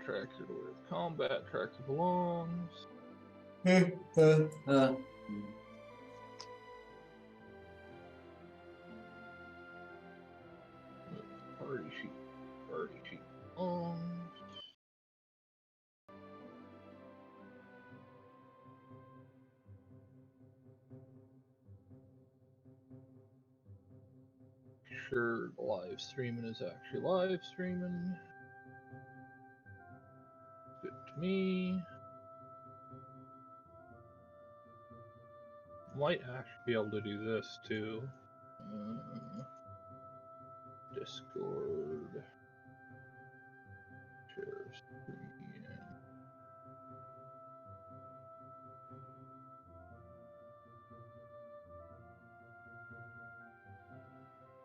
Tractor to where combat tractor belongs. Party sheet. Party sheet belongs. Sure, the live streaming is actually live streaming. Good to me. Might actually be able to do this too. Discord. Share screen.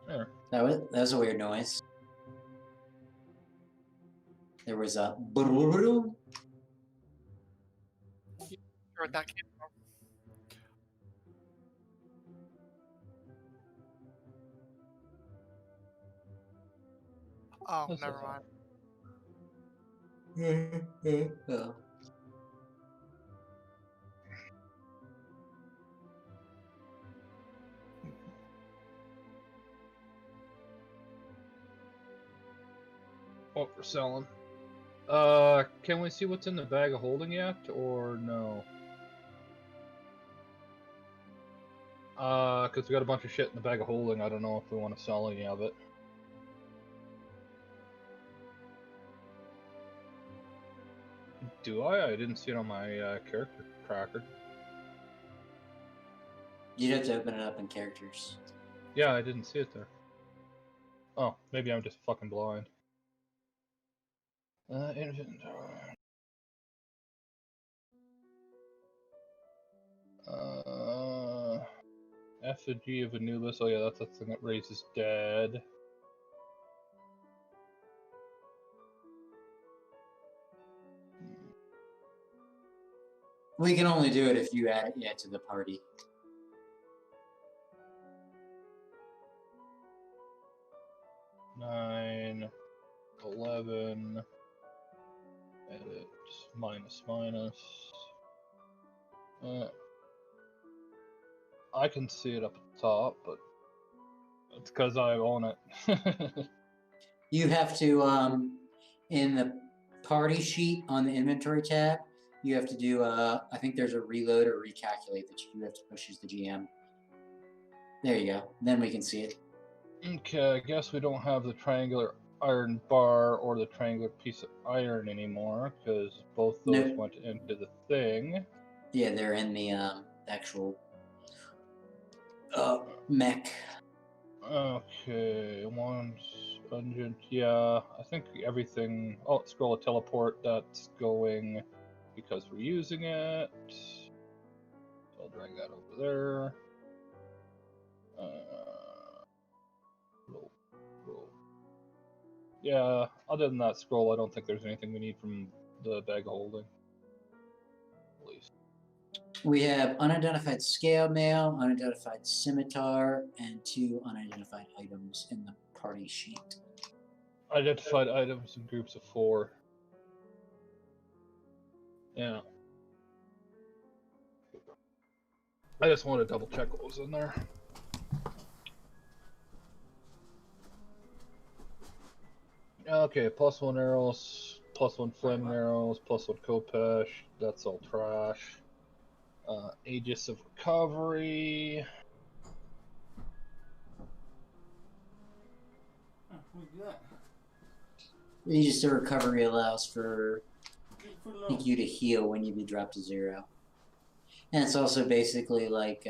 There. That was a weird noise. There was a. Sure what that came from. Oh, That's never all. mind. Oh. What we're selling. Can we see what's in the bag of holding yet, or no? Because we got a bunch of shit in the bag of holding. I don't know if we want to sell any of it. Do I? I didn't see it on my character tracker. You'd have to open it up in characters. Yeah, I didn't see it there. Oh, maybe I'm just fucking blind. Inventory. Effigy of Anubis. Oh yeah, that's the thing that raises dead. We can only do it if you add it to the party. Nine, 11. Edit. Minus. I can see it up at the top, but it's because I own it. You have to, in the party sheet on the inventory tab, you have to do, I think there's a reload or recalculate that you have to push as the GM. There you go. Then we can see it. Okay, I guess we don't have the triangular iron bar or the triangular piece of iron anymore, because both those went into the thing. Yeah, they're in the actual mech. Okay, one sponge. Yeah, I think everything. Oh, scroll a teleport. That's going because we're using it. So I'll drag that over there. Roll. Yeah, other than that scroll, I don't think there's anything we need from the bag of holding. At least. We have unidentified scale mail, unidentified scimitar, and 2 unidentified items in the party sheet. Identified items in groups of 4. Yeah. I just want to double check what was in there. Okay, +1 arrows, +1 flaming arrows, +1 Kopesh. That's all trash. Aegis of Recovery. Aegis of Recovery allows for you to heal when you be dropped to 0. And it's also basically like,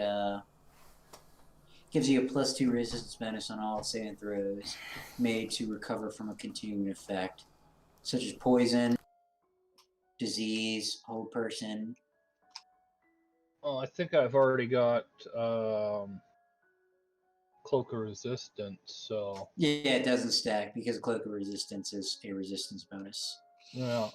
gives you a +2 resistance bonus on all saving throws made to recover from a continuing effect, such as poison, disease, hold person. Oh, I think I've already got Cloak of Resistance, so... Yeah, it doesn't stack because Cloak of Resistance is a resistance bonus. Yeah.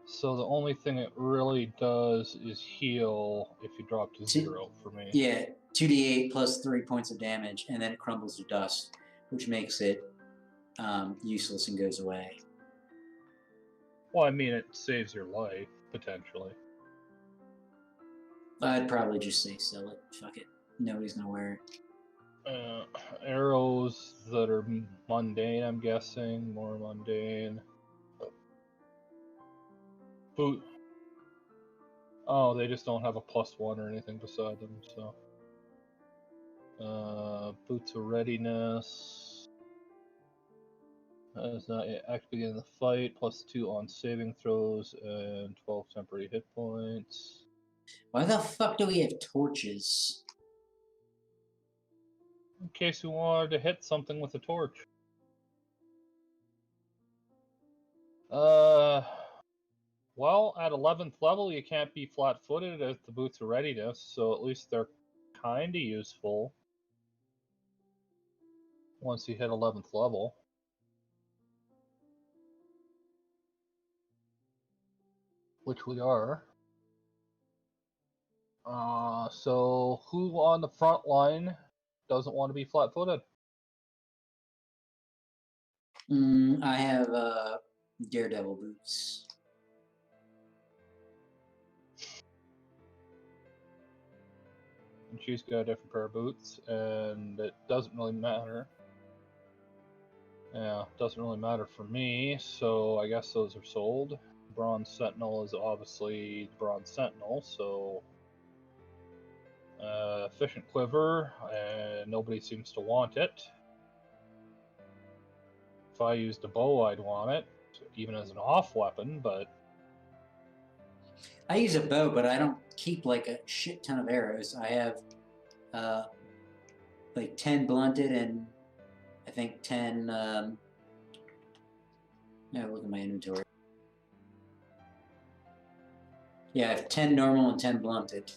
So the only thing it really does is heal if you drop to 0 for me. Yeah, 2d8 plus 3 points of damage, and then it crumbles to dust, which makes it useless and goes away. Well, I mean, it saves your life, potentially. I'd probably just say sell it. Fuck it. Nobody's gonna wear it. Arrows that are mundane, I'm guessing. More mundane. Boot. Oh, they just don't have a +1 or anything beside them, so. Boots of readiness. Is not yet active in the fight. +2 on saving throws and 12 temporary hit points. Why the fuck do we have torches? In case we wanted to hit something with a torch. Well, at 11th level, you can't be flat-footed at the Boots of Readiness, so at least they're kinda useful. Once you hit 11th level. Which we are. So who on the front line doesn't want to be flat-footed? I have daredevil boots. And she's got a different pair of boots, and it doesn't really matter. Yeah, it doesn't really matter for me, so I guess those are sold. Bronze Sentinel is obviously the Bronze Sentinel, so efficient quiver, and nobody seems to want it. If I used a bow, I'd want it, even as an off weapon, but I use a bow, but I don't keep like a shit ton of arrows. I have like 10 blunted and I think 10. No, look at my inventory. Yeah, I have 10 normal and 10 blunted.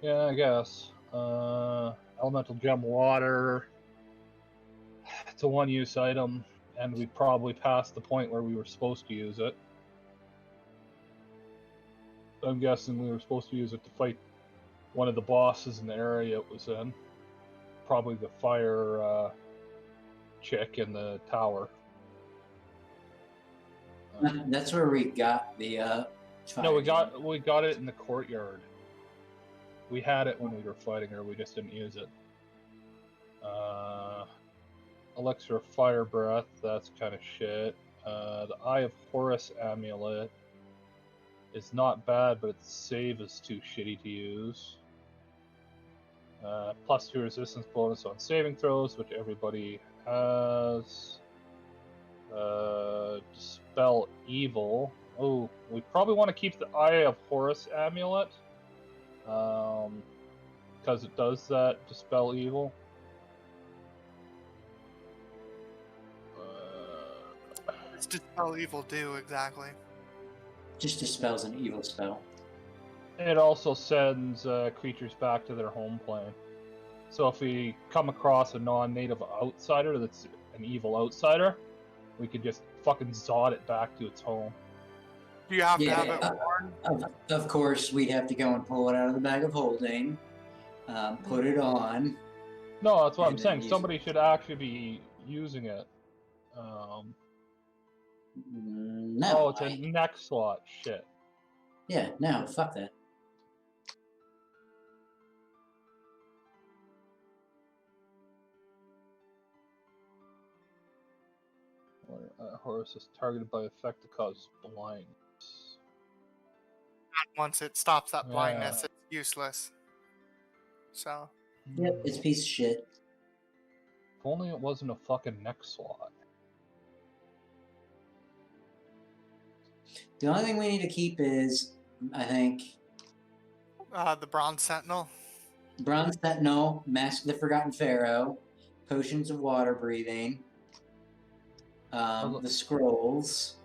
yeah, I guess. Elemental Gem Water. It's a one-use item, and we probably passed the point where we were supposed to use it. I'm guessing we were supposed to use it to fight one of the bosses in the area it was in. Probably the fire chick in the tower. That's where we got the No, we got it in the courtyard. We had it when we were fighting her, we just didn't use it. Elixir of Fire Breath, that's kind of shit. The Eye of Horus Amulet is not bad, but its save is too shitty to use. +2 resistance bonus on saving throws, which everybody has. Dispel Evil. Oh, we probably want to keep the Eye of Horus Amulet. Because it does that, Dispel Evil. What's Dispel Evil do exactly? Just dispels an evil spell. It also sends creatures back to their home plane. So if we come across a non-native outsider that's an evil outsider, we could just fucking zod it back to its home. Do you have to Yeah, have it worn? of course, we'd have to go and pull it out of the bag of holding, put it on. No, that's what I'm And then saying. use Somebody it. should actually be using it. No. Oh, it's a neck slot. Shit. Yeah, no, fuck that. Horus is targeted by effect to cause blindness. Once it stops that Yeah. blindness, it's useless. So, Yep, it's a piece of shit. If only it wasn't a fucking neck slot. The only thing we need to keep is, I think, the Bronze Sentinel. Bronze Sentinel, Mask of the Forgotten Pharaoh, Potions of Water Breathing, the Scrolls.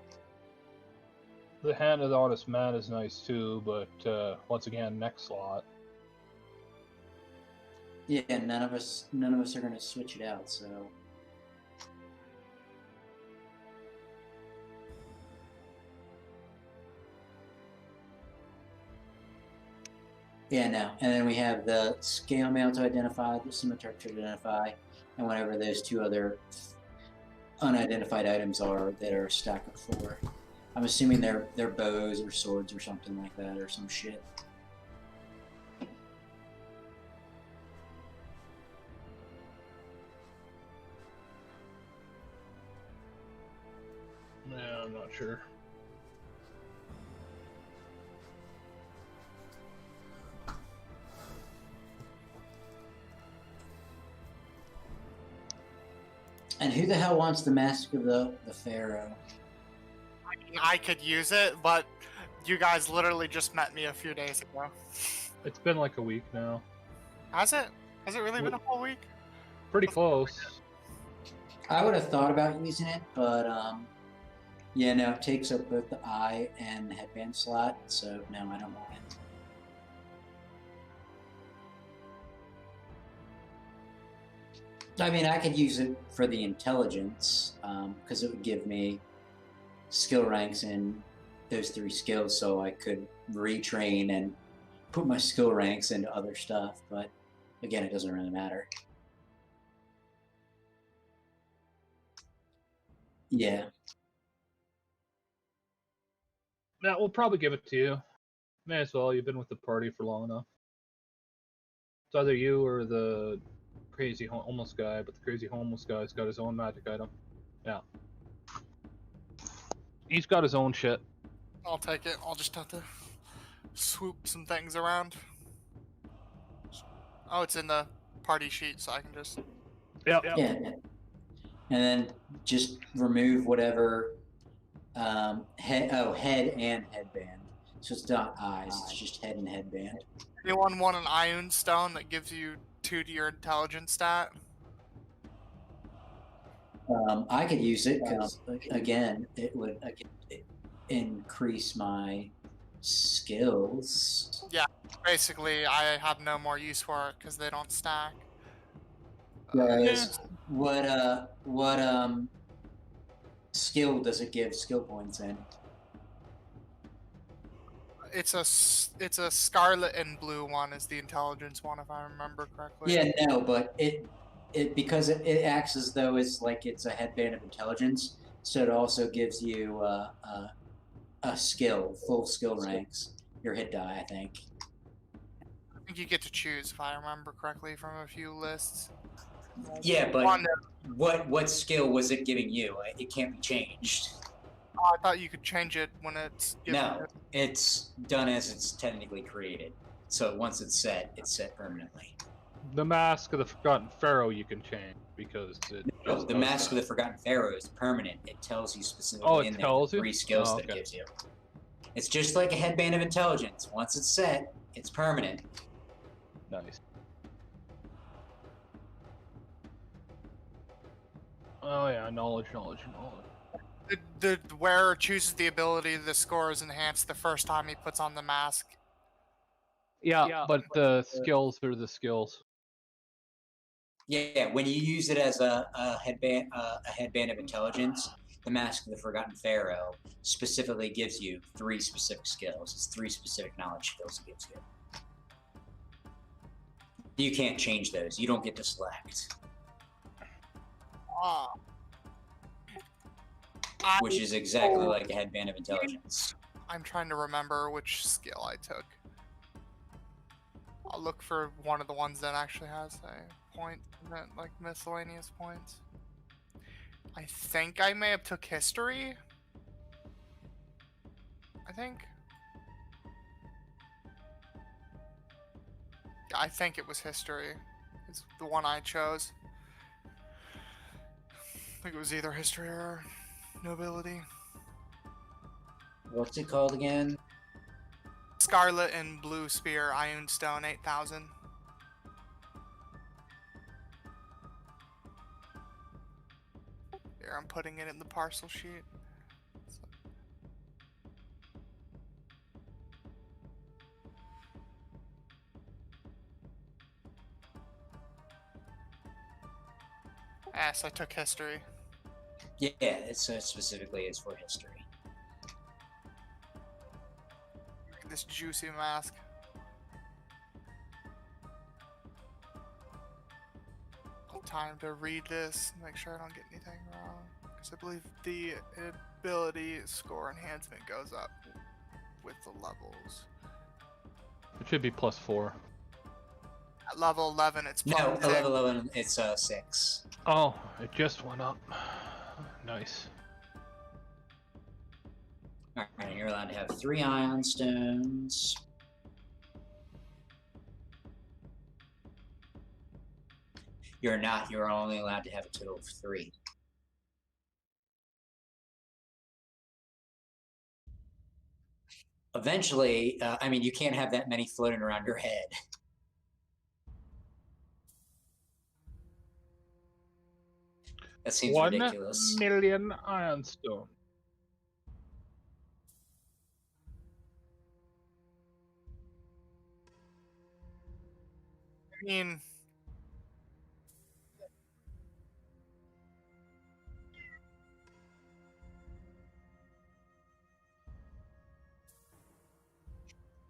The Hand of the Honest Man is nice too, but once again, neck slot. Yeah, none of us are gonna switch it out, so. Yeah, no. And then we have the scale mail to identify, the scimitar to identify, and whatever those two other unidentified items are that are a stack of 4. I'm assuming they're bows or swords or something like that, or some shit. Yeah, I'm not sure. And who the hell wants the Mask of the Pharaoh? I could use it, but you guys literally just met me a few days ago. It's been like a week now. Has it? Has it really been a whole week? Pretty close. I would have thought about using it, but yeah, no, it takes up both the eye and the headband slot, so no, I don't want it. I mean, I could use it for the intelligence, because it would give me skill ranks in those 3 skills, so I could retrain and put my skill ranks into other stuff, but again, it doesn't really matter. Yeah. Yeah, we'll probably give it to you. May as well. You've been with the party for long enough. It's either you or the crazy homeless guy, but the crazy homeless guy's got his own magic item. Yeah. He's got his own shit. I'll take it. I'll just have to swoop some things around. Oh, it's in the party sheet, so I can just... Yeah. Yeah. And then just remove whatever head and headband. So it's not eyes, it's just head and headband. Anyone want an iron stone that gives you 2 to your intelligence stat? I could use it because, again, it would increase my skills. Yeah, basically, I have no more use for it because they don't stack. Whereas, what skill does it give skill points in? It's a scarlet and blue one is the intelligence one, if I remember correctly. Yeah, no, but it because it acts as though it's like it's a headband of intelligence, so it also gives you a skill, full skill ranks, your hit die, I think. I think you get to choose, if I remember correctly, from a few lists. Yeah, but One- what skill was it giving you? It can't be changed. Oh, I thought you could change it when it's given. No, it's done as it's technically created. So once it's set permanently. The Mask of the Forgotten Pharaoh you can change because it No, just the does Mask that. of the Forgotten Pharaoh is permanent. It tells you specifically Oh, it in there tells the you? 3 skills Oh, that it okay. gives you. It's just like a headband of intelligence. Once it's set, it's permanent. Nice. Oh yeah, knowledge. The wearer chooses the ability the score is enhanced the first time he puts on the mask. Yeah, but the skills are the skills. Yeah, when you use it as a headband of intelligence, the Mask of the Forgotten Pharaoh specifically gives you 3 specific skills. It's 3 specific knowledge skills it gives you. You can't change those. You don't get to select. Ah. Which is exactly like a headband of intelligence. I'm trying to remember which skill I took. I'll look for one of the ones that actually has a point, like miscellaneous points. I think I may have took history. I think. Yeah, I think it was history. It's the one I chose. I think it was either history or nobility. What's it called again? Scarlet and Blue Spear, Iron Stone, 8,000. Here, I'm putting it in the parcel sheet. Yes, I took history. Yeah, it's specifically is for history. This juicy mask. time to read this, make sure I don't get anything wrong. Because I believe the ability score enhancement goes up with the levels. It should be +4. At level 11, it's No, +6. at level 11, it's 6. Oh, it just went up. Nice. Alright, and you're allowed to have 3 ion stones. You're not. You're only allowed to have a total of 3. Eventually, I mean, you can't have that many floating around your head. That seems 1 ridiculous. million ironstone. I mean,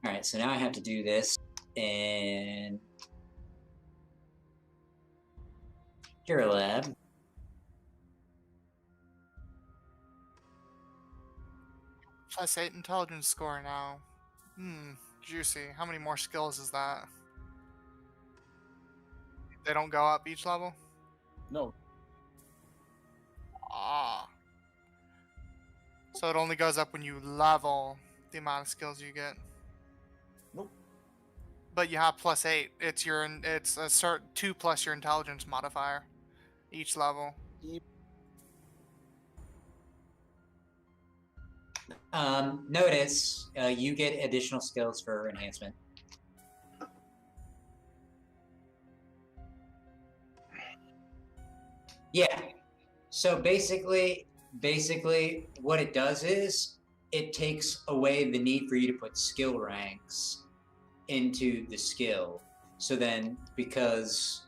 Alright, so now I have to do this in Hero Lab. +8 intelligence score now. Juicy. How many more skills is that? They don't go up each level? No. Ah. So it only goes up when you level the amount of skills you get. Nope. But you have +8. It's a certain 2 plus your intelligence modifier each level. Notice you get additional skills for enhancement. Yeah. So basically, what it does is it takes away the need for you to put skill ranks into the skill. So then, because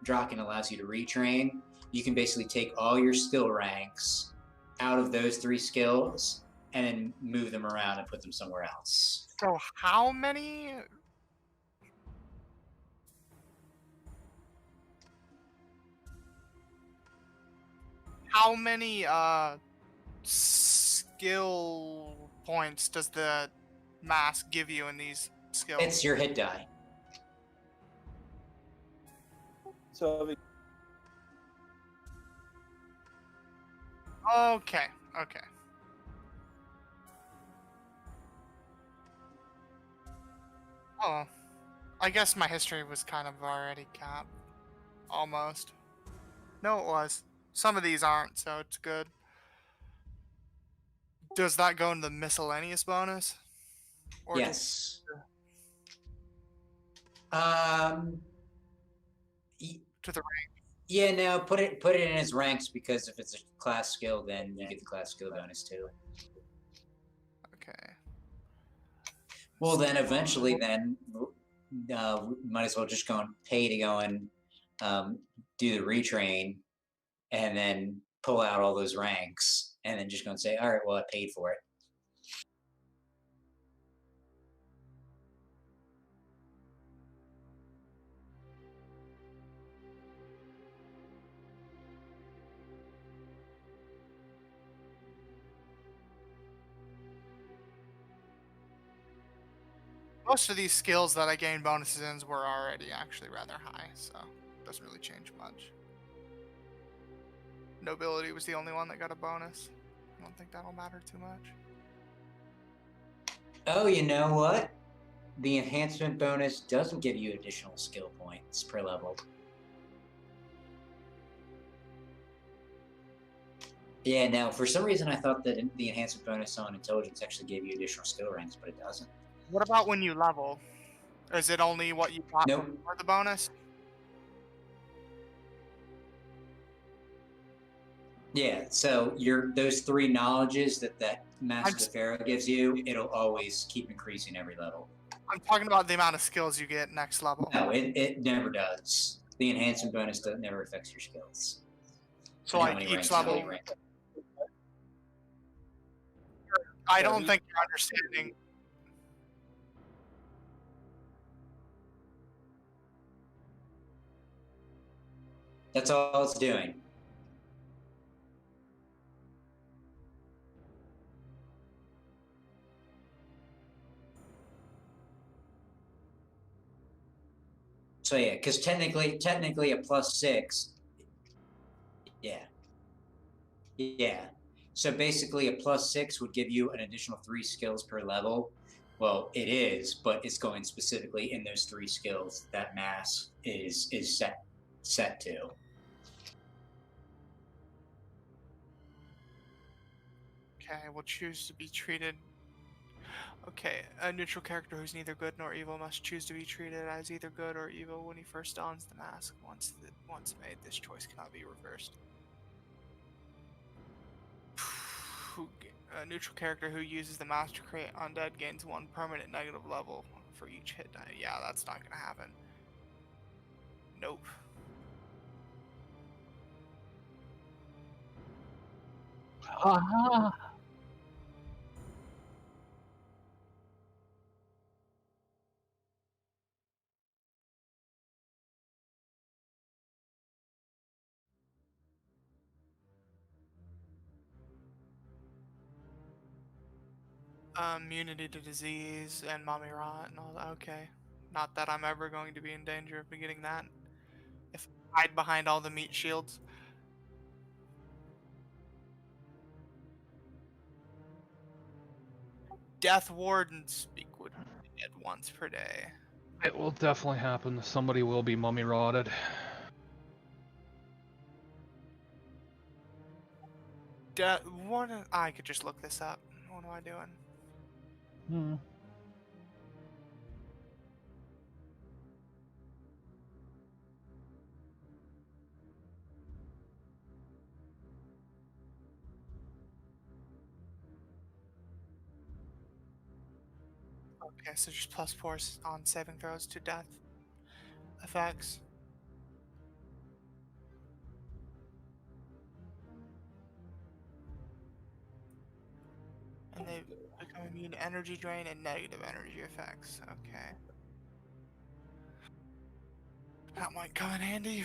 Draken allows you to retrain, you can basically take all your skill ranks out of those 3 skills and then move them around and put them somewhere else. So how many? How many skill points does the mask give you in these skills? It's your hit die. So Okay. Oh, I guess my history was kind of already capped. Almost. No, it was. Some of these aren't, so it's good. Does that go into the miscellaneous bonus? Or Yes. to the rank? Yeah, no, put it in as ranks, because if it's a class skill, then you get the class skill bonus too. Okay. Well, then eventually, then might as well just go and pay to go and do the retrain, and then pull out all those ranks, and then just go and say, all right, well, I paid for it. Most of these skills that I gained bonuses in were already actually rather high, so it doesn't really change much. Nobility was the only one that got a bonus. I don't think that'll matter too much. Oh, you know what? The enhancement bonus doesn't give you additional skill points per level. Yeah, now, for some reason, I thought that the enhancement bonus on intelligence actually gave you additional skill ranks, but it doesn't. What about when you level? Is it only what you got Nope. for the bonus? Yeah, so those 3 knowledges that Master of the Pharaoh gives you, it'll always keep increasing every level. I'm talking about the amount of skills you get next level. No, it never does. The enhancement bonus never affects your skills. So like each level. I don't think you're understanding. That's all it's doing. So yeah, because technically a +6. Yeah. Yeah. So basically, a +6 would give you an additional 3 skills per level. Well, it is, but it's going specifically in those 3 skills that mass is set to. Okay, we'll choose to be treated. Okay, a neutral character who's neither good nor evil must choose to be treated as either good or evil when he first dons the mask. Once made, this choice cannot be reversed. A neutral character who uses the mask to create undead gains 1 permanent negative level for each hit die. Yeah, that's not gonna happen. Nope. Haha. Immunity to disease and mommy rot and all that. Okay. Not that I'm ever going to be in danger of getting that. If I hide behind all the meat shields. Death Warden speak with the dead once per day. It will definitely happen. Somebody will be mummy rotted. What? I could just look this up. What am I doing? Hmm. Okay, so just +4 on saving throws to death effects. And they become immune to energy drain and negative energy effects. Okay. That might come in handy.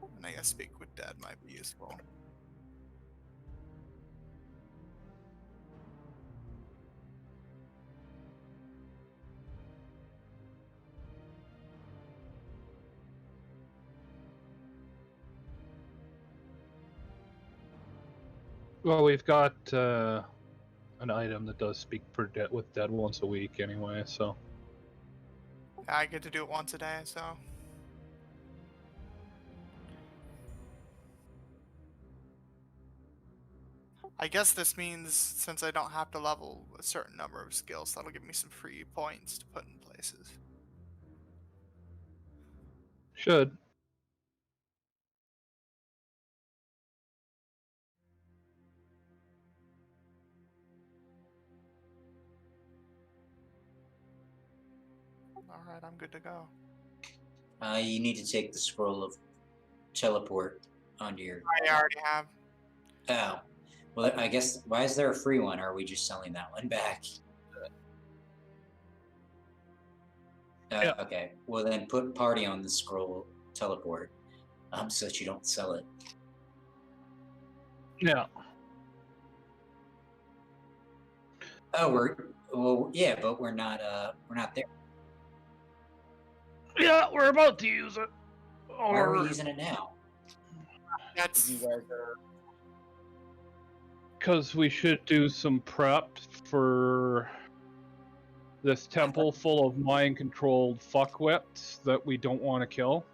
And I guess speak with dead might be useful. Well, we've got an item that does speak with dead once a week anyway, so. I get to do it once a day, so. I guess this means since I don't have to level a certain number of skills, that'll give me some free points to put in places. Should. Alright, I'm good to go. You need to take the scroll of teleport onto your. I already have. Oh, well, I guess why is there a free one? Or are we just selling that one back? Yeah. Okay. Well, then put party on the scroll teleport, so that you don't sell it. Yeah. Oh, yeah, but we're not there. Yeah, we're about to use it. Why are we using it now? That's You guys are. Because we should do some prep for this temple full of mind-controlled fuckwits that we don't want to kill.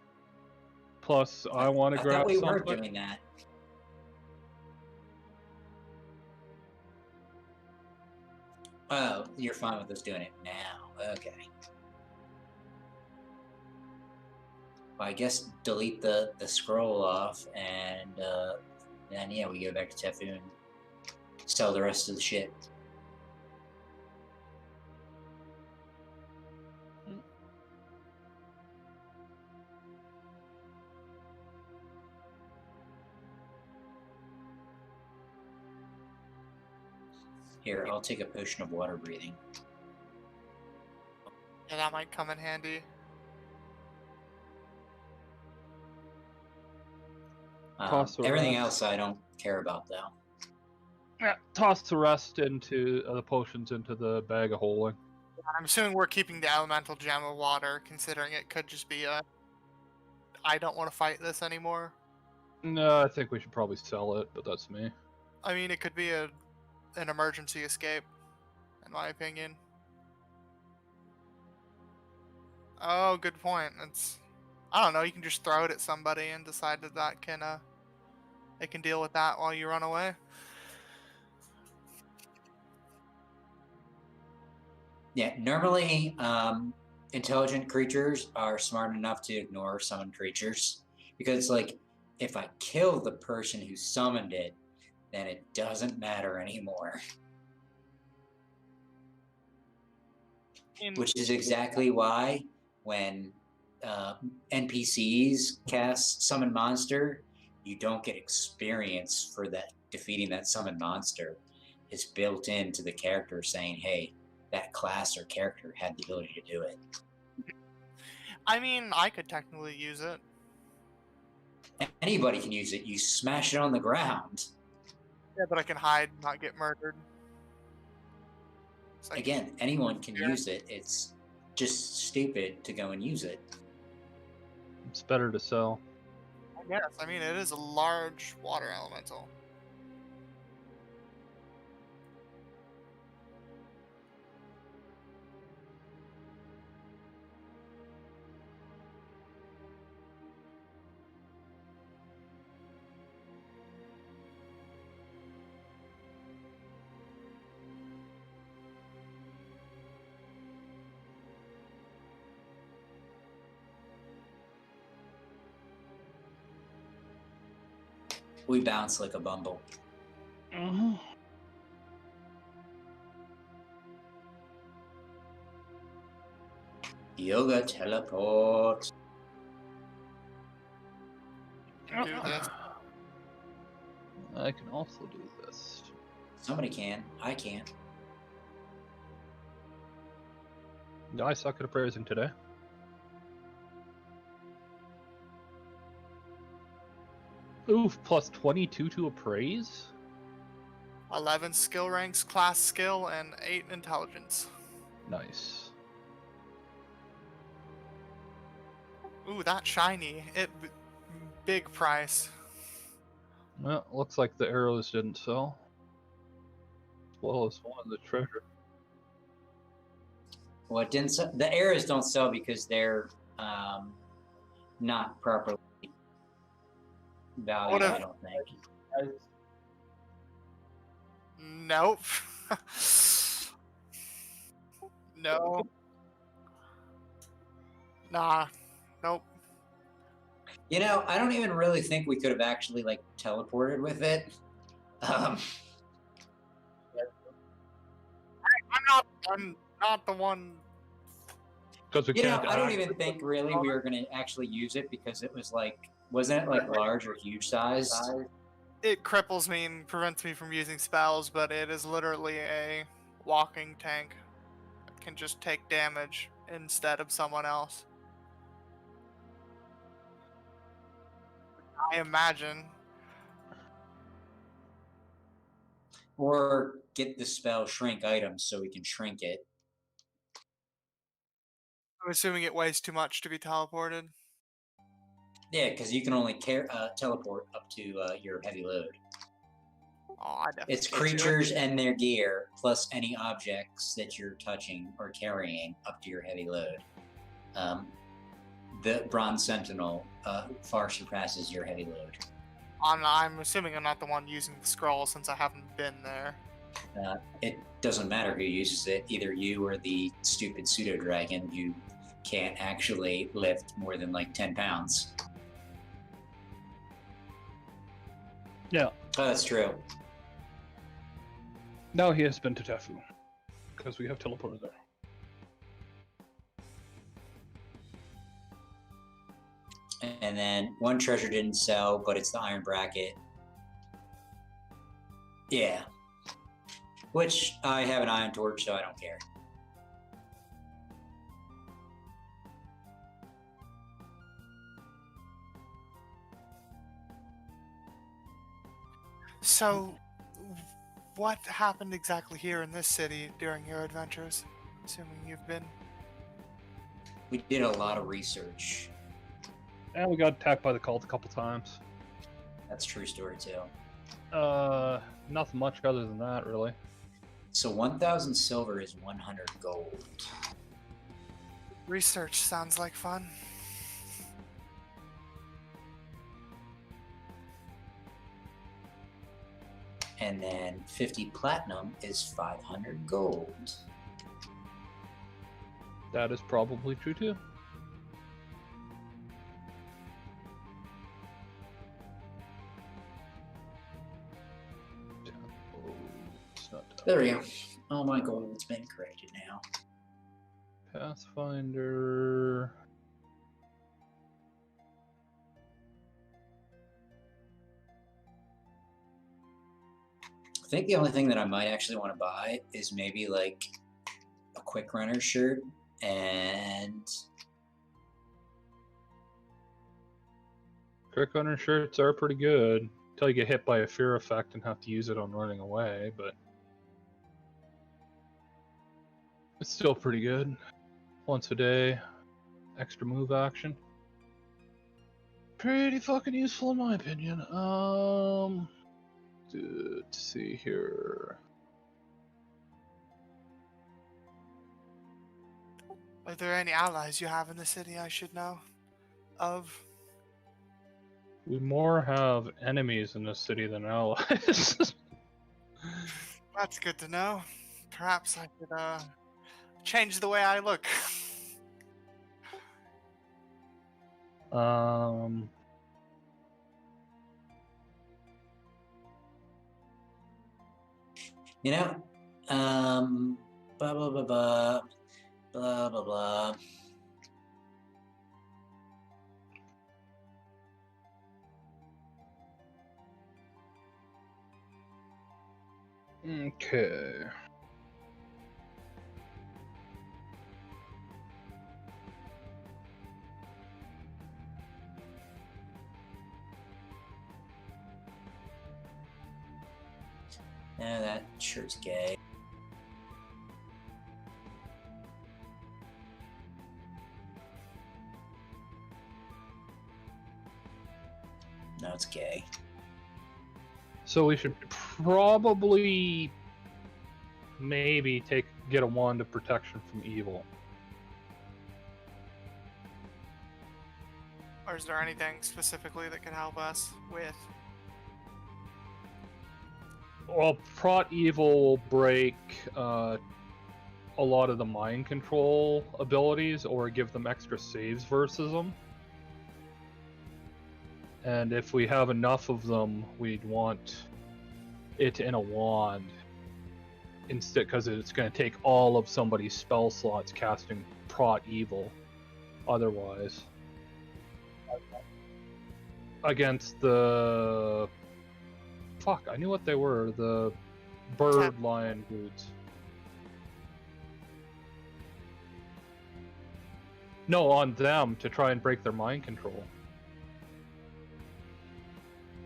Plus, I want to I grab thought we were something. doing that. Oh, you're fine with us doing it now. Okay. Well, I guess delete the scroll off, and then yeah, we go back to Tefu and sell the rest of the shit. Here, I'll take a potion of water breathing. Yeah, that might come in handy. Toss the Everything rest. else I don't care about though. Yeah, toss the rest into the potions into the bag of holding. I'm assuming we're keeping the elemental gem of water, considering it could just be a I don't want to fight this anymore. No, I think we should probably sell it, but that's me. I mean, it could be an emergency escape, in my opinion. Oh, good point. I don't know. You can just throw it at somebody and decide that they can deal with that while you run away. Yeah, normally intelligent creatures are smart enough to ignore summoned creatures because, like, if I kill the person who summoned it, then it doesn't matter anymore. Which is exactly why when NPCs cast summon monster, you don't get experience for that defeating that summon monster. It's built into the character saying, hey, that class or character had the ability to do it. I mean, I could technically use it. Anybody can use it. You smash it on the ground. Yeah, but I can hide, not get murdered. Like, again, anyone can use it. It's just stupid to go and use it. It's better to sell. I guess. I mean, it is a large water elemental. We bounce like a bumble. Mm-hmm. Yoga teleport. Can do this. I can also do this. Somebody can. I can't. No, I suck at appraising today. Oof, plus 22 to appraise? 11 skill ranks, class skill, and 8 intelligence. Nice. Ooh, that shiny. Big price. Well, looks like the arrows didn't sell. As well as one of the treasure. Well, it didn't sell. The arrows don't sell because they're not properly valued, I don't think. Nope. No. Nah. Nope. You know, I don't even really think we could have actually like teleported with it. I'm not the one. Because we You know, can't. I don't even think really we were going to actually use it because it was like, wasn't it like large or huge sized? It cripples me and prevents me from using spells, but it is literally a walking tank. It can just take damage instead of someone else. I imagine. Or get the spell shrink items so we can shrink it. I'm assuming it weighs too much to be teleported. Yeah, because you can only teleport up to your heavy load. Oh, I definitely It's can't do it. creatures and their gear, plus any objects that you're touching or carrying up to your heavy load. The Bronze Sentinel far surpasses your heavy load. I'm assuming I'm not the one using the scroll since I haven't been there. It doesn't matter who uses it, either you or the stupid pseudo-dragon who can't actually lift more than like 10 pounds. Yeah. Oh, that's true. Now he has been to Tefu. Because we have teleported there. And then one treasure didn't sell, but it's the iron bracket. Yeah. Which I have an iron torch, so I don't care. So, what happened exactly here in this city during your adventures? Assuming you've been. We did a lot of research. And we got attacked by the cult a couple times. That's a true story too. Nothing much other than that, really. So 1,000 silver is 100 gold. Research sounds like fun. And then 50 platinum is 500 gold. That is probably true too. There we go. All my gold's been created now. Pathfinder. I think the only thing that I might actually want to buy is maybe like a quick runner shirt and Quick runner shirts are pretty good until you get hit by a fear effect and have to use it on running away, but it's still pretty good. Once a day, extra move action. Pretty fucking useful in my opinion. Let's see here. Are there any allies you have in the city I should know of? We more have enemies in this city than allies. That's good to know. Perhaps I could change the way I look. you know, blah blah blah blah blah blah blah. Okay. No, that shirt's gay. No, it's gay. So we should probably maybe get a wand of protection from evil. Or is there anything specifically that can help us with? Well, Prot Evil will break a lot of the mind control abilities or give them extra saves versus them. And if we have enough of them, we'd want it in a wand instead, because it's going to take all of somebody's spell slots casting Prot Evil otherwise. Against the... Fuck, I knew what they were. The bird lion dudes. No, on them to try and break their mind control.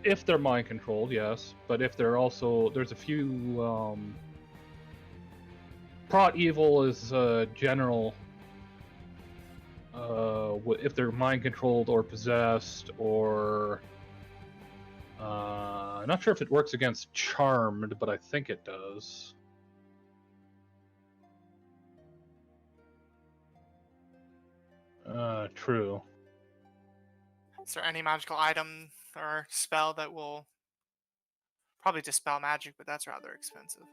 If they're mind controlled, yes. But if they're also... There's a few... Prot Evil is general... if they're mind controlled or possessed or... I'm not sure if it works against Charmed, but I think it does. True. Is there any magical item or spell that will probably dispel magic, but that's rather expensive?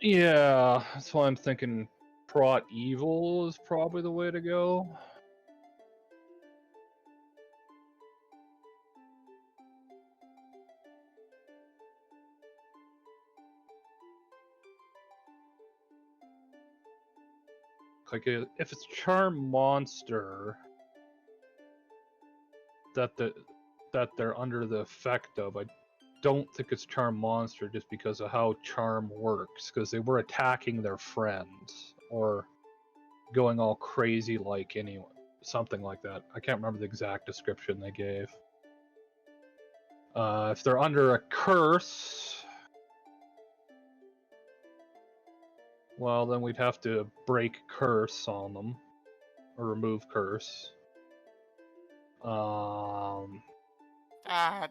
Yeah, that's why I'm thinking Prot Evil is probably the way to go. Like, if it's Charm Monster that they're under the effect of, I don't think it's Charm Monster just because of how Charm works, because they were attacking their friends or going all crazy like anyway, something like that. I can't remember the exact description they gave. If they're under a curse, well, then we'd have to break curse on them, or remove curse.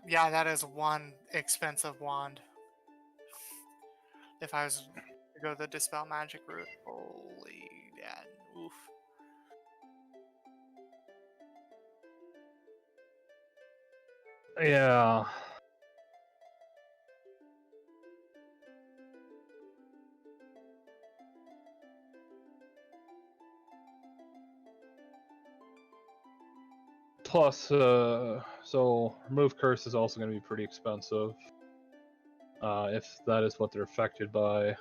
Yeah, that is one expensive wand. If I was to go the Dispel Magic route, holy dad, oof. Yeah. Plus, so remove curse is also going to be pretty expensive. If that is what they're affected by.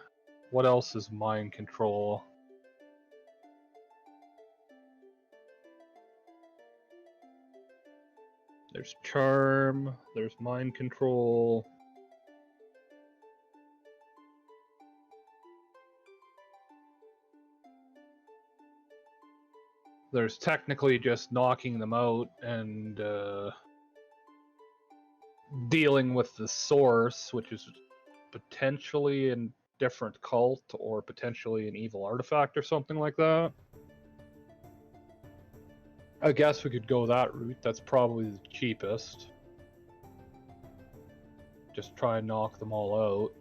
What else is mind control? There's charm, there's mind control. There's technically just knocking them out and dealing with the source, which is potentially a different cult or potentially an evil artifact or something like that. I guess we could go that route. That's probably the cheapest. Just try and knock them all out.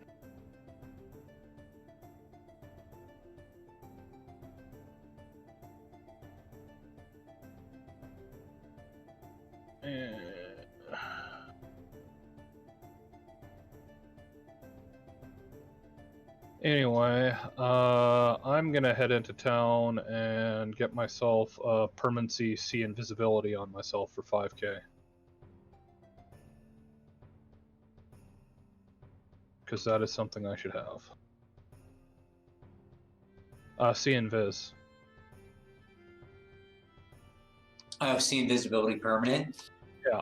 Anyway, I'm gonna head into town and get myself a permanency see invisibility on myself for 5k. Because that is something I should have. See invis. Oh, see invisibility permanent? Yeah.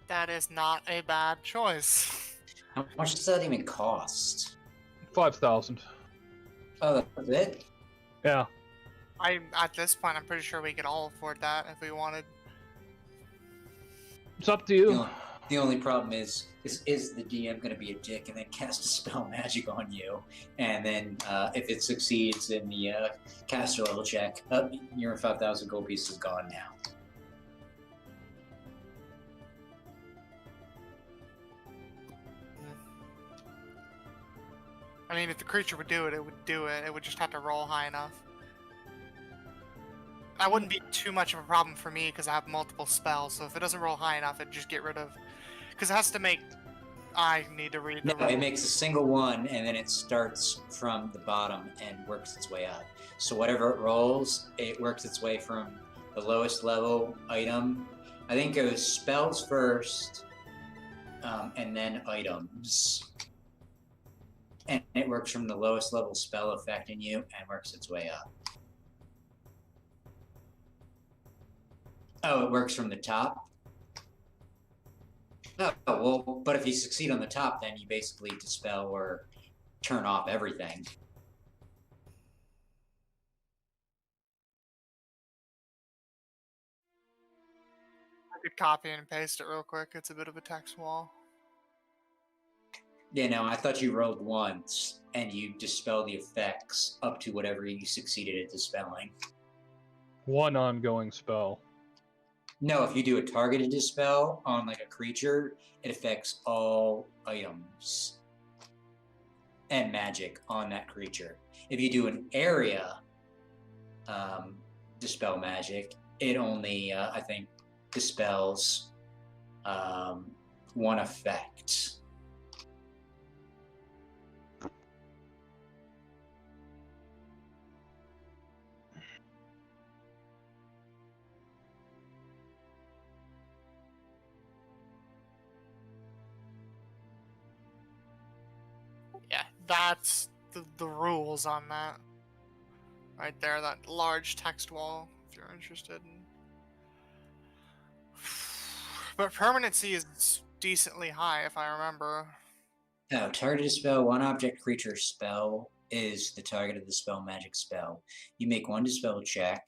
That is not a bad choice. How much does that even cost? 5,000. Oh, that's it? Yeah. At this point, I'm pretty sure we could all afford that if we wanted. It's up to you. The only problem is the DM going to be a dick and then cast a spell magic on you? And then if it succeeds in the caster level check, your 5,000 gold piece is gone now. I mean, if the creature would do it, it would do it. It would just have to roll high enough. That wouldn't be too much of a problem for me because I have multiple spells. So if it doesn't roll high enough, it'd just get rid of. Because it has to make. I need to read the No, it makes a single one and then it starts from the bottom and works its way up. So whatever it rolls, it works its way from the lowest level item. I think it goes spells first, and then items. And it works from the lowest level spell affecting you and works its way up. Oh, it works from the top? Oh, well, but if you succeed on the top, then you basically dispel or turn off everything. I could copy and paste it real quick. It's a bit of a text wall. Yeah, no, I thought you rolled once and you dispel the effects up to whatever you succeeded at dispelling. One ongoing spell. No, if you do a targeted dispel on like a creature, it affects all items and magic on that creature. If you do an area dispel magic, it only, I think, dispels one effect. Yeah, that's the rules on that. Right there, that large text wall, if you're interested. But permanency is decently high, if I remember. No, targeted spell, one object creature spell is the target of the spell magic spell. You make one dispel check,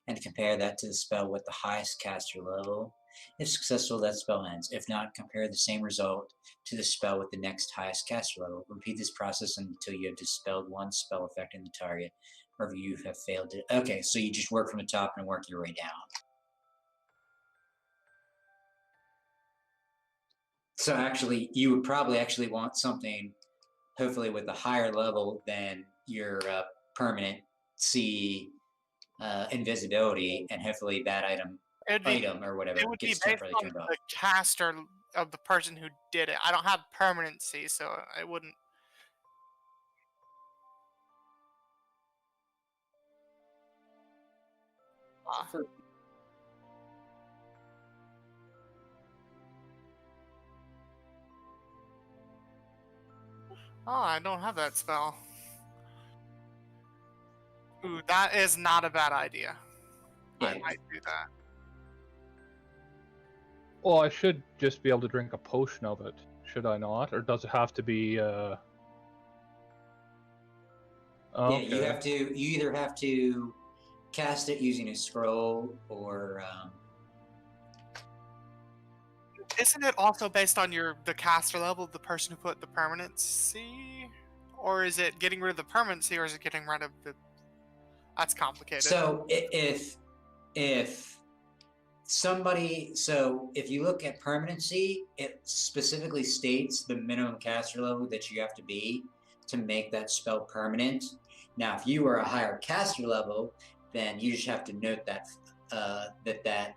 and compare that to the spell with the highest caster level. If successful, that spell ends. If not, compare the same result to the spell with the next highest caster level. Repeat this process until you have dispelled one spell affecting the target, or if you have failed it. Okay, so you just work from the top and work your way down. So actually, you would probably actually want something, hopefully with a higher level than your permanent C invisibility, and hopefully that item or whatever It would be gets based temporarily on turned off. the caster of the person who did it. I don't have permanency, so I wouldn't. For, Oh, I don't have that spell. Ooh, that is not a bad idea. I Yeah. might do that. Well, I should just be able to drink a potion of it, should I not? Or does it have to be? Okay. Yeah, you either have to cast it using a scroll, or Isn't it also based on the caster level of the person who put the permanency? Or is it getting rid of the permanency, or is it getting rid of the... That's complicated. so if somebody, so if you look at permanency, it specifically states the minimum caster level that you have to be to make that spell permanent. Now, if you are a higher caster level, then you just have to note that that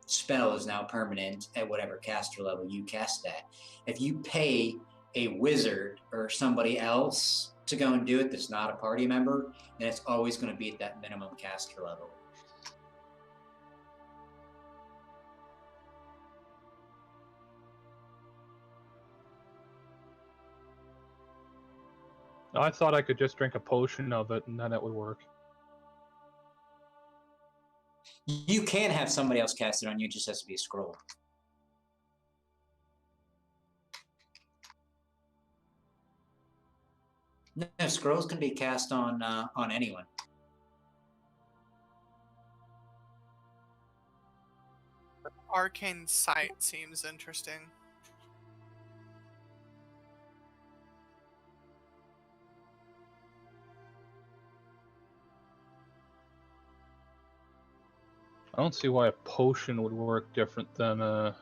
spell is now permanent at whatever caster level you cast at. If you pay a wizard or somebody else to go and do it that's not a party member, then it's always going to be at that minimum caster level. I thought I could just drink a potion of it and then it would work. You can have somebody else cast it on you, it just has to be a scroll. No, scrolls can be cast on anyone. Arcane Sight seems interesting. I don't see why a potion would work different than a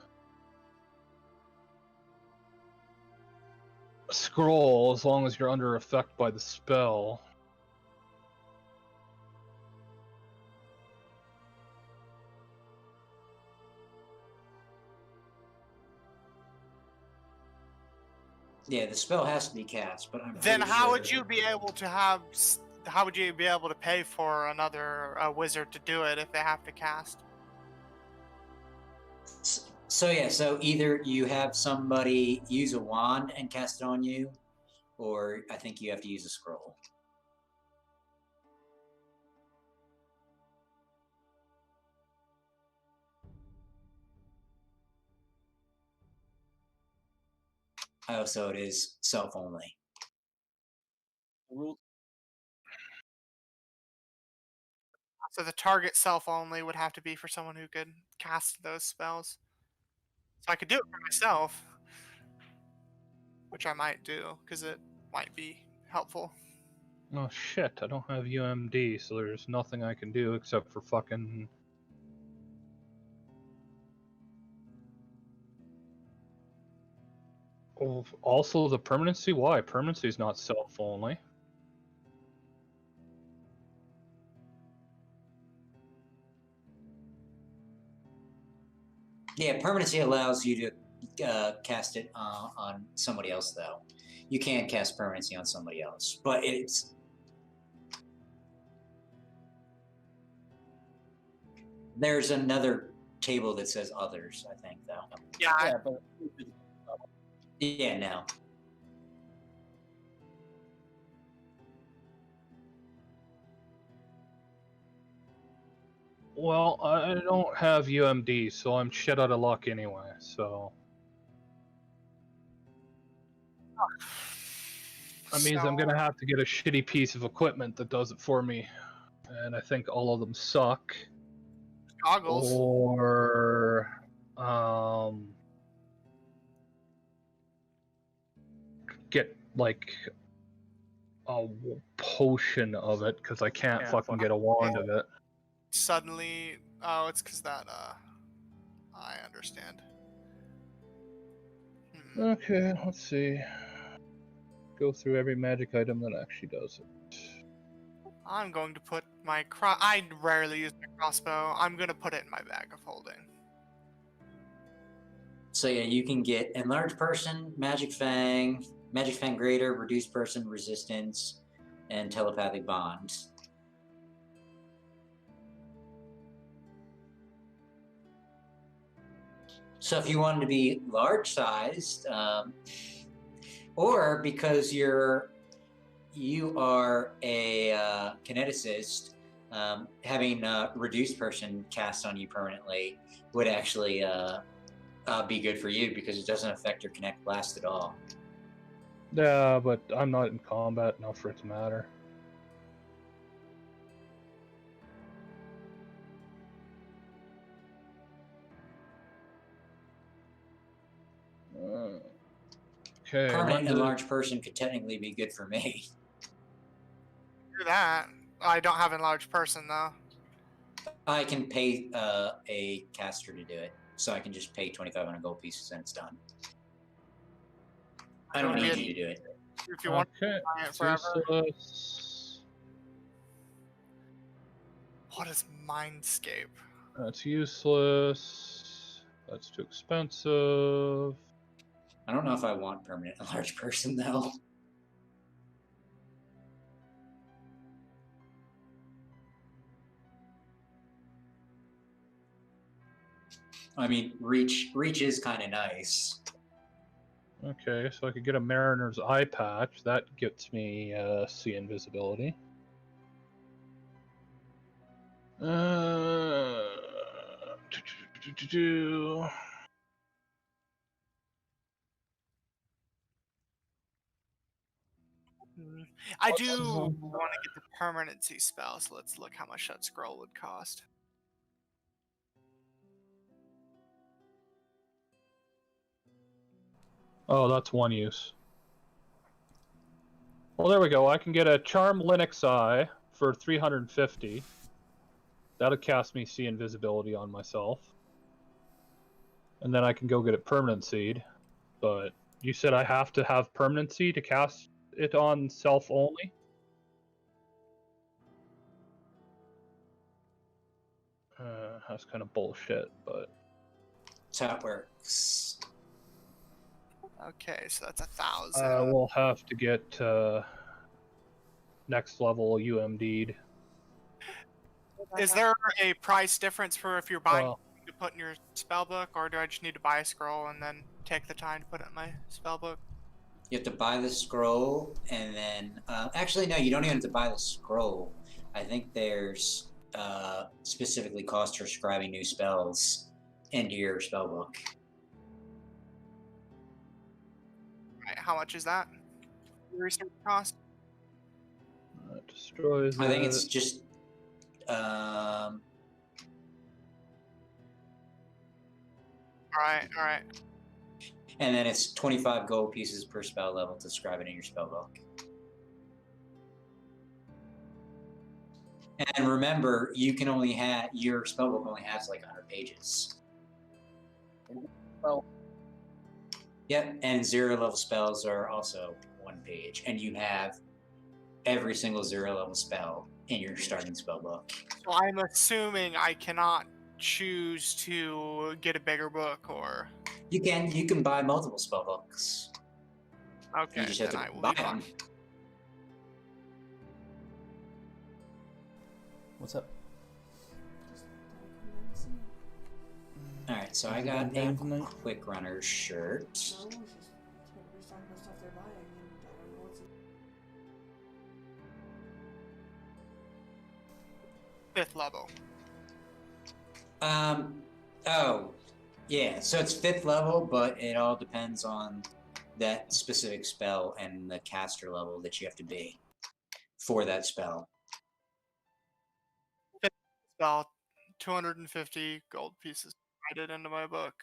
scroll, as long as you're under effect by the spell. Yeah, the spell has to be cast, but I'm Then pretty how sure would you be able to have... How would you be able to pay for another wizard to do it if they have to cast? So yeah, so either you have somebody use a wand and cast it on you, or I think you have to use a scroll. Oh, so it is self only. rules. So the target self only would have to be for someone who could cast those spells. So I could do it for myself, which I might do, because it might be helpful. Oh shit, I don't have UMD, so there's nothing I can do except for fucking... Oh, also the permanency? Why? Permanency is not self-only. Yeah, permanency allows you to cast it on somebody else, though. You can cast permanency on somebody else, but it's... There's another table that says others, I think, though. Yeah, Yeah, but Yeah, no. Well, I don't have UMD, so I'm shit out of luck anyway, so... That means I'm gonna have to get a shitty piece of equipment that does it for me. And I think all of them suck. Goggles. Or get like a potion of it because I can't fucking get a wand of it. Suddenly, oh, it's because that. I understand. Okay, let's see. Go through every magic item that actually does it. I'm going to put my I rarely use my crossbow. I'm going to put it in my bag of holding. So yeah, you can get enlarged person, magic fang greater, reduced person resistance, and telepathic bond. So if you wanted to be large sized, or because you are a kineticist, having reduced person cast on you permanently would actually be good for you because it doesn't affect your connect blast at all. Yeah, but I'm not in combat enough for it to matter. Okay. Permanent enlarged person could technically be good for me. Do that. I don't have enlarged person though. I can pay a caster to do it, so I can just pay 2,500 gold pieces and it's done. I don't need you to do it. If you want to Okay. buy it forever. Useless. What is Mindscape? That's useless. That's too expensive. I don't know if I want permanent enlarged person though. I mean, reach is kind of nice. Okay, so I could get a Mariner's Eye Patch. That gets me see invisibility. I do want to get the permanency spell, so let's look how much that scroll would cost. Oh, that's one use. Well, there we go. I can get a Charm Linux Eye for 350. That'll cast me see invisibility on myself. And then I can go get a Permanent Seed. But you said I have to have Permanency to cast it on self only? That's kind of bullshit, but... That's how it works. Okay, so that's 1,000. We'll have to get next level UMD'd. Is there a price difference for if you're buying to put in your spellbook, or do I just need to buy a scroll and then take the time to put it in my spellbook? You have to buy the scroll, and then actually no, you don't even have to buy the scroll. I think there's specifically cost for scribing new spells into your spellbook. Right, how much is that? Research cost? That destroys I think it. it's just Alright. and then it's 25 gold pieces per spell level to scribe it in your spellbook. And remember, you can only have your spellbook only has like 100 pages. Well, Yep, and 0 level spells are also 1 page, and you have every single 0 level spell in your starting spellbook. So I'm assuming I cannot choose to get a bigger book, or... You can buy multiple spellbooks. Okay, You just have then to I will buy be fine. them. What's up? Alright, so I got a quick runner shirt. Fifth level. Oh, yeah, so it's 5th level, but it all depends on that specific spell and the caster level that you have to be for that spell. Spell 250 gold pieces added into my book.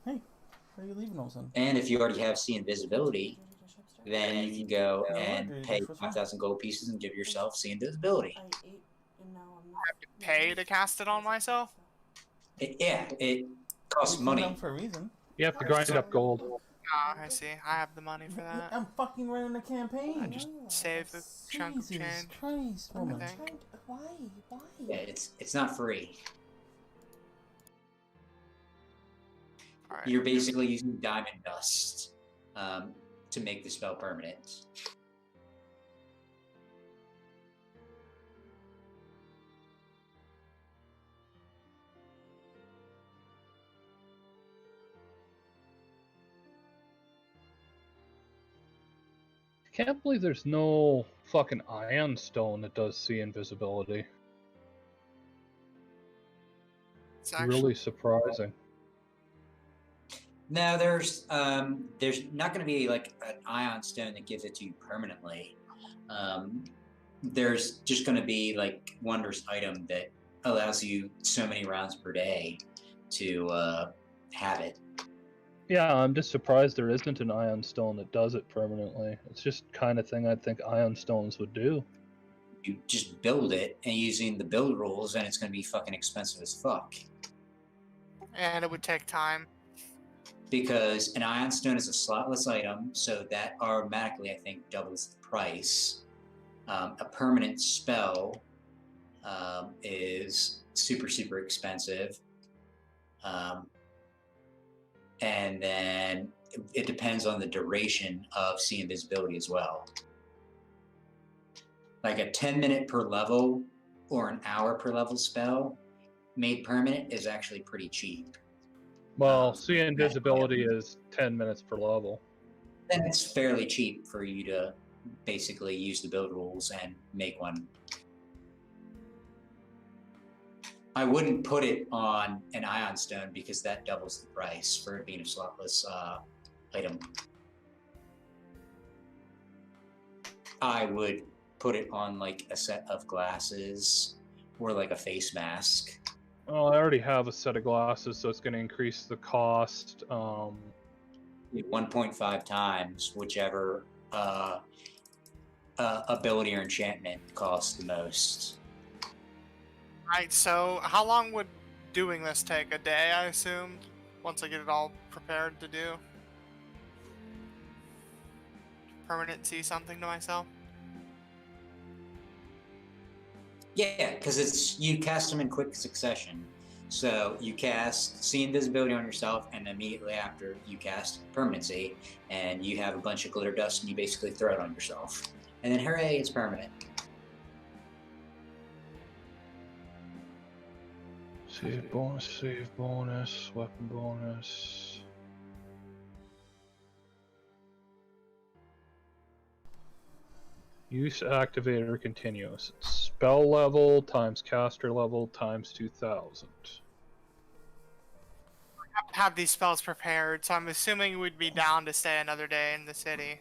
Hey, where are you leaving all of a sudden? And if you already have see invisibility, then you can go Yeah, and dude, pay what's wrong? 5,000 gold pieces and give yourself see invisibility. I ate and now I'm not. I have to pay to cast it on myself? It costs You came down money. for a reason. You have to grind up gold. Ah, I see. I have the money for that. I'm fucking running a campaign. I just saved a chunk of Jesus change. Christ, I'm woman. think. trying to, why? Yeah, it's not free. Alright. You're basically using diamond dust to make the spell permanent. Can't believe there's no fucking ion stone that does see invisibility. It's actually Really surprising. No, there's not going to be like an ion stone that gives it to you permanently. There's just going to be like wondrous item that allows you so many rounds per day to have it. Yeah, I'm just surprised there isn't an ion stone that does it permanently. It's just kind of thing I'd think ion stones would do. You just build it and using the build rules, and it's going to be fucking expensive as fuck. and it would take time. Because an ion stone is a slotless item, so that automatically, I think, doubles the price. A permanent spell is super, super expensive. And then it depends on the duration of see invisibility as well. Like a 10-minute per level or an hour per level spell made permanent is actually pretty cheap. Well, see invisibility is 10 minutes per level. Then it's fairly cheap for you to basically use the build rules and make one. I wouldn't put it on an ion stone because that doubles the price for it being a slotless item. I would put it on like a set of glasses or like a face mask. Well, I already have a set of glasses, so it's going to increase the cost. 1.5 times whichever ability or enchantment costs the most. Right, so how long would doing this take? A day, I assume? Once I get it all prepared to do? Permanent see something to myself? Yeah, because it's you cast them in quick succession. So you cast see invisibility on yourself, and immediately after you cast permanency, and you have a bunch of glitter dust, and you basically throw it on yourself, and then hooray, it's permanent. Save bonus, weapon bonus. Use activator continuous. Spell level times caster level times 2000. Have these spells prepared, so I'm assuming we'd be down to stay another day in the city.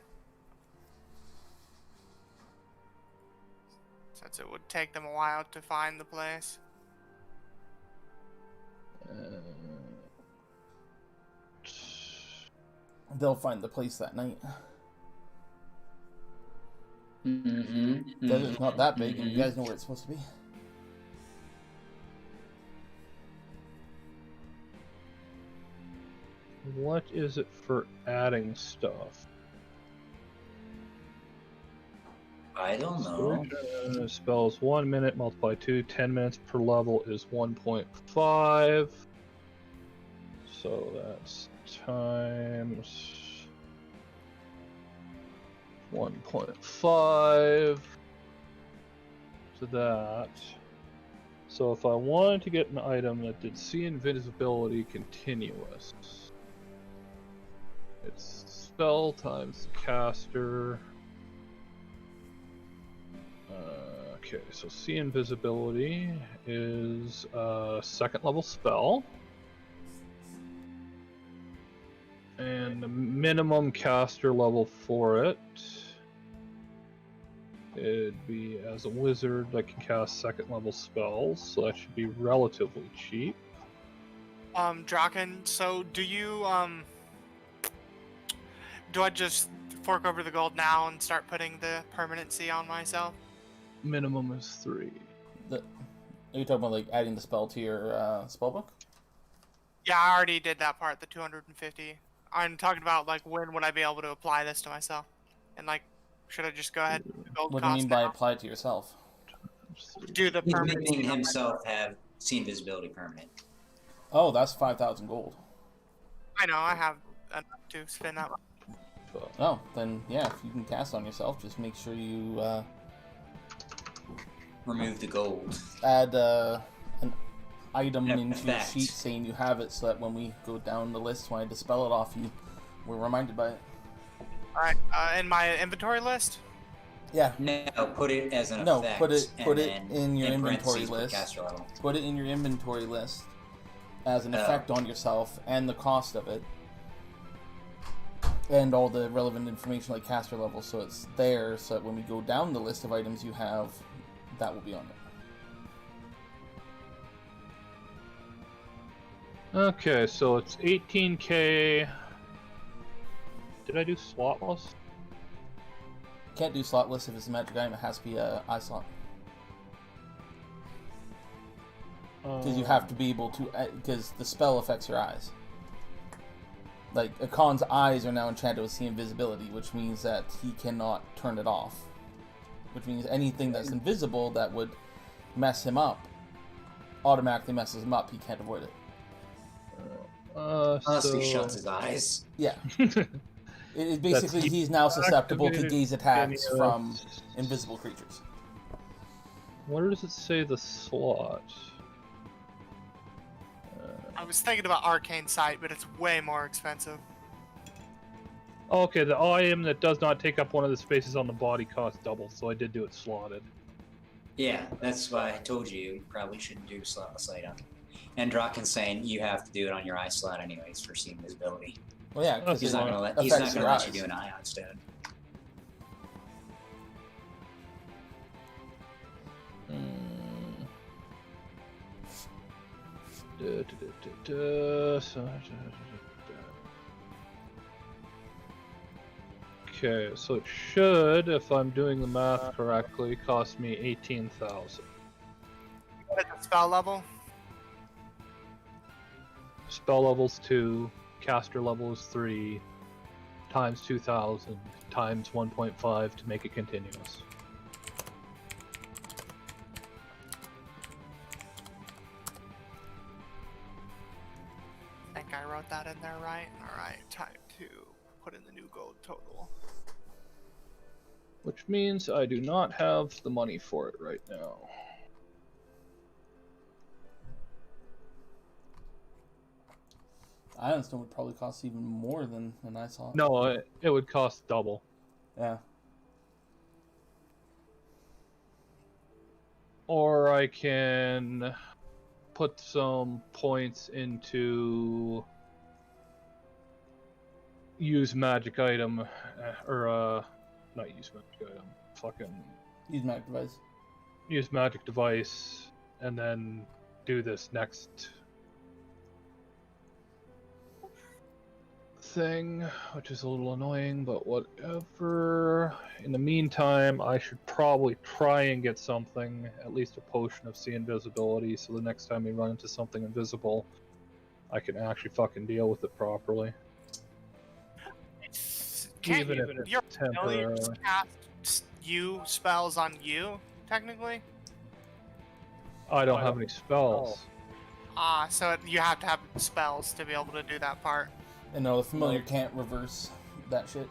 Since it would take them a while to find the place. They'll find the place that night. Mm-hmm. Desert's not that big, and you guys know where it's supposed to be. What is it for adding stuff? I don't know. Spells 1 minute, multiply 2, 10 minutes per level is 1.5. So that's times 1.5 to that. So if I wanted to get an item that did see invisibility continuous, it's spell times the caster. Okay, so see invisibility is a second level spell. And the minimum caster level for it It'd be as a wizard, I can cast second level spells, so that should be relatively cheap. Draken, so do you, do I just fork over the gold now and start putting the permanency on myself? Minimum is 3. Are you talking about like adding the spell to your spell book? Yeah, I already did that part, the 250. I'm talking about, like, when would I be able to apply this to myself? And, like, should I just go ahead and do the gold What do you cost mean by now? apply to yourself? Do the He's permanency making on himself have see invisibility permanent. Oh, that's 5,000 gold. I know, I have enough to spin that. Oh, then yeah, if you can cast on yourself, just make sure you Remove the gold. add an item An into your effect. sheet saying you have it, so that when we go down the list, when I dispel it off you, we're reminded by it. Alright, in my inventory list? Yeah. No, put it as an No, effect. put it and in then your in inventory parentheses, put list. caster level. Put it in your inventory list as an Oh. effect on yourself and the cost of it. And all the relevant information like caster level, so it's there, so that when we go down the list of items you have, that will be on it. Okay, so it's 18k. Did I do slotless? Can't do slotless if it's a magic item, it has to be a eye slot. Because you have to be able to, because the spell affects your eyes. Like, Akon's eyes are now enchanted with see invisibility, which means that he cannot turn it off. Which means anything that's invisible that would mess him up automatically messes him up. He can't avoid it. Unless So he shuts his eyes. Yeah. Basically, he's now susceptible to activated gaze attacks any, from invisible creatures. Where does it say the slot? I was thinking about Arcane Sight, but it's way more expensive. Okay, the item that does not take up one of the spaces on the body costs double, so I did do it slotted. Yeah, that's why I told you probably shouldn't do slotless item. And Draken's saying you have to do it on your eye slot anyways for seeing visibility. Well, yeah, because He's He's it not gonna let affects your eyes. you do an eye instead. Okay, so it should, if I'm doing the math correctly, cost me 18,000. What is the spell level? Spell level's 2, caster level is 3, times 2,000, times 1.5 to make it continuous. I think I wrote that in there right. Alright, time to put in the new gold total. Which means I do not have the money for it right now. Iron Stone would probably cost even more than an eye slot. No, it would cost double. Yeah. Or I can put some points into use magic item, or not use magic item, fucking Use magic device. use magic device, and then do this next thing, which is a little annoying, but whatever. In the meantime, I should probably try and get something, at least a potion of see invisibility, so the next time we run into something invisible, I can actually fucking deal with it properly. Even if it's your temporary. familiars cast you spells on you, technically? I don't have any spells. So you have to have spells to be able to do that part. And no, the familiar can't reverse that shit.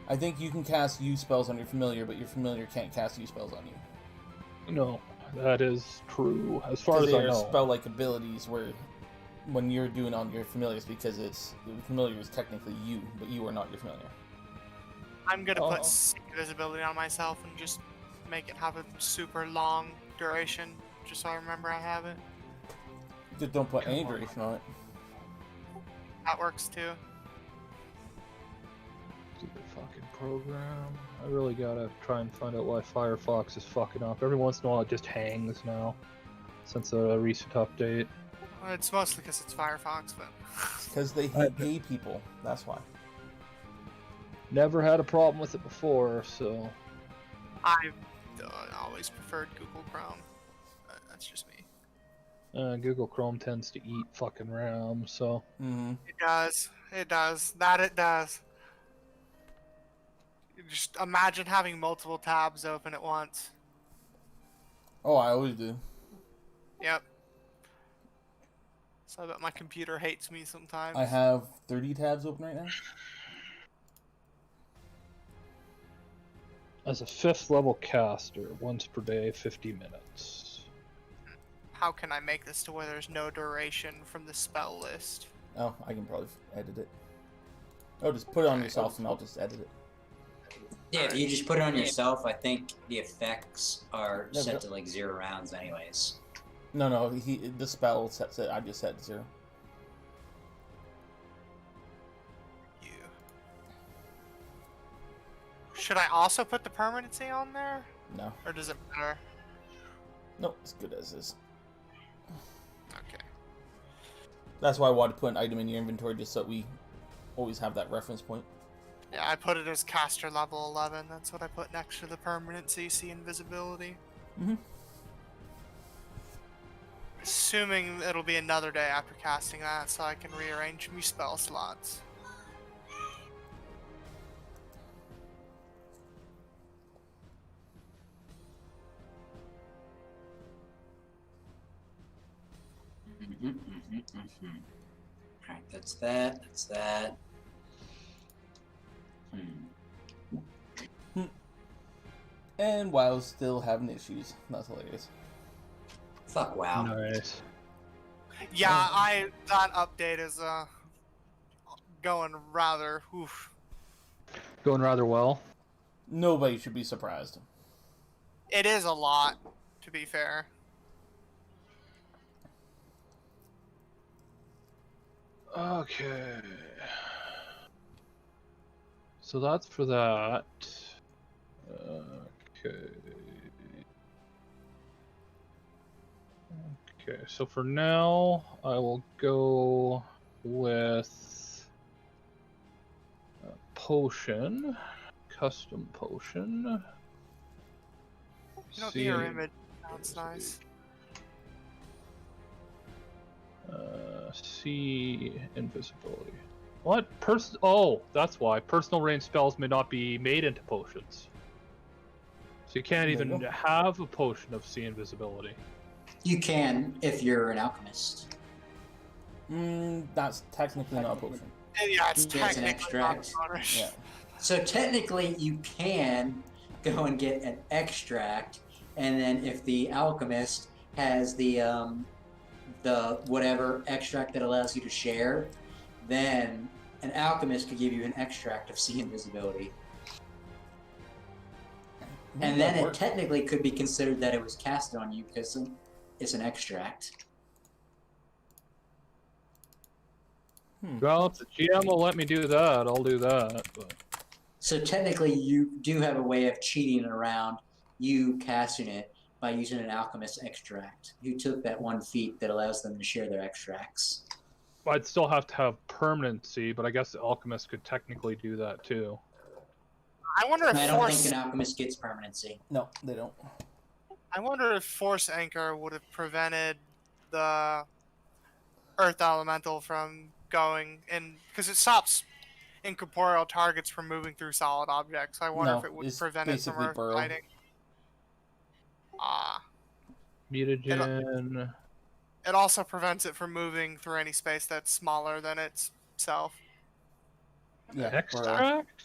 I think you can cast you spells on your familiar, but your familiar can't cast you spells on you. No, that is true, as far as they I are know. spell-like abilities where when you're doing on your familiars, because it's the familiar is technically you, but you are not your familiar. I'm gonna put invisibility on myself and just make it have a super long duration, just so I remember I have it. Just don't put any duration on it. That works too. Fucking program. I really gotta try and find out why Firefox is fucking up. Every once in a while it just hangs now. Since a recent update. Well, it's mostly because it's Firefox, but Because they hate gay people. That's why. Never had a problem with it before, so... I've always preferred Google Chrome. That's just me. Google Chrome tends to eat fucking RAM, so... Mm-hmm. It does. It does. That it does. Just imagine having multiple tabs open at once. Oh, I always do. Yep. So I bet my computer hates me sometimes. I have 30 tabs open right now. As a 5th level caster, once per day, 50 minutes. How can I make this to where there's no duration from the spell list? Oh, I can probably edit it. Oh, just put it on yourself and I'll just edit it. Yeah, if you just put it on yourself, I think the effects are No, set but- to like 0 rounds anyways. No, the spell sets it. I just set 0. You. Should I also put the permanency on there? No. Or does it matter? Nope, it's good as is. Okay. That's why I wanted to put an item in your inventory just so we always have that reference point. Yeah, I put it as caster level 11. That's what I put next to the permanency, see invisibility. Mm-hmm. Assuming it'll be another day after casting that, so I can rearrange my spell slots. Alright, that's that. That's that. And WoW's still having issues. That's hilarious. Fuck WoW. Nice. Yeah, that update is going rather oof. Going rather well. Nobody should be surprised. It is a lot, to be fair. Okay. So that's for that. Okay. Okay, so for now, I will go with a potion, custom potion. You don't need your image. Sounds nice. See invisibility. What? Oh, that's why. Personal range spells may not be made into potions. So you can't There you even go. have a potion of see invisibility. You can if you're an alchemist. That's technically not a potion. Yeah, it's Yeah, it's an technically not extract. a bonus. Yeah. So technically, you can go and get an extract, and then if the alchemist has the whatever extract that allows you to share, then an alchemist could give you an extract of see invisibility. And then it technically could be considered that it was casted on you because it's an extract. Well, if the GM will let me do that, I'll do that. But So technically, you do have a way of cheating around you casting it by using an alchemist extract who took that one feat that allows them to share their extracts. I'd still have to have permanency, but I guess the alchemist could technically do that too. I wonder if And I don't force. think an alchemist gets permanency. No, they don't. I wonder if force anchor would have prevented the earth elemental from going in, because it stops incorporeal targets from moving through solid objects. I wonder No, if it would it's prevent it from basically earth burrow. fighting. Mutagen. It also prevents it from moving through any space that's smaller than itself. Yeah, burrow. Extract?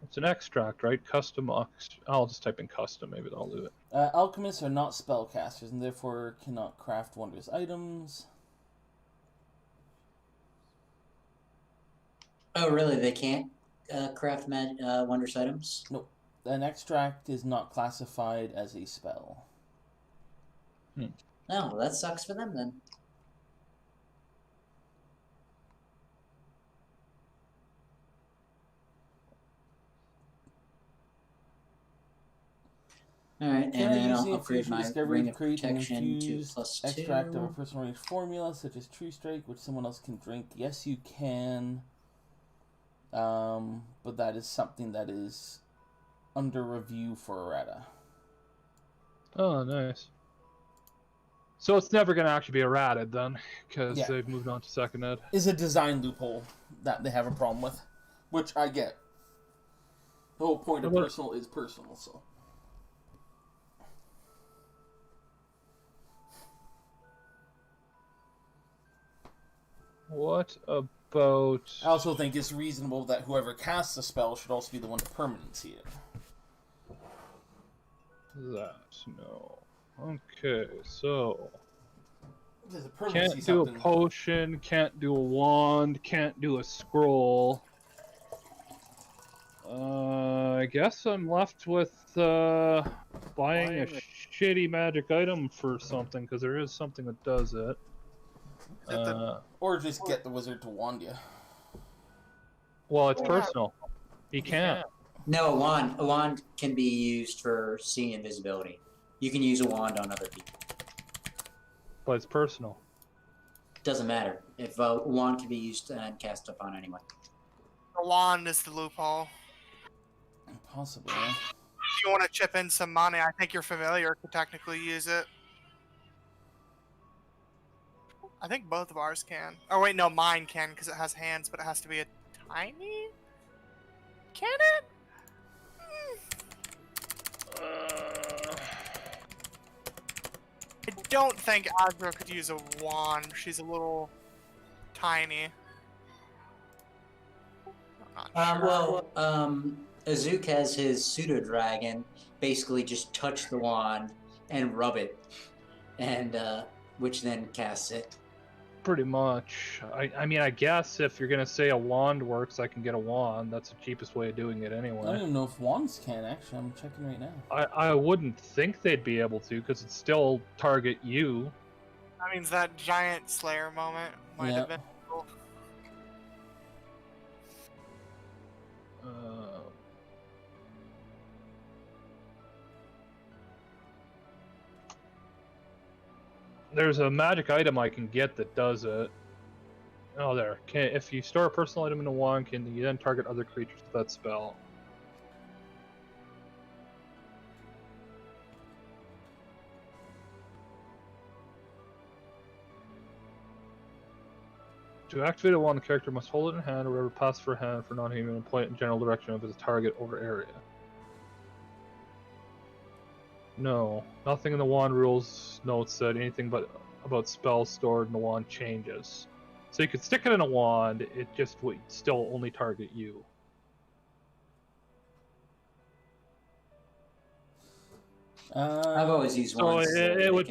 It's an extract, right? Custom. I'll just type in custom. Maybe that'll do it. Alchemists are not spellcasters and therefore cannot craft wondrous items. Oh, really? They can't craft wondrous items? Nope. An extract is not classified as a spell. Oh, well, that sucks for them then. All right, Can and I then use I'll the upgrade infusion my discovery ring to of create an protection to infused plus extract of a 2. personal range formula, such as True Strike, which someone else can drink? Yes, you can. But that is something that is under review for errata. Oh, nice. So it's never going to actually be errated then, because Yeah. they've moved on to second ed. Is a design loophole that they have a problem with, which I get. The whole point of personal is personal, so. What about... I also think it's reasonable that whoever casts the spell should also be the one to permanency it. that? No. Okay, so... Because a permanency Can't do something... a potion, can't do a wand, can't do a scroll. I guess I'm left with buying a shitty magic item for something, because there is something that does it. Or just get the wizard to wand you. Well, it's personal. He can't. No, a wand can be used for seeing invisibility. You can use a wand on other people. But it's personal. Doesn't matter. If a wand can be used and cast upon anyone. The wand is the loophole. Possibly. If you want to chip in some money, I think your familiar could technically use it. I think both of ours can. Oh wait, no, mine can because it has hands, but it has to be a tiny. Can it? I don't think Azra could use a wand. She's a little tiny. I'm not sure. Azuk has his pseudo dragon basically just touch the wand and rub it, and which then casts it. Pretty much. I mean, I guess if you're gonna say a wand works, I can get a wand. That's the cheapest way of doing it I don't anyway. even know if wands can, actually. I'm checking right now. I wouldn't think they'd be able to, because it still target you. That means that giant Slayer moment might have been cool. There's a magic item I can get that does it. Oh, there. If you store a personal item in a wand, can you then target other creatures with that spell? To activate a wand, the character must hold it in hand or whatever pass for hand for non-human and point in general direction of his target or area. No, nothing in the wand rules notes that anything but about spells stored in the wand changes. So you could stick it in a wand, it just would still only target you. I've always used So wands. it would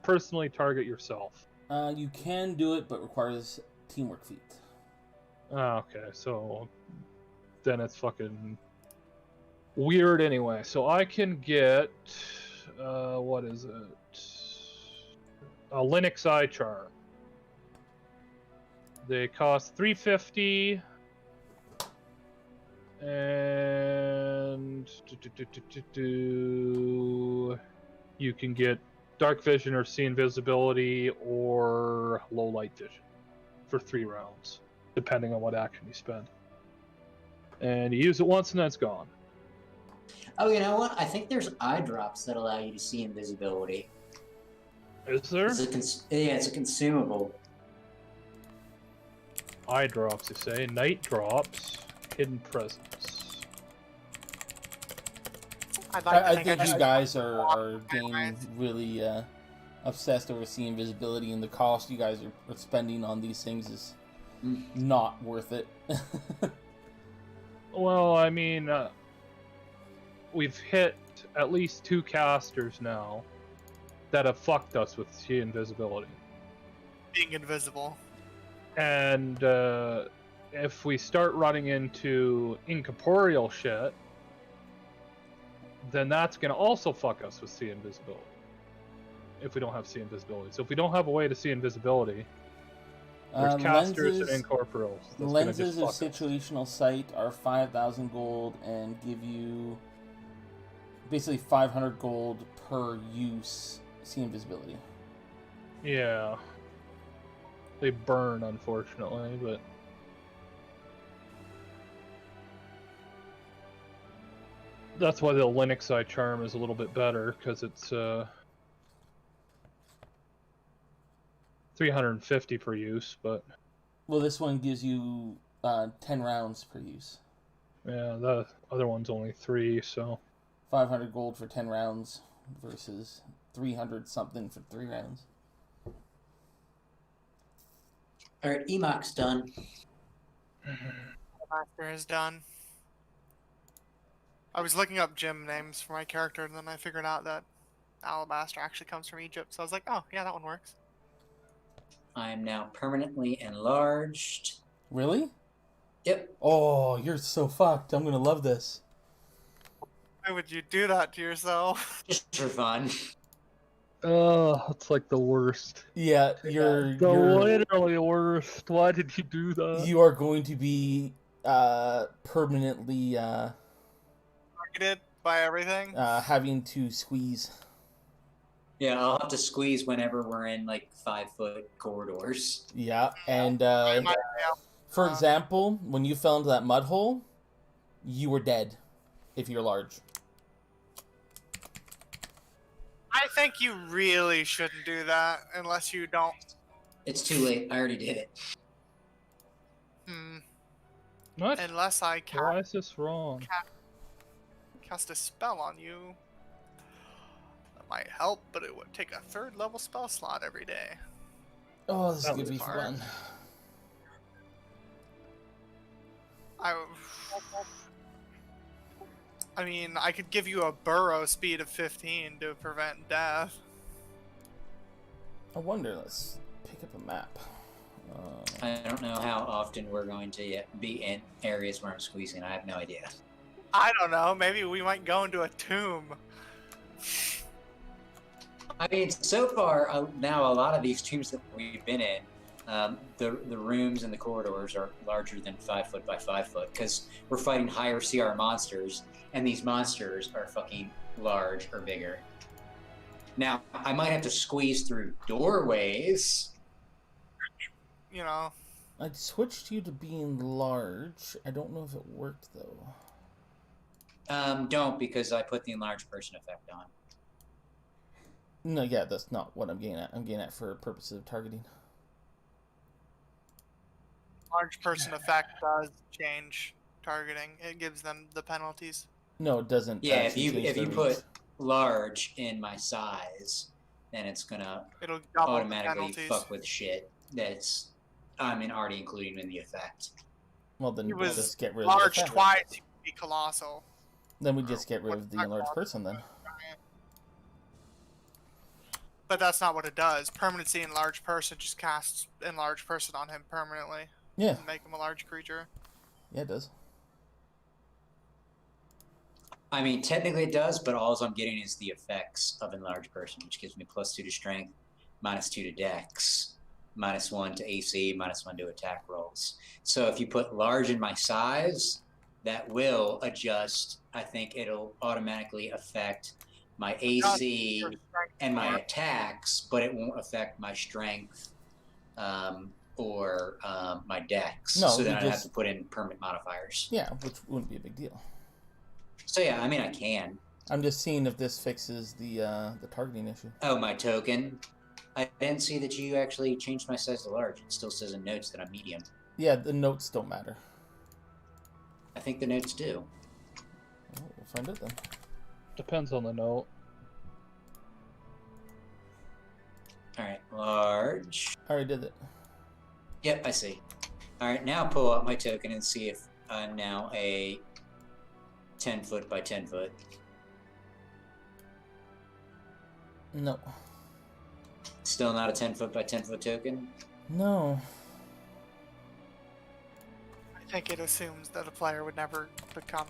personally target yourself. You can do it, but requires teamwork feat. Okay, so then it's fucking weird anyway. So I can get what is it? A Linux eye charm. They cost $350, and you can get dark vision or see invisibility or low light vision for 3 rounds, depending on what action you spend. And you use it once and then it's gone. Oh, you know what? I think there's eye drops that allow you to see invisibility. Is there? It's a consumable. Eye drops, you say. Night drops. Hidden presence. I think you guys are getting really obsessed over seeing invisibility, and the cost you guys are spending on these things is not worth it. Well, I mean, we've hit at least 2 casters now that have fucked us with see invisibility. Being invisible. And if we start running into incorporeal shit, then that's going to also fuck us with see invisibility. If we don't have see invisibility. So if we don't have a way to see invisibility, there's casters and incorporeals. Lenses of situational sight are 5,000 gold and give you basically 500 gold per use see invisibility. Yeah. They burn, unfortunately, but... That's why the Linux Eye Charm is a little bit better, because it's 350 per use, but... Well, this one gives you 10 rounds per use. Yeah, the other one's only 3, so... 500 gold for 10 rounds versus 300 something for 3 rounds. Alright, Emok's done. Master is done. I was looking up gym names for my character, and then I figured out that Alabaster actually comes from Egypt. So I was like, oh, yeah, that one works. I am now permanently enlarged. Really? Yep. Oh, you're so fucked. I'm gonna love this. Why would you do that to yourself? Just for fun. Oh, it's like the worst. Yeah, you're literally worst. Why did you do that? you are going to be permanently Targeted by everything. having to squeeze. Yeah, I'll have to squeeze whenever we're in like 5-foot corridors. Yeah, and Yeah. for example, when you fell into that mud hole, you were dead if you're large. I think you really shouldn't do that unless you don't. It's too late. I already did it. What? Unless I Why is this wrong? cast a spell on you. That might help, but it would take a 3rd level spell slot every day. Oh, this is That gonna be was hard. fun. I mean, I could give you a burrow speed of 15 to prevent death. I wonder. Let's pick up a map. I don't know how often we're going to be in areas where I'm squeezing. I have no idea. I don't know, maybe we might go into a tomb. I mean, so far, now a lot of these tombs that we've been in, the rooms and the corridors are larger than 5 foot by 5 foot because we're fighting higher CR monsters, and these monsters are fucking large or bigger. Now, I might have to squeeze through doorways. You know, I switched you to being large. I don't know if it worked though. Don't, because I put the enlarged person effect on. No, yeah, that's not what I'm getting at. I'm getting at for purposes of targeting. large person effect does change targeting. It gives them the penalties. No, it doesn't. Yeah, if actually you change if the you reach. put large in my size, then it's gonna It'll double the automatically penalties. fuck with shit that's already including in the effect. Well, then He we'll was just get rid large of the twice, he would be colossal. Then we just get rid of the enlarged person then. But that's not what it does. Permanency enlarged person just casts enlarged person on him permanently. Yeah, And make him a large creature. yeah, it does. I mean, technically it does, but all I'm getting is the effects of enlarged person, which gives me +2 to strength, -2 to dex, -1 to AC, -1 to attack rolls. So if you put large in my size, that will adjust. I think it'll automatically affect my AC and my attacks, but it won't affect my strength or my dex. No, so then you I have just- to put in permanent modifiers. Yeah, which wouldn't be a big deal. So yeah, I mean, I can. I'm just seeing if this fixes the targeting issue. Oh, my token. I didn't see that you actually changed my size to large. It still says in notes that I'm medium. Yeah, the notes don't matter. I think the notes do. Oh, we'll find out then. Depends on the note. Alright, large. I already did it. Yep, I see. Alright, now pull out my token and see if I'm now a 10 foot by 10 foot. No. Still not a 10 foot by 10 foot token? No. I think it assumes that a player would never become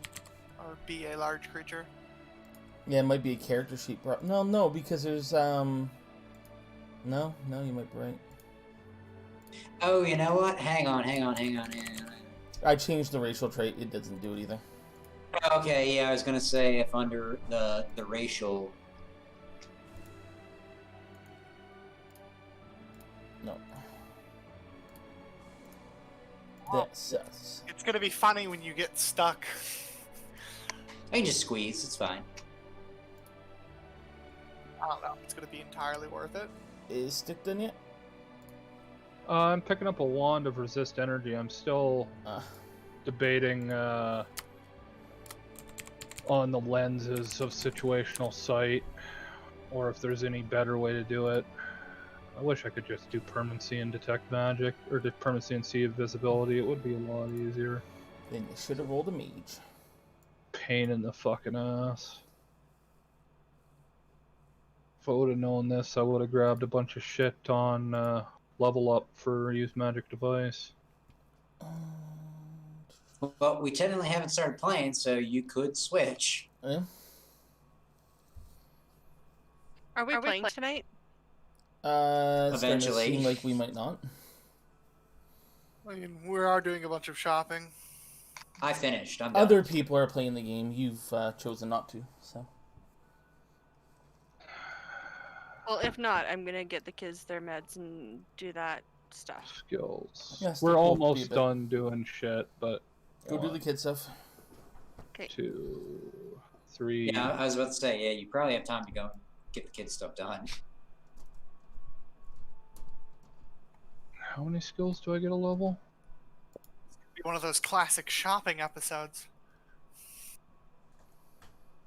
or be a large creature. Yeah, it might be a character sheet. No, because there's No, you might be right. Oh, you know what? Hang on. I changed the racial trait. It doesn't do it either. Okay, yeah, I was gonna say if under the racial. No. That sucks. It's gonna be funny when you get stuck. I can just squeeze. It's fine. I don't know. It's gonna be entirely worth it. Is stick done yet? I'm picking up a wand of resist energy. I'm still debating on the lenses of situational sight, or if there's any better way to do it. I wish I could just do permanency and detect magic, or do permanency and see invisibility. It would be a lot easier. Then you should have rolled a mage. Pain in the fucking ass. If I would have known this, I would have grabbed a bunch of shit on level up for use magic device. Well, we technically haven't started playing, so you could switch. Yeah. Are we playing tonight? It's starting to Eventually. seem like we might not. I mean, we are doing a bunch of shopping. I finished. I'm done. Other people are playing the game. You've chosen not to, so. Well, if not, I'm gonna get the kids their meds and do that stuff. Skills. Yes, We're that will be a almost bit. done doing shit, but Go do the kid stuff. 2, 3. Yeah, I was about to say, yeah, you probably have time to go and get the kids' stuff done. How many skills do I get a level? Be one of those classic shopping episodes.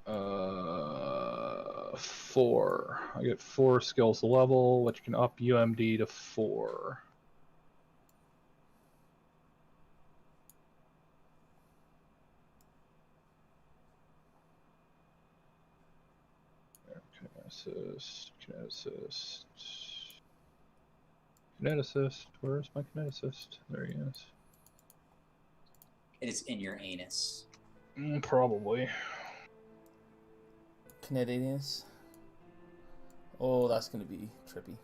4. I get 4 skills a level, which can up UMD to 4. Kineticist. Where's my kineticist? There he is. It is in your anus. Probably. Canadians. Oh, that's gonna be trippy.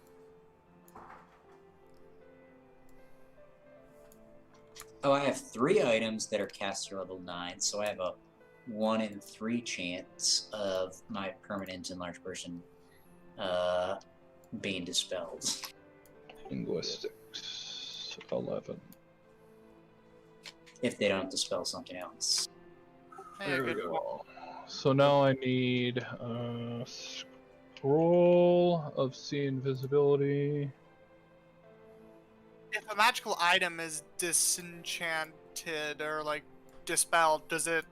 Oh, I have 3 items that are caster level 9, so I have a 1 in 3 chance of my permanent enlarged person being dispelled. Linguistics. 11. If they don't dispel something else. There we go. So now I need a scroll of see invisibility. If a magical item is disenchanted or like dispelled, does it?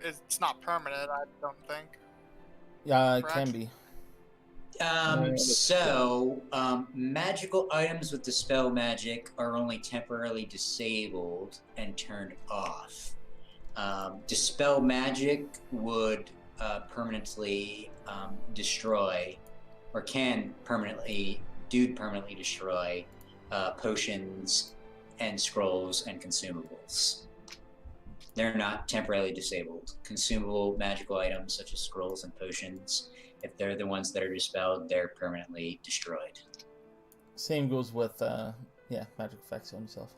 It's not permanent, I don't think. Yeah, it Correct. can be. Magical items with dispel magic are only temporarily disabled and turned off. Dispel magic would permanently destroy, or can permanently destroy potions and scrolls and consumables. They're not temporarily disabled. Consumable magical items such as scrolls and potions, if they're the ones that are dispelled, they're permanently destroyed. Same goes with magic effects on himself.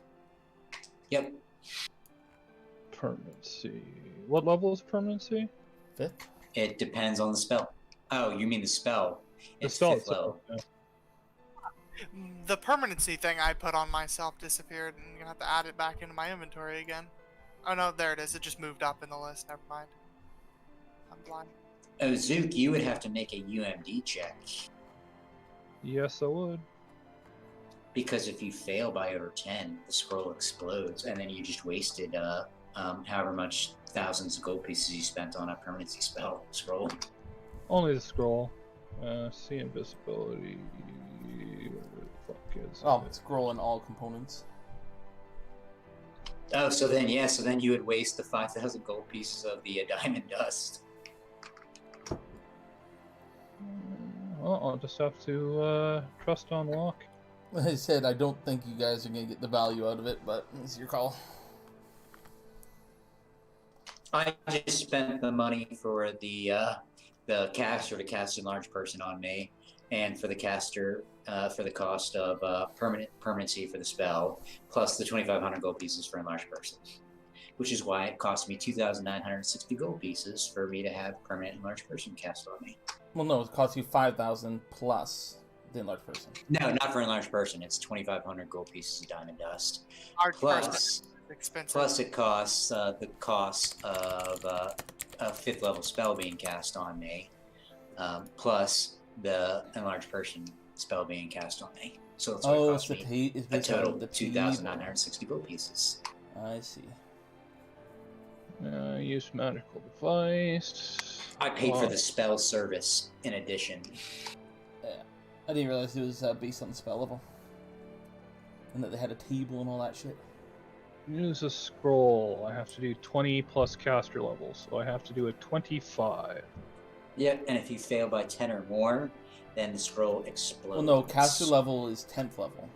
Yep. Permanency. What level is permanency? 5th. It depends on the spell. Oh, you mean the spell? The It's spell 5th level. itself, yeah. The permanency thing I put on myself disappeared, and I'm gonna have to add it back into my inventory again. Oh no, there it is. It just moved up in the list. Never mind. I'm blind. Oh, Zook, you would have to make a UMD check. Yes, I would. Because if you fail by over 10, the scroll explodes, and then you just wasted however much thousands of gold pieces you spent on a permanency spell scroll. Only the scroll. See invisibility. Where the fuck is Oh, it? scroll in all components. Oh, so then you would waste the 5,000 gold pieces of the diamond dust. Well, I'll just have to trust on luck. Like I said, I don't think you guys are gonna get the value out of it, but it's your call. I just spent the money for the caster to cast a large person on me, and for the caster for the cost of permanency for the spell, plus the 2,500 gold pieces for a large person. which is why it cost me 2,960 gold pieces for me to have permanent enlarged person cast on me. Well, no, it costs you 5,000 plus the enlarged person. No, not for enlarged person. It's 2,500 gold pieces of diamond dust. Large person Plus, is expensive. plus it costs the cost of a 5th level spell being cast on me, plus the enlarged person spell being cast on me. So it's Oh, cost it's me it's a based on total the of 2,960 gold pieces. I see. Use magical device. I paid for the spell service in addition. Yeah. I didn't realize it was based on the spell level. And that they had a table and all that shit. Use a scroll. I have to do 20 plus caster levels, so I have to do a 25. Yep, and if you fail by 10 or more, then the scroll explodes. Well, no, caster level is 10th level.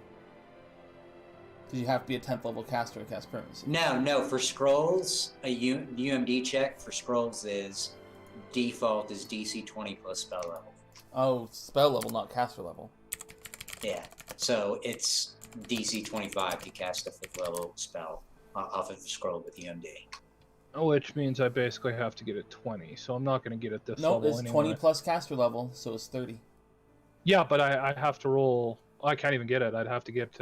Because you have to be a 10th level caster to cast permanency. No, for scrolls, a UMD check for scrolls is default is DC 20 plus spell level. Oh, spell level, not caster level. Yeah, so it's DC 25 to cast a 5th level spell off of the scroll with UMD. Which means I basically have to get it 20, so I'm not going to get it this level No, it's anyway. 20 plus caster level, so it's 30. Yeah, but I have to roll. I can't even get it. I'd have to get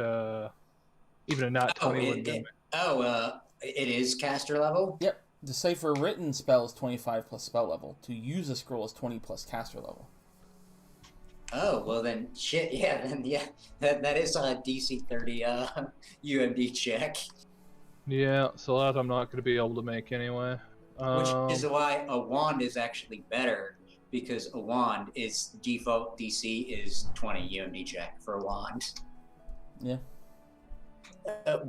even a nat 20 wouldn't get me. It is caster level? Yep. To say for a written spell is 25 plus spell level. To use a scroll is 20 plus caster level. Oh, well then, shit, yeah, that is a DC 30 UMD check. Yeah, so that I'm not going to be able to make anyway. Which is why a wand is actually better, because a wand is default DC is 20 UMD check for a wand. Yeah.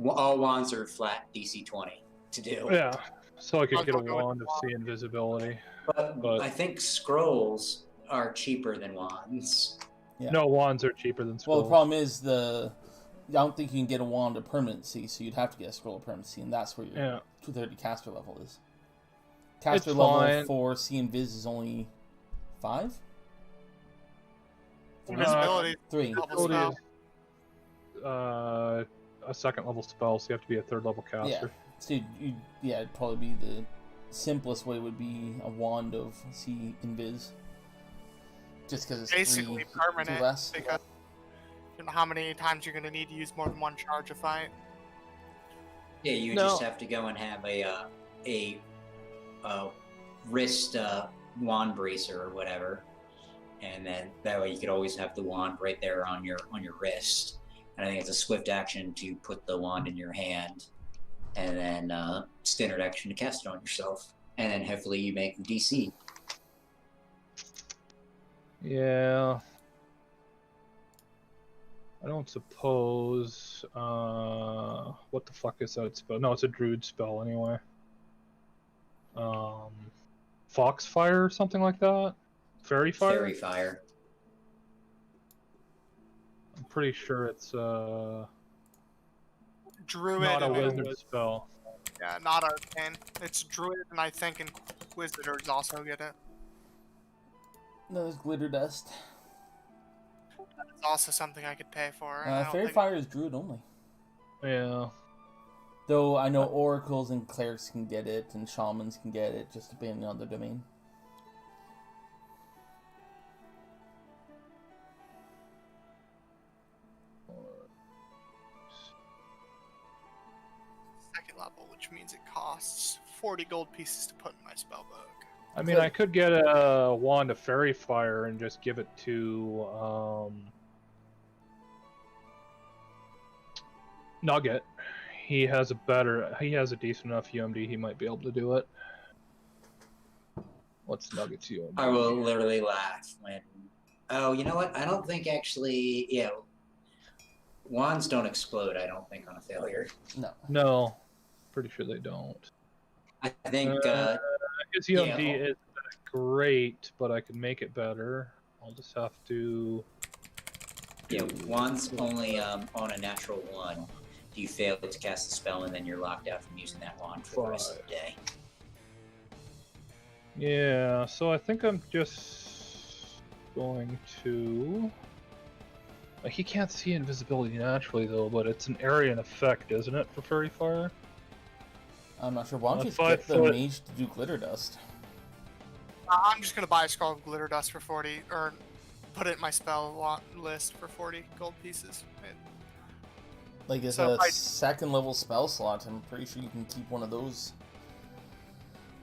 All wands are flat DC 20 to do. Yeah, so I could get a wand of see invisibility. But I think scrolls are cheaper than wands. Yeah. No, wands are cheaper than scrolls. Well, the problem is I don't think you can get a wand of permanency, so you'd have to get a scroll of permanency, and that's where your 230 caster level is. Caster level for see invis is only 5? Invisibility. 3. Invisibility is a 2nd level spell, so you have to be a 3rd level caster. Yeah. So it'd probably be the simplest way would be a wand of see invis. Just because it's basically 3 permanent. less. Because you know how many times you're going to need to use more than one charge to fight. Yeah, you just have to go and have a wrist wand bracer or whatever, and then that way you could always have the wand right there on your wrist. And I think it's a swift action to put the wand in your hand, and then standard action to cast it on yourself, and then hopefully you make the DC. Yeah. I don't suppose. What the fuck is that spell? No, it's a druid spell anyway. Foxfire or something like that? Fairy Fire? Fairy Fire. I'm pretty sure it's Druid. not a and wizard spell. Yeah, not arcane. It's druid, and I think inquisitors also get it. No, there's glitter dust. It's also something I could pay for. and I don't Fairy think- Fire is druid only. Yeah. Though I know oracles and clerics can get it, and shamans can get it, just depending on their domain. Second level, which means it costs 40 gold pieces to put in my spellbook. I mean, I could get a wand of Fairy Fire and just give it to Nugget. He has a decent enough UMD. He might be able to do it. What's Nugget's UMD? I will literally laugh when. Oh, you know what? I don't think actually. Yeah, wands don't explode. I don't think on a failure. No, pretty sure they don't. I think. His UMD isn't great, but I can make it better. I'll just have to. Yeah, wands only on a natural 1. Do you fail to cast a spell, and then you're locked out from using that wand for the rest of the day. Yeah, so I think I'm just going to. He can't see invisibility naturally though, but it's an area and effect, isn't it, for Fairy Fire? I'm not sure. Why don't you just 5 get the foot. mage to do glitter dust? I'm just gonna buy a scroll of glitter dust for 40, or put it in my spell list for 40 gold pieces. Like, it's So a if I- second level spell slot. I'm pretty sure you can keep one of those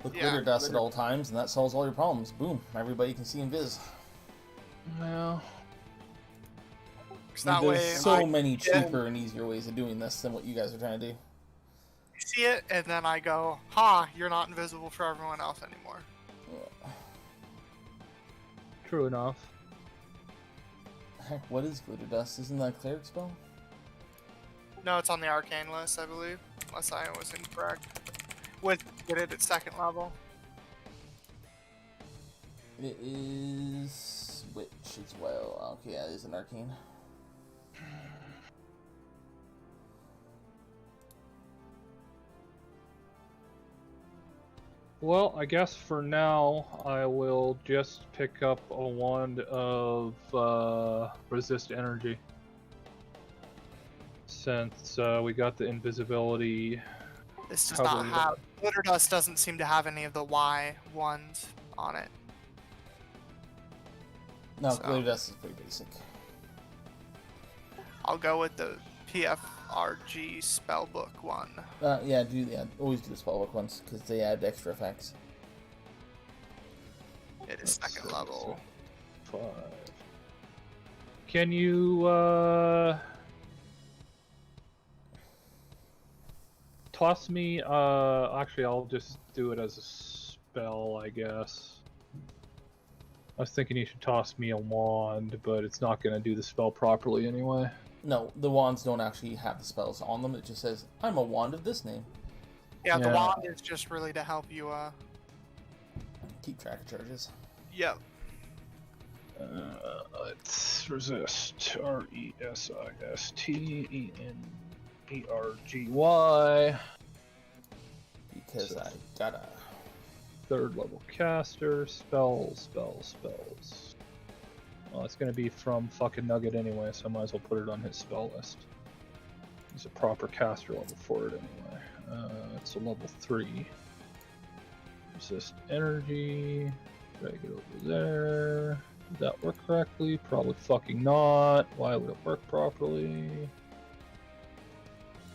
with Yeah, glitter dust glitter- at all times, and that solves all your problems. Boom. Everybody can see invis. Yeah. 'Cause Like, that there's way so I many get- cheaper and easier ways of doing this than what you guys are trying to do. see it, and then I go, "Ha! You're not invisible for everyone else anymore." True enough. Heck, what is glitter dust? Isn't that a cleric spell? No, it's on the arcane list, I believe, unless I was incorrect. With get it at second level. It is witch as well. Okay, yeah, it is an arcane. Well, I guess for now I will just pick up a wand of resist energy. Since we got the invisibility. This does Covered. not have glitter dust. Doesn't seem to have any of the Y ones on it. No, So- glitter dust is pretty basic. I'll go with the PFRG spellbook one. Yeah, always do the spellbook ones because they add extra effects. It is Let's second see, level. 5. Can you toss me? Actually, I'll just do it as a spell, I guess. I was thinking you should toss me a wand, but it's not going to do the spell properly anyway. No, the wands don't actually have the spells on them. It just says, "I'm a wand of this name." Yeah, the Yeah. wand is just really to help you. Keep track of charges. Yep. Let's resist. RESISTENERGY. Because So- I gotta. 3rd level caster. Spells. Well, it's gonna be from fucking Nugget anyway, so I might as well put it on his spell list. He's a proper caster level for it anyway. It's a level 3. Resist energy. Drag it over there. Did that work correctly? Probably fucking not. Why would it work properly?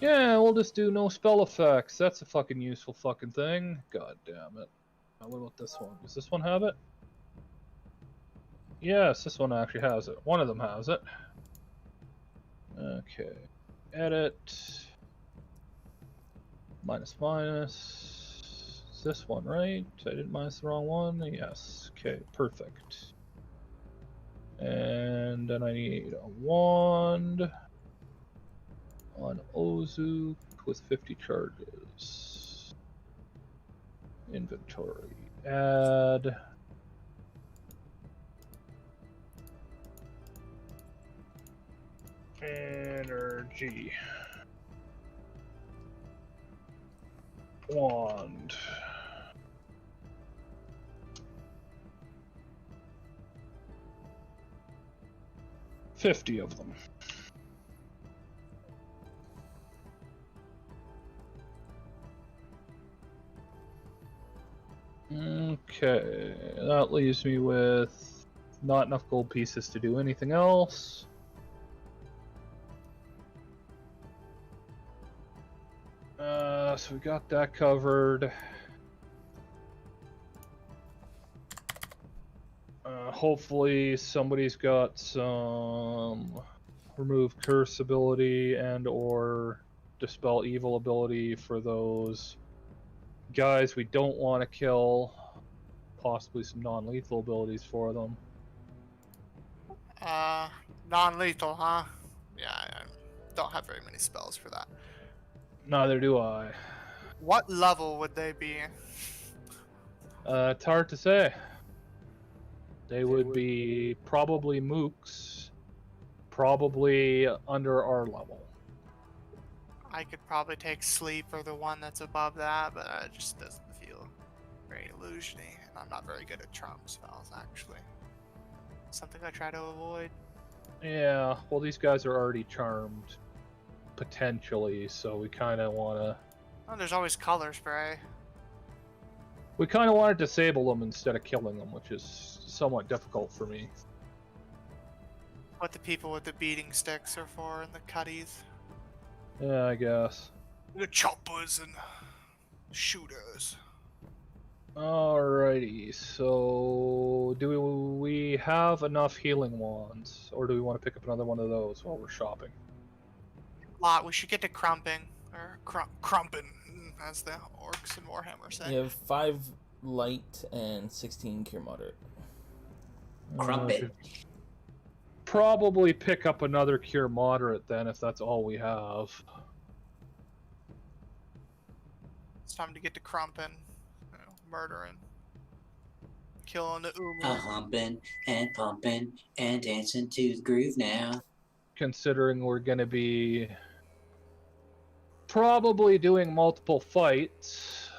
Yeah, we'll just do no spell effects. That's a fucking useful fucking thing. God damn it. What about this one? Does this one have it? Yes, this one actually has it. One of them has it. Okay. Edit. Minus. Is this one right? I didn't minus the wrong one? Yes. Okay, perfect. And then I need a wand on Ozu with 50 charges. Inventory. Add. Energy. Wand. $50 of them. Okay, that leaves me with not enough gold pieces to do anything else. So we got that covered. Hopefully somebody's got some remove curse ability and or dispel evil ability for those guys we don't want to kill. Possibly some non-lethal abilities for them. Non-lethal, huh? Yeah, I don't have very many spells for that. Neither do I. What level would they be? It's hard to say. They would be probably mooks, probably under our level. I could probably take sleep or the one that's above that, but it just doesn't feel very illusiony, and I'm not very good at charm spells, actually. Something I try to avoid. Yeah, well, these guys are already charmed, potentially, so we kind of want to Oh, there's always color spray. We kind of want to disable them instead of killing them, which is somewhat difficult for me. What the people with the beating sticks are for and the cutties. Yeah, I guess. The choppers and shooters. Alrighty, so do we have enough healing wands, or do we want to pick up another one of those while we're shopping? Lot. We should get to crumping or crumping, as the orcs in Warhammer say. You have 5 light and 16 cure moderate. Crumpet. Probably pick up another cure moderate then, if that's all we have. It's time to get to crumping, murdering, killing the Humping and pumping and dancing to the groove now. Considering we're going to be probably doing multiple fights,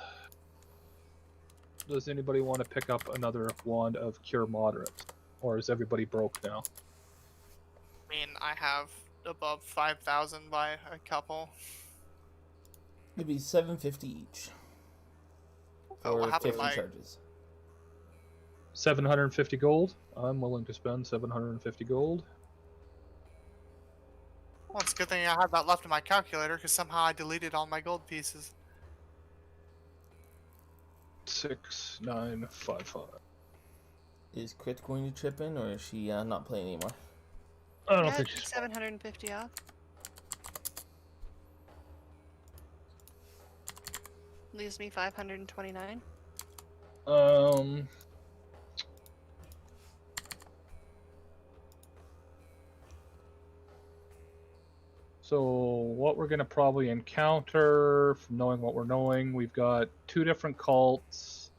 does anybody want to pick up another wand of cure moderate, or is everybody broke now? I mean, I have above 5,000 by a couple. It'd be 750 each. Oh, Or what happened 50 like charges. 750 gold? I'm willing to spend 750 gold. Well, it's a good thing I had that left in my calculator, because somehow I deleted all my gold pieces. 6955. Is Crit going to chip in, or is she not playing anymore? I don't Yeah, think it's she's 750 off. Leaves me 529. So what we're going to probably encounter, from knowing what we're knowing, we've got 2 different cults,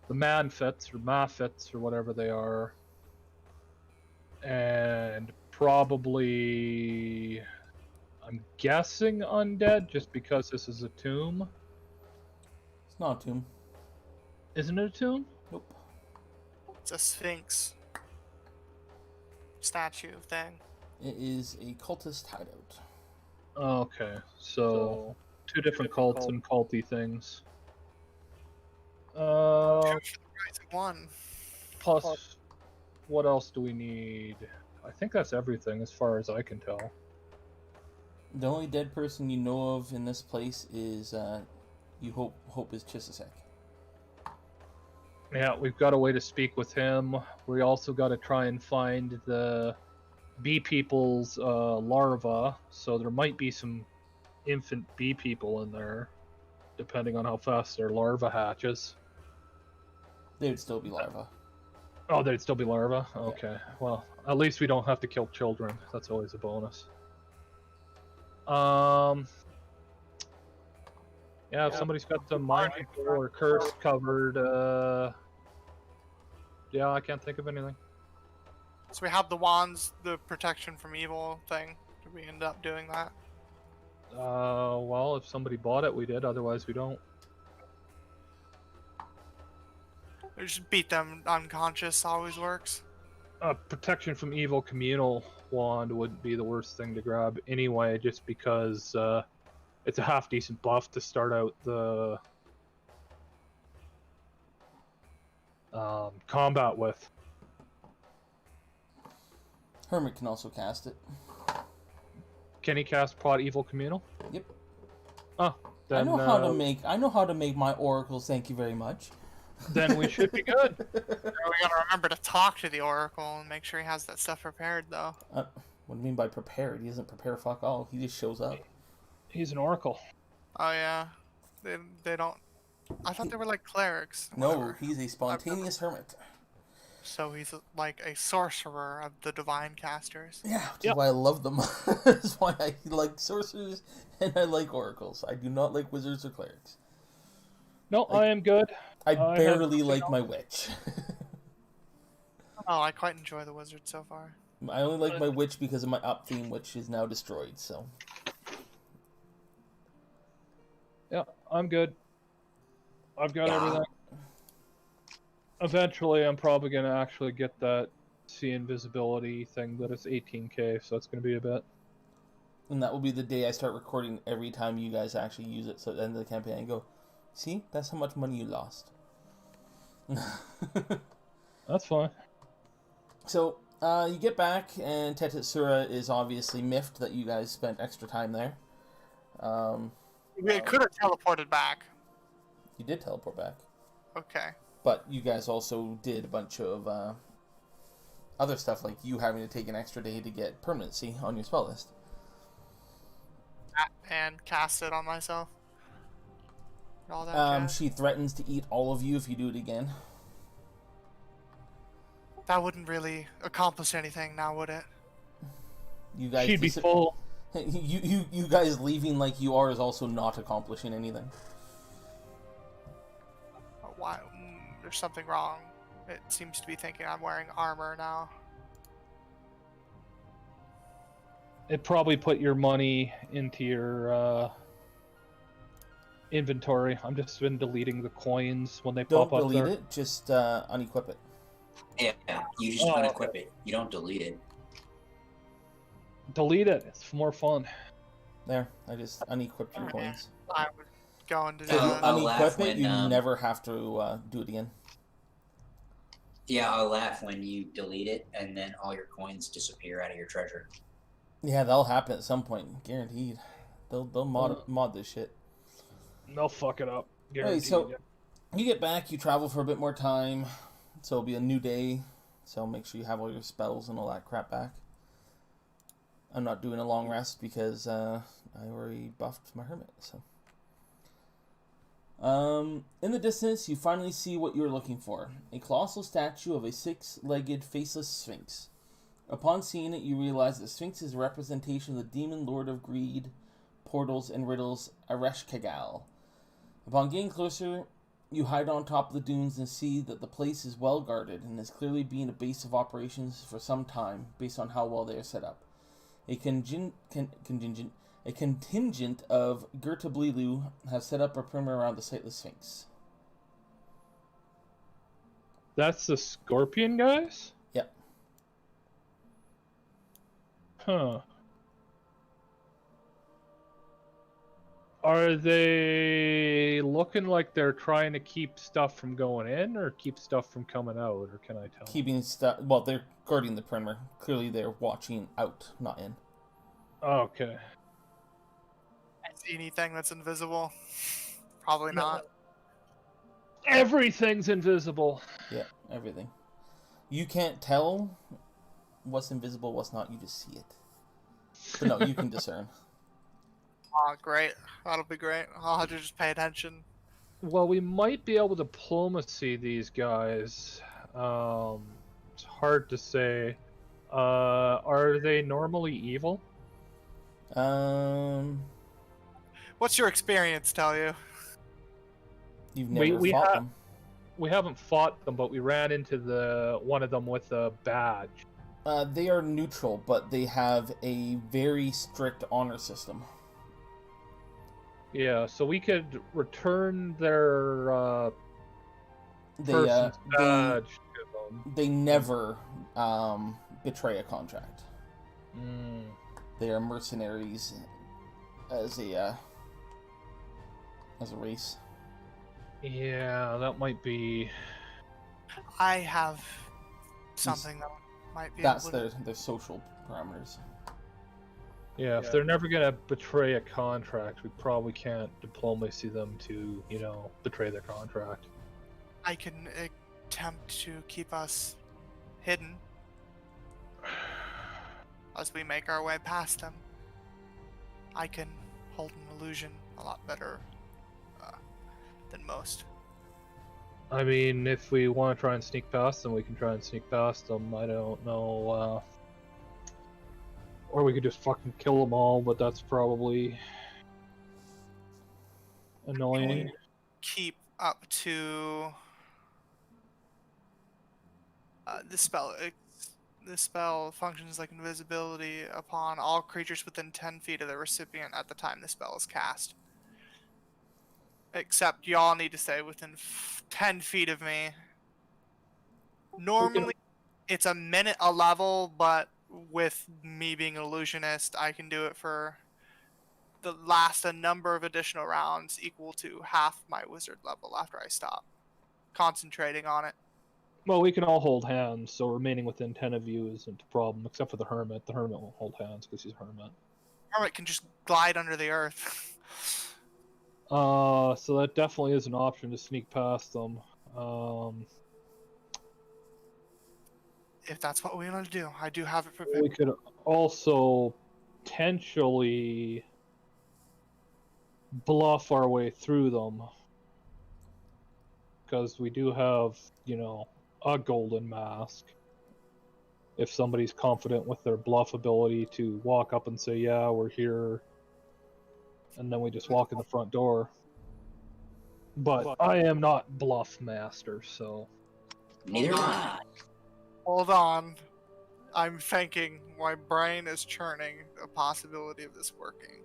the Manfits or Mafits or whatever they are, and probably, I'm guessing undead, just because this is a tomb. It's not a tomb. Isn't it a tomb? Nope. It's a sphinx statue thing. It is a cultist hideout. Okay, so 2 different cults and culty things. One. Plus, what else do we need? I think that's everything as far as I can tell. The only dead person you know of in this place is, you hope is Chisisek. Yeah, we've got a way to speak with him. We also got to try and find the bee people's larva, so there might be some infant bee people in there, depending on how fast their larva hatches. They would still be larvae. Oh, they'd still be larvae? Okay, well, at least we don't have to kill children. That's always a bonus. Yeah, if somebody's got the mind control or curse covered, yeah, I can't think of anything. So we have the wands, the protection from evil thing. Did we end up doing that? Well, if somebody bought it, we did. Otherwise, we don't. Or just beat them unconscious always works. Protection from evil communal wand wouldn't be the worst thing to grab anyway, just because it's a half decent buff to start out the combat with. Hermit can also cast it. Can he cast Pot Evil Communal? Yep. Oh, then, I know how to make my oracles. Thank you very much. Then we should be good. We gotta remember to talk to the oracle and make sure he has that stuff prepared, though. What do you mean by prepared? He doesn't prepare fuck all. He just shows up. He's an oracle. Oh yeah, they don't. I thought they were like clerics. No, Whatever. he's a spontaneous hermit. So he's like a sorcerer of the divine casters. Yeah, which is why I love them. That's why I like sorcerers and I like oracles. I do not like wizards or clerics. No, I am good. I barely like my witch. Oh, I quite enjoy the wizard so far. I only like my witch because of my up theme, which is now destroyed, so. Yeah, I'm good. I've got everything. Eventually, I'm probably going to actually get that see invisibility thing, but it's 18k, so it's going to be a bit. And that will be the day I start recording every time you guys actually use it. So at the end of the campaign, I go, see, that's how much money you lost. That's fine. So you get back, and Tetsuura is obviously miffed that you guys spent extra time there. We could have teleported back. You did teleport back. Okay. But you guys also did a bunch of other stuff, like you having to take an extra day to get permanency on your spell list. And cast it on myself. All that jazz. She threatens to eat all of you if you do it again. That wouldn't really accomplish anything now, would it? You guys She'd be full. You guys leaving like you are is also not accomplishing anything. Why? There's something wrong. It seems to be thinking I'm wearing armor now. It probably put your money into your inventory. I'm just been deleting the coins when they Don't pop up delete there. it, just unequip it. Yeah, you just Oh, unequip it. You don't delete it. Delete it. It's more fun. There, I just unequipped your Okay. coins. I was going to do If you Oh, that. I'll laugh unequip it, when, you never have to do it again. Yeah, I'll laugh when you delete it and then all your coins disappear out of your treasure. Yeah, that'll happen at some point, guaranteed. They'll mod this shit. They'll fuck it up. Anyway, Guaranteed. so you get back, you travel for a bit more time, so it'll be a new day. So make sure you have all your spells and all that crap back. I'm not doing a long rest because I already buffed my hermit. So, in the distance, you finally see what you're looking for: a colossal statue of a six-legged, faceless sphinx. Upon seeing it, you realize the sphinx is a representation of the demon lord of greed, portals, and riddles, Ereshkigal. Upon getting closer, you hide on top of the dunes and see that the place is well guarded and has clearly been a base of operations for some time, based on how well they are set up. A contingent of Gertablilu have set up a perimeter around the sightless sphinx. That's the scorpion guys? Yep. Huh. Are they looking like they're trying to keep stuff from going in or keep stuff from coming out, or can I tell? Keeping stuff. Well, they're guarding the perimeter. Clearly, they're watching out, not in. Okay. I see anything that's invisible? Probably not. Everything's invisible. Yeah, everything. You can't tell what's invisible, what's not. You just see it. But no, you can discern. Oh, great. That'll be great. I'll have to just pay attention. Well, we might be able to diplomacy these guys. It's hard to say. Are they normally evil? What's your experience tell you? You've never We fought ha- them. We haven't fought them, but we ran into one of them with a badge. They are neutral, but they have a very strict honor system. Yeah, so we could return their They person's badge to them. they never betray a contract. Mm. They are mercenaries as a race. Yeah, that might be. I have something that might be That's able to... their social parameters. Yeah, if they're never gonna betray a contract, we probably can't diplomacy them to, betray their contract. I can attempt to keep us hidden as we make our way past them. I can hold an illusion a lot better than most. I mean, if we want to try and sneak past them, we can try and sneak past them. I don't know. Or we could just fucking kill them all, but that's probably annoying. Keep up to the spell. The spell functions like invisibility upon all creatures within 10 feet of the recipient at the time the spell is cast. Except y'all need to stay within 10 feet of me. Normally, it's a minute a level, but with me being an illusionist, I can do it for last a number of additional rounds equal to half my wizard level after I stop concentrating on it. Well, we can all hold hands, so remaining within 10 of you isn't a problem, except for the Hermit. The Hermit won't hold hands because he's a Hermit. Hermit can just glide under the earth. So that definitely is an option to sneak past them. If that's what we want to do, I do have it We prepared. could also potentially bluff our way through them. Because we do have, a golden mask. If somebody's confident with their bluff ability to walk up and say, yeah, we're here, and then we just walk in the front door. But I am not bluff master, so... Neither am I. Hold on. I'm thinking. My brain is churning a possibility of this working.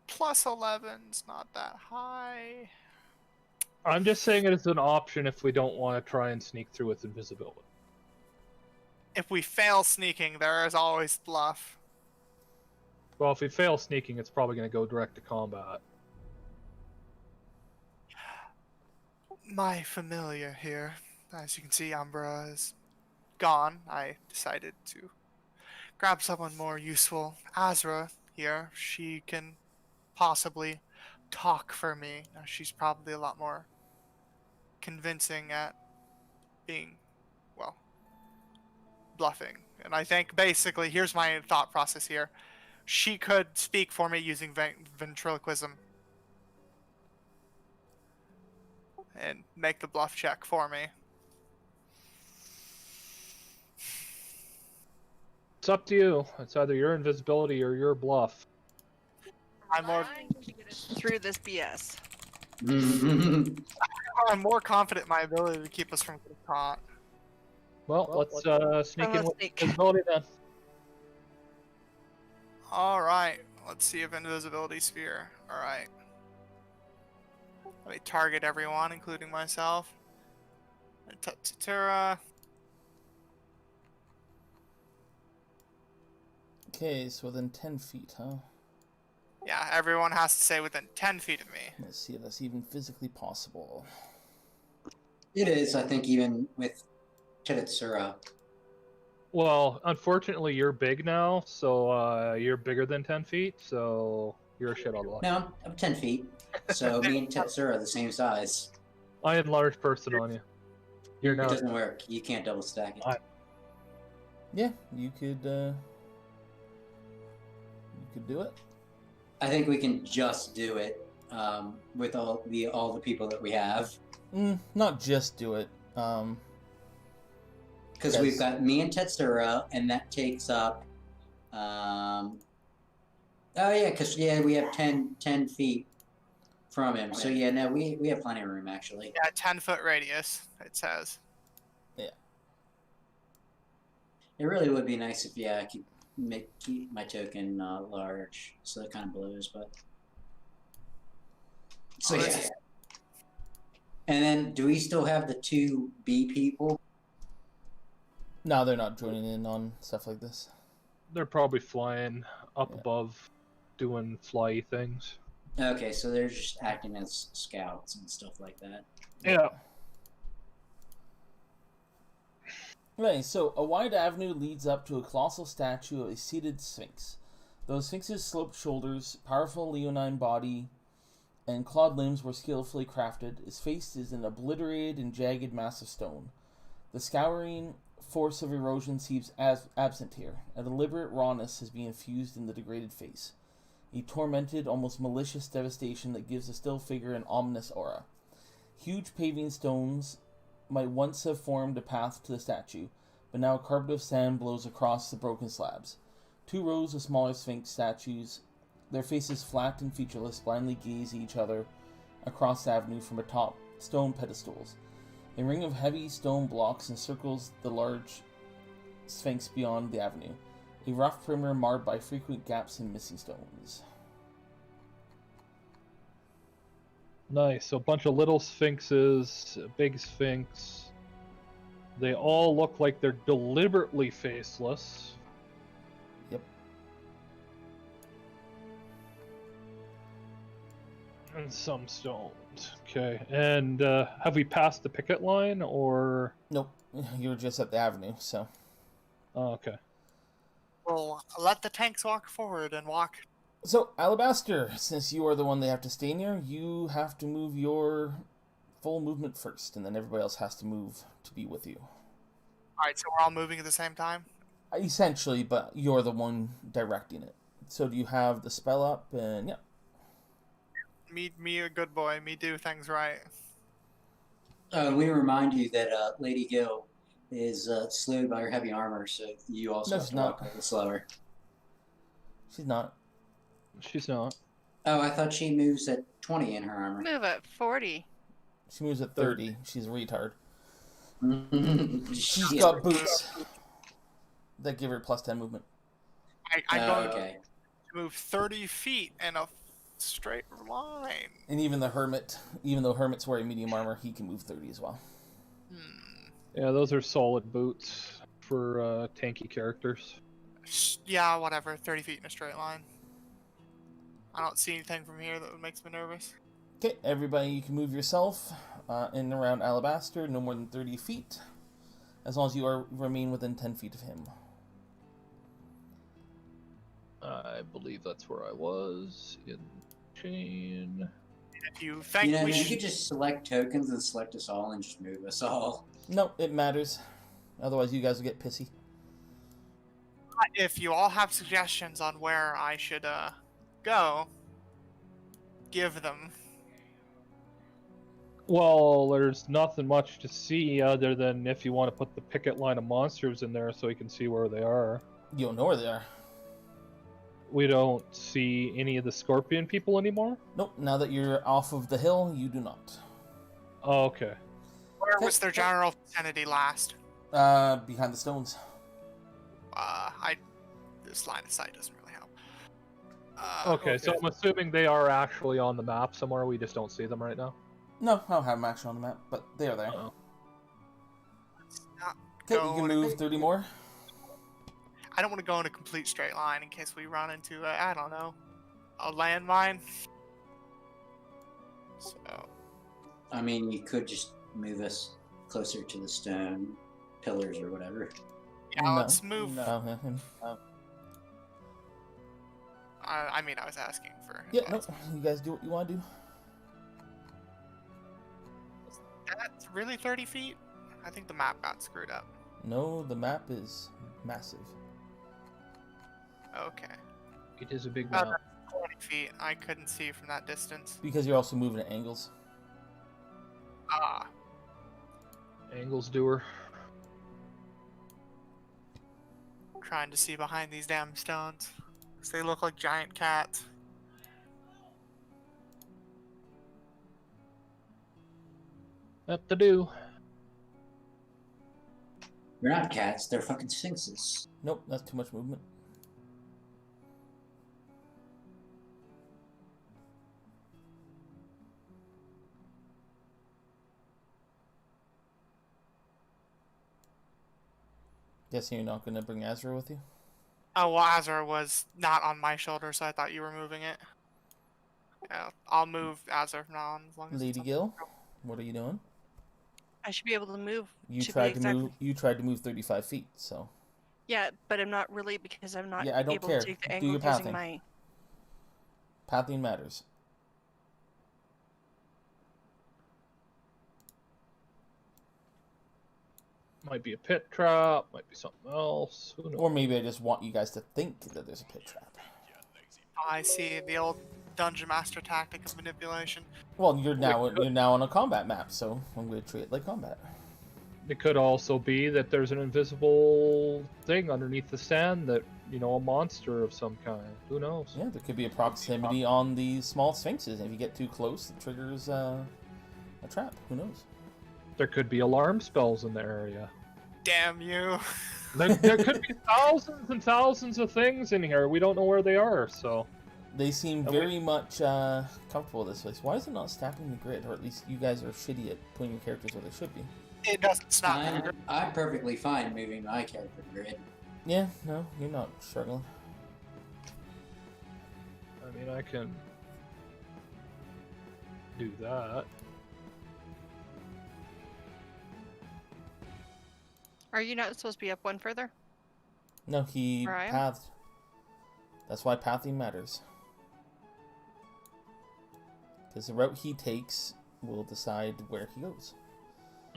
Plus 11's not that high. I'm just saying it is an option if we don't want to try and sneak through with invisibility. If we fail sneaking, there is always bluff. Well, if we fail sneaking, it's probably going to go direct to combat. My familiar here. As you can see, Umbra is gone. I decided to grab someone more useful. Azra here, she can possibly talk for me. Now, she's probably a lot more convincing at being, well, bluffing. And I think basically, here's my thought process here. She could speak for me using ventriloquism and make the bluff check for me. It's up to you. It's either your invisibility or your bluff. I'm more through this BS. I'm more confident in my ability to keep us from getting caught. Well, let's sneak in let's with sneak. invisibility then. Alright, let's see if invisibility sphere. Alright. Let me target everyone, including myself. Tatura. Okay, so within 10 feet, huh? Yeah, everyone has to stay within 10 feet of me. Let's see if that's even physically possible. It is, I think, even with Chitatsura. Well, unfortunately, you're big now, so you're bigger than 10 feet, so you're a shit out of luck. No, I'm 10 feet. So me and Chitatsura are the same size. I enlarged person on you. You're It now. doesn't work. You can't double stack it. Yeah, you could do it. I think we can just do it with all the people that we have. Not just do it. Because we've got me and Tetsura, and that takes up. Oh yeah, because we have 10 feet from him. So yeah, no, we have plenty of room actually. Yeah, 10-foot radius, it says. Yeah. It really would be nice if I could keep my token large, so that kind of blows. But so yeah. And then, do we still have the 2 B people? No, they're not joining in on stuff like this. They're probably flying up above, doing fly things. Okay, so they're just acting as scouts and stuff like that. Yeah. Okay, so a wide avenue leads up to a colossal statue of a seated sphinx. Though Sphinx's sloped shoulders, powerful leonine body, and clawed limbs were skillfully crafted, his face is an obliterated and jagged mass of stone. The scouring force of erosion seems absent here. A deliberate rawness has been infused in the degraded face. A tormented, almost malicious devastation that gives the still figure an ominous aura. Huge paving stones might once have formed a path to the statue, but now a carpet of sand blows across the broken slabs. 2 rows of smaller Sphinx statues, their faces flat and featureless, blindly gaze at each other across the avenue from atop stone pedestals. A ring of heavy stone blocks encircles the large Sphinx beyond the avenue, a rough perimeter marred by frequent gaps and missing stones. Nice. So a bunch of little sphinxes, a big sphinx. They all look like they're deliberately faceless. Yep. And some stones. Okay. And have we passed the picket line, or? Nope. You're just at the avenue, so. Oh, okay. Well, let the tanks walk forward and walk. So, Alabaster, since you are the one they have to stay near, you have to move your full movement first, and then everybody else has to move to be with you. Alright, so we're all moving at the same time? Essentially, but you're the one directing it. So do you have the spell up? And yeah. Me a good boy. Me do things right. We remind you that Lady Gill is slowed by her heavy armor, so you also No, have she's to not. walk a little slower. She's not. She's not. Oh, I thought she moves at 20 in her armor. Move at 40. She moves at 30. She's a retard. She's She's got boots that give her plus 10 movement. I'm going okay. to move 30 feet in a straight line. And even the hermit, even though hermit's wearing medium armor, he can move 30 as well. Yeah, those are solid boots for tanky characters. Yeah, whatever. 30 feet in a straight line. I don't see anything from here that makes me nervous. Okay, everybody, you can move yourself in and around Alabaster, no more than 30 feet, as long as you remain within 10 feet of him. I believe that's where I was in chain. If you think You know, we you should... could just select tokens and select us all and just move us all. No, it matters. Otherwise, you guys will get pissy. If you all have suggestions on where I should go, give them. Well, there's nothing much to see other than if you want to put the picket line of monsters in there so you can see where they are. You don't know where they are. We don't see any of the scorpion people anymore? Nope, now that you're off of the hill, you do not. Oh, okay. Where was their general vicinity last? Behind the stones. This line of sight doesn't really help. Okay, so I'm assuming they are actually on the map somewhere, we just don't see them right now? No, I don't have them actually on the map, but they are there. Oh. Okay, you can move 30 more. I don't want to go in a complete straight line in case we run into, I don't know, a landmine. So, I mean, you could just move us closer to the stone pillars or whatever. yeah, let's move. No. I mean, I was asking for. Yeah, no, you guys do what you want to do. That's really 30 feet? I think the map got screwed up. No, the map is massive. Okay. It is a big Oh, map. that's 20 feet. I couldn't see from that distance. Because you're also moving at angles. Ah. Angles doer. Trying to see behind these damn stones. 'Cause they look like giant cats. What to do? They're not cats, they're fucking sphinxes. Nope, that's too much movement. Guessing you're not going to bring Azra with you? Oh, well, Azra was not on my shoulder, so I thought you were moving it. Yeah, I'll move Azra from now on as long as Lady it's Gill, what are you doing? I should be able to move. You to be tried to exact- move. You tried to move 35 feet. So Yeah, but I'm not really because I'm not Yeah, I don't able care. to take the Do angle your using pathing. my. pathing matters. Might be a pit trap, might be something else. Who knows? Or maybe I just want you guys to think that there's a pit trap. I see the old dungeon master tactic of manipulation. Well, you're now on a combat map, so I'm going to treat it like combat. It could also be that there's an invisible thing underneath the sand that, you know, a monster of some kind. Who knows? Yeah, there could be a proximity on these small sphinxes. If you get too close, it triggers a trap. Who knows? There could be alarm spells in the area. Damn you. There could be thousands and thousands of things in here. We don't know where they are, so. They seem very much comfortable with this place. Why is it not stacking the grid? Or at least you guys are shitty at putting your characters where they should be. It doesn't stop. I'm perfectly fine moving my character grid. Yeah, no, you're not struggling. I mean, I can do that. Are you not supposed to be up one further? No, he Where I am? pathed. That's why pathing matters. Because the route he takes will decide where he goes.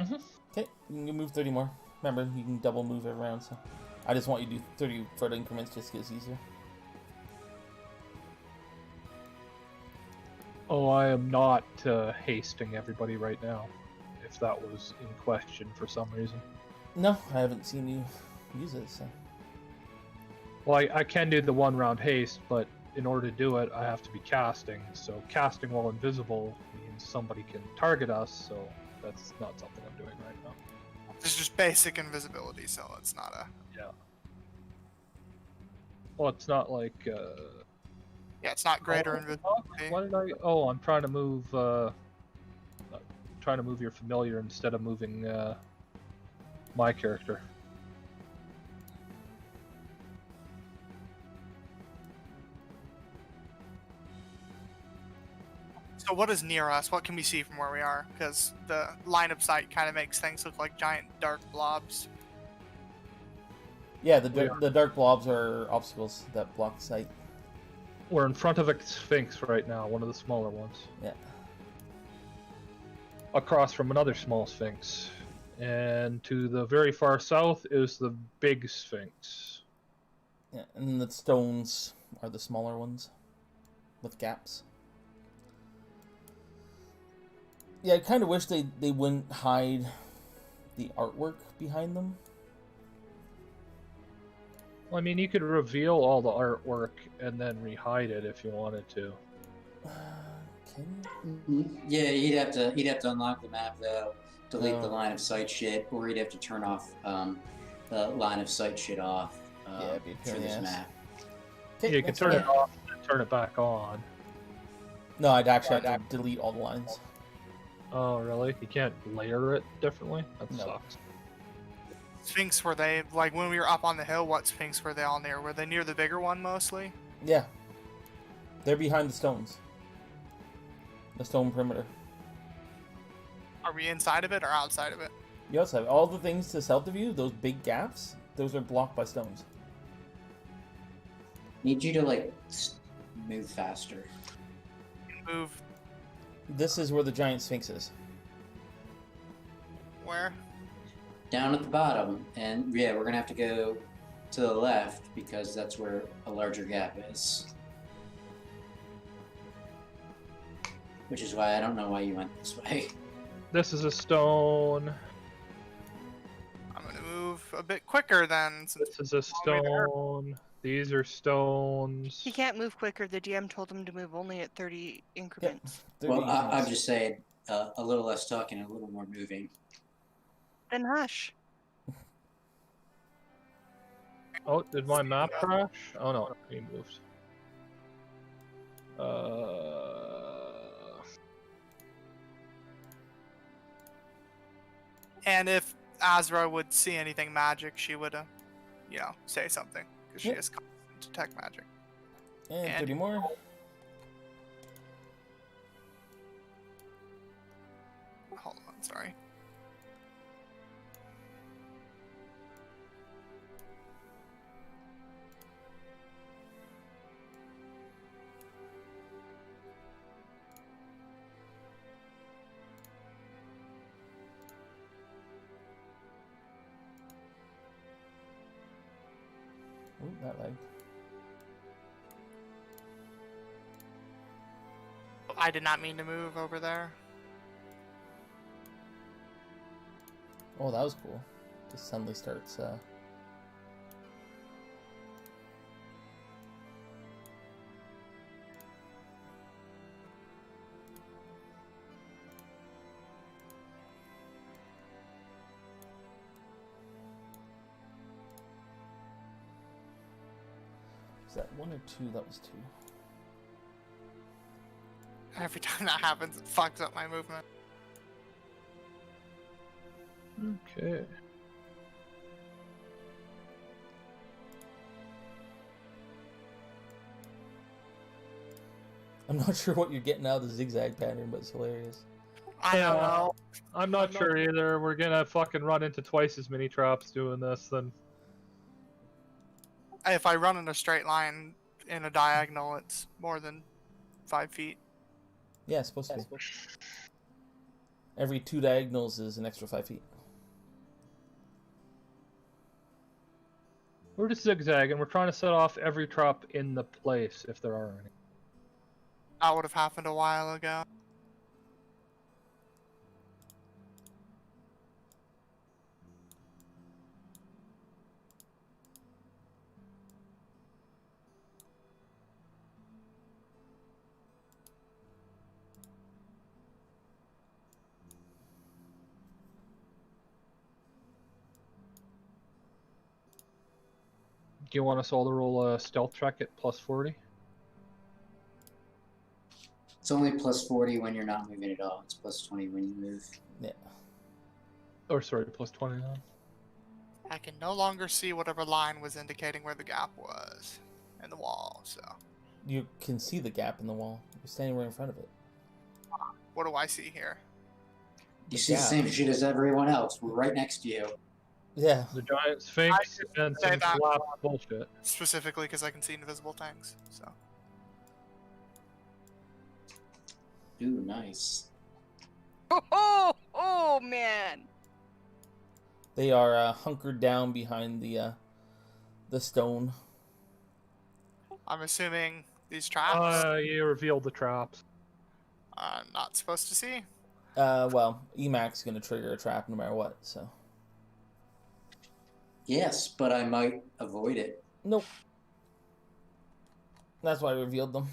Mm-hmm. Okay, you can move 30 more. Remember, you can double move every round, so... I just want you to do 30-foot increments just because it's easier. Oh, I am not hasting everybody right now, if that was in question for some reason. No, I haven't seen you use it, so... Well, I can do the one-round haste, but in order to do it, I have to be casting. So casting while invisible means somebody can target us, so that's not something I'm doing right now. It's just basic invisibility, so it's not a... Yeah. Well, it's not like... Yeah, it's not greater invisibility. Why did I... Oh, I'm trying to move... trying to move your familiar instead of moving my character. So what is near us? What can we see from where we are? Because the line of sight kind of makes things look like giant dark blobs. Yeah, the dark blobs are obstacles that block sight. We're in front of a sphinx right now, one of the smaller ones. Yeah. Across from another small sphinx. And to the very far south is the big sphinx. Yeah, and the stones are the smaller ones with gaps. Yeah, I kind of wish they wouldn't hide the artwork behind them. Well, I mean, you could reveal all the artwork and then rehide it if you wanted to. Can you? Yeah, he'd have to unlock the map though, delete the Oh. line of sight shit, or he'd have to turn off the line of sight shit off Yeah, it'd be a pain for in the this ass. map. Okay, You can that's turn fine. it off and turn it back on. No, I'd actually have to delete all the lines. Oh, really? You can't layer it differently? That No. sucks. Sphinx, were they, like when we were up on the hill, what Sphinx were they all near? Were they near the bigger one mostly? Yeah. They're behind the stones. The stone perimeter. Are we inside of it or outside of it? You also have all the things to south of you, those big gaps, those are blocked by stones. Need you to like move faster. Move This is where the giant sphinx is. where? Down at the bottom, and yeah, we're gonna have to go to the left because that's where a larger gap is. Which is why I don't know why you went this way. This is a stone. I'm gonna move a bit quicker then. Since This is a stone. These are stones. He can't move quicker. The DM told him to move only at 30 increments. Well, I'm just saying a little less talking, a little more moving. Then hush. Oh, did my map crash? Oh no, he moved. And if Azra would see anything magic, she would, say something because she Yep. is constant detect magic. And 30 more. Hold on, sorry. Ooh, that lagged. I did not mean to move over there. Oh, that was cool. Just suddenly starts. Is that one or two? That was two. Every time that happens, it fucks up my movement. Okay. I'm not sure what you're getting out of the zigzag pattern, but it's hilarious. I don't know. I'm not sure either. We're gonna fucking run into twice as many traps doing this then. If I run in a straight line in a diagonal, it's more than 5 feet. Yeah, it's supposed to be. Every 2 diagonals is an extra 5 feet. We're just zigzagging. We're trying to set off every trap in the place, if there are any. That would have happened a while ago. Do you want us all to roll a stealth check at plus 40? It's only plus 40 when you're not moving at all. It's plus 20 when you move. Yeah. Or sorry, plus 20 now. I can no longer see whatever line was indicating where the gap was in the wall, so. You can see the gap in the wall. You're standing right in front of it. What do I see here? You see the same shit as everyone else. We're right next to you. Yeah. The giant sphinx I and say some that collapsed bullshit. specifically because I can see invisible things, so. Ooh, nice. Oh man. They are hunkered down behind the stone. I'm assuming these traps You revealed the traps. I'm not supposed to see. Well, Emac's gonna trigger a trap no matter what, so. Yes, but I might avoid it. Nope. That's why I revealed them.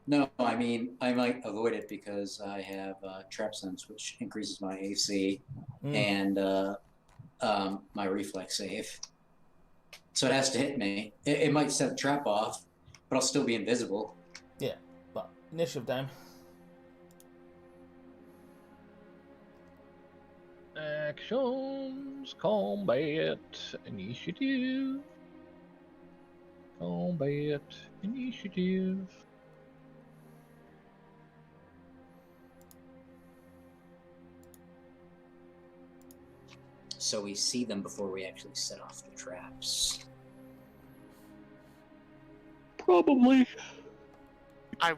No, I mean, I might avoid it because I have trap sense, which increases my AC and my reflex save. So it has to hit me. It might set the trap off, but I'll still be invisible. Yeah, but initiative time. Actions, combat, initiative. Combat, initiative. So we see them before we actually set off the traps. Probably. It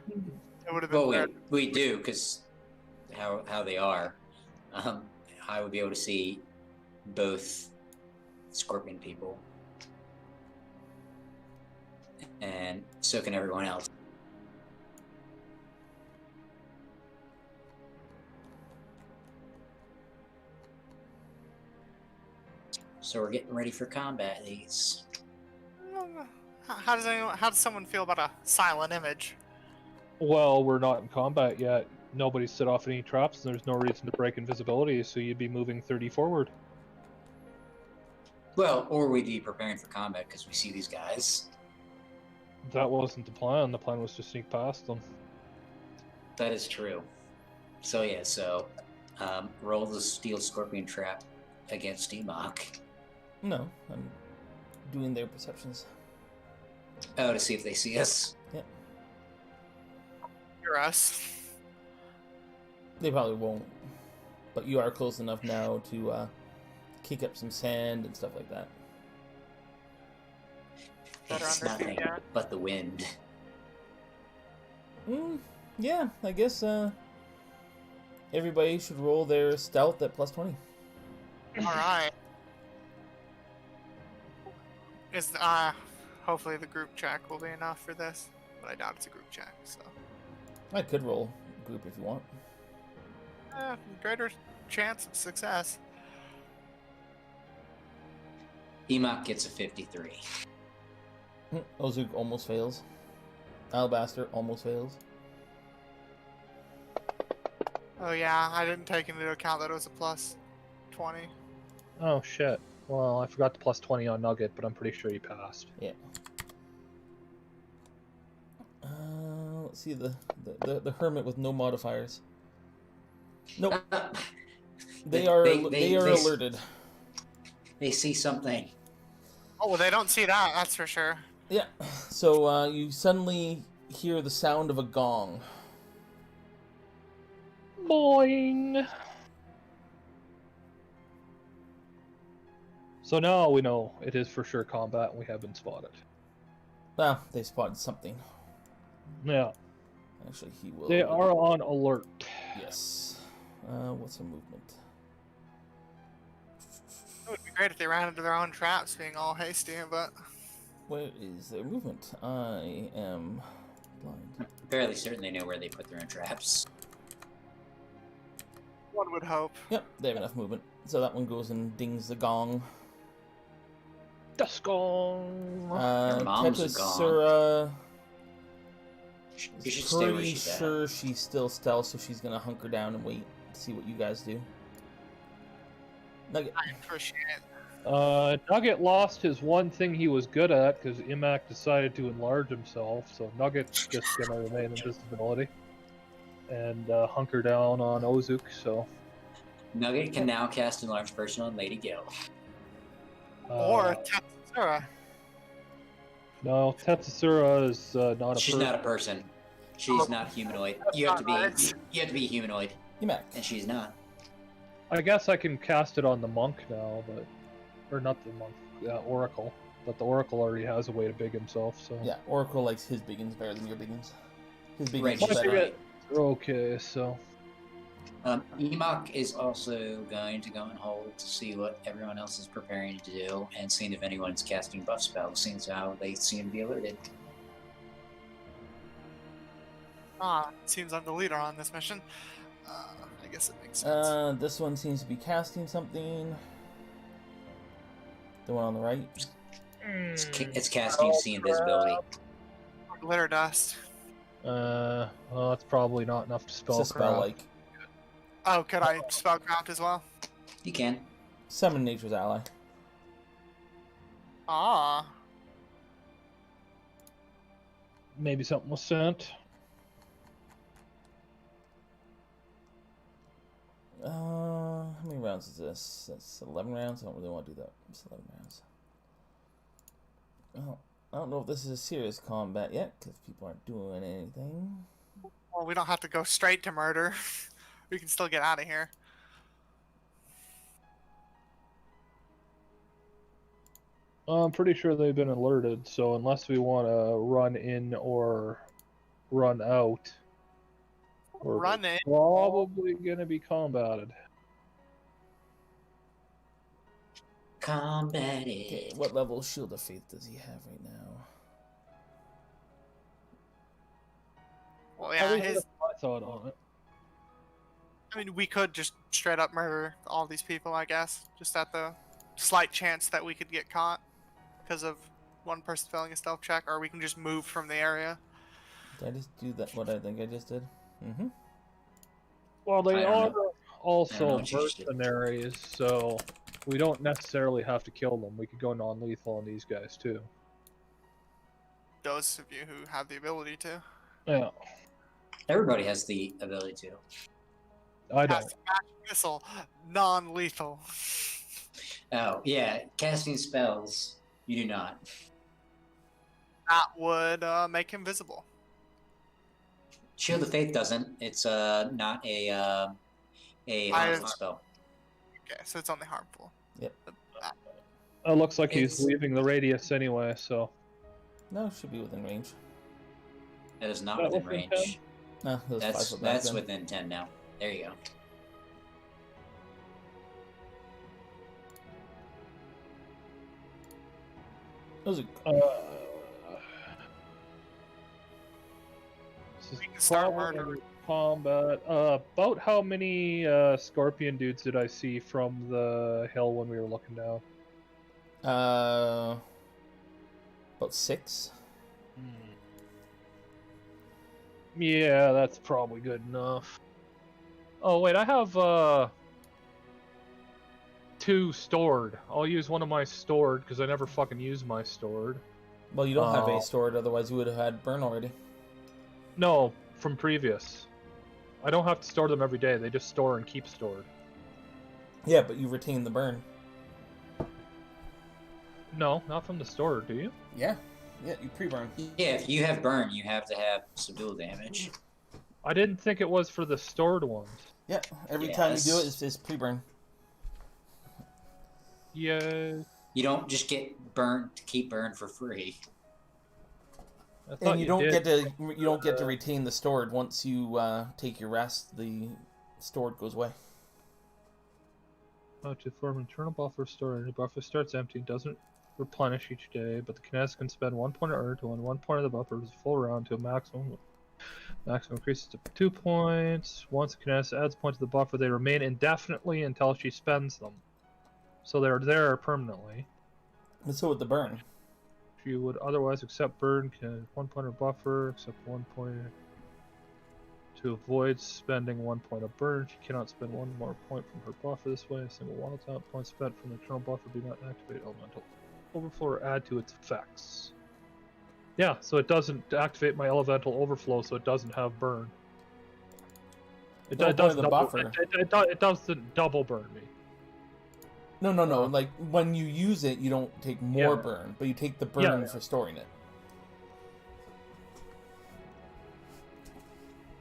would have been Well, better. we do, because how they are. I would be able to see both scorpion people. And so can everyone else. So we're getting ready for combat these. How does someone feel about a silent image? Well, we're not in combat yet. Nobody's set off any traps, and there's no reason to break invisibility, so you'd be moving 30 forward. Well, or we'd be preparing for combat because we see these guys. That wasn't the plan. The plan was to sneak past them. That is true. So yeah, roll the steel scorpion trap against Emok. No, I'm doing their perceptions. Oh, to see if they see us. Yep. You're us. They probably won't, but you are close enough now to kick up some sand and stuff like that. Better It's under nothing yeah. but the wind. Yeah, I guess everybody should roll their stealth at plus 20. Alright. Hopefully the group check will be enough for this, but I doubt it's a group check, so. I could roll group if you want. Greater chance of success. Emok gets a 53. Ozug almost fails. Alabaster almost fails. Oh yeah, I didn't take into account that it was a plus 20. Oh, shit. Well, I forgot the plus 20 on Nugget, but I'm pretty sure he passed. Yeah. Let's see the hermit with no modifiers. Nope. They are alerted. They see something. Oh, well, they don't see that, that's for sure. Yeah. So you suddenly hear the sound of a gong. Boing! So now we know it is for sure combat and we have been spotted. Well, they spotted something. Yeah. Actually, he will. They are on alert. Yes. What's a movement? It would be great if they ran into their own traps, being all hasty, but... Where is their movement? I am blind. I'm fairly certain they know where they put their own traps. One would hope. Yep, they have enough movement. So that one goes and dings the gong. Dust gong! Your mom's a gong. Tetasura You should is stay where pretty she's at. sure she's still stealth, so she's gonna hunker down and wait to see what you guys do. Nugget. I appreciate it. Nugget lost his one thing he was good at because Imak decided to enlarge himself, so Nugget's just gonna remain invisibility and hunker down on Ozuk, so... Nugget can now cast Enlarged Person on Lady Gil. Or Tetsura. No, Tetsura is not a She's person. not a person. She's not humanoid. You have to be humanoid, Imak. and she's not. I guess I can cast it on the monk now, but... Or not the monk, Oracle. But the Oracle already has a way to big himself, so... Yeah, Oracle likes his biggins better than your biggins. His biggins Right, are she's better. right. Okay, so... Emok is also going to go and hold to see what everyone else is preparing to do, and seeing if anyone's casting buff spells, seeing as how they seem to be alerted. Seems I'm the leader on this mission. I guess it makes sense. This one seems to be casting something. The one on the right. It's casting See Invisibility. Glitter dust. Well, that's probably not enough to spell It's a spell craft. like Oh, could I spellcraft as well? You can. summon nature's ally. Ah. Maybe something was sent. How many rounds is this? That's 11 rounds. I don't really want to do that. It's 11 rounds. Well, I don't know if this is a serious combat yet, because people aren't doing anything. Well, we don't have to go straight to murder. We can still get out of here. I'm pretty sure they've been alerted, so unless we want to run in or run out, we're Run in. probably going to be combated. Combated. Okay, what level Shield of Faith does he have right now? Well, At yeah, least his. that's my thought on it. I mean, we could just straight up murder all these people, I guess. Just at the slight chance that we could get caught because of one person failing a stealth check, or we can just move from the area. Did I just do that? What I think I just did? Mm-hmm. Well, they I don't are know. I don't know also what you just did. mercenaries, so we don't necessarily have to kill them. We could go non-lethal on these guys, too. Those of you who have the ability to. Yeah, Everybody has the ability to. I don't. Cast magic missile, non-lethal. Oh, yeah. Casting spells, you do not. That would make him visible. Shield of Faith doesn't. It's not a harmful spell. Okay, so it's only harmful. Yep. It looks like he's It's- leaving the radius anyway, so... No, it should be within range. That is not That within within range. No, it was 5 foot back That's then. within 10 now. There you go. Those are This is We can start probably murdering. combat. About how many scorpion dudes did I see from the hill when we were looking down? about 6. Yeah, that's probably good enough. Oh wait, I have 2 stored. I'll use one of my stored because I never fucking use my stored. Well, you don't have Oh. a stored, otherwise you would have had burn already. No, from previous. I don't have to store them every day. They just store and keep stored. Yeah, but you retain the burn. No, not from the store, do you? Yeah, you pre-burn. Yeah, if you have burn, you have to have subdual damage. I didn't think it was for the stored ones. Yeah, every time you do it, Yes. it's pre-burn. Yeah. You don't just get burnt to keep burn for free. I thought And you don't did. get to retain the stored once you take your rest. The stored goes away. To form an internal buffer store. The buffer starts empty and doesn't replenish each day, but the kinetic can spend 1 point of earn to when 1 point of the buffer is full round to a maximum. Maximum increases to 2 points. Once the kinetic adds a point to the buffer, they remain indefinitely until she spends them. So they're there permanently. And so with the burn. She would otherwise accept burn, can 1 point of buffer, except 1 point. To avoid spending 1 point of burn, she cannot spend 1 more point from her buffer this way. A single wild tap point spent from the internal buffer do not activate elemental overflow or add to its effects. Yeah, so it doesn't activate my elemental overflow, so it doesn't have burn. It doesn't buffer. It doesn't double burn me. No. Like when you use it, you don't take more burn, but you take the burn for storing it.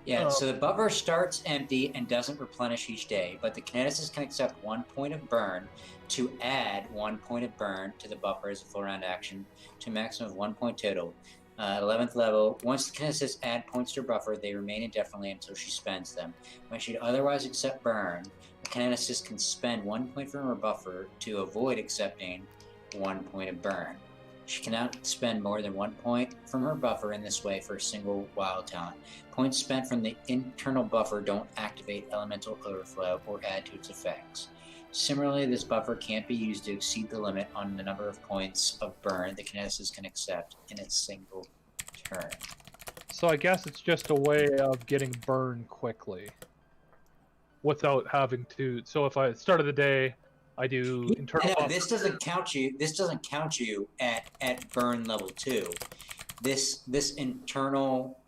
Yeah, so the buffer starts empty and doesn't replenish each day, but the kineticist can accept 1 point of burn to add 1 point of burn to the buffer as a full round action to a maximum of 1 point total. 11th level, once the kineticist add points to her buffer, they remain indefinitely until she spends them. When she'd otherwise accept burn, the kineticist can spend 1 point from her buffer to avoid accepting 1 point of burn. She cannot spend more than 1 point from her buffer in this way for a single wild talent. Points spent from the internal buffer don't activate elemental overflow or add to its effects. Similarly, this buffer can't be used to exceed the limit on the number of points of burn the kineticist can accept in a single turn. So I guess it's just a way of getting burn quickly without having to. So if I start of the day, I do internal. No, this doesn't count you. This doesn't count you at burn level 2. This internal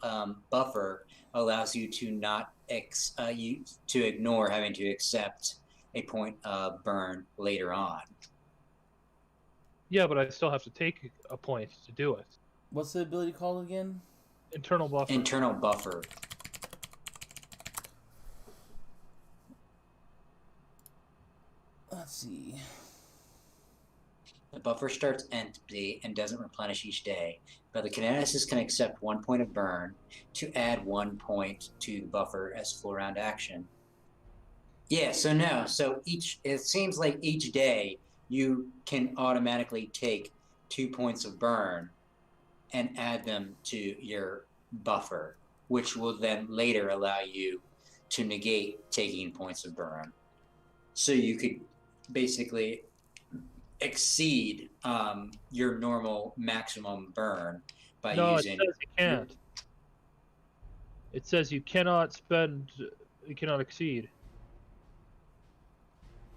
buffer allows you to not to ignore having to accept a point of burn later on. Yeah, but I still have to take a point to do it. What's the ability called again? Internal buffer. Internal buffer. Let's see. The buffer starts empty and doesn't replenish each day, but the kineticist can accept 1 point of burn to add 1 point to the buffer as full round action. Yeah, so no. So it seems like each day you can automatically take 2 points of burn and add them to your buffer, which will then later allow you to negate taking points of burn. So you could basically exceed your normal maximum burn by using. No, it says you can't. It says you cannot exceed.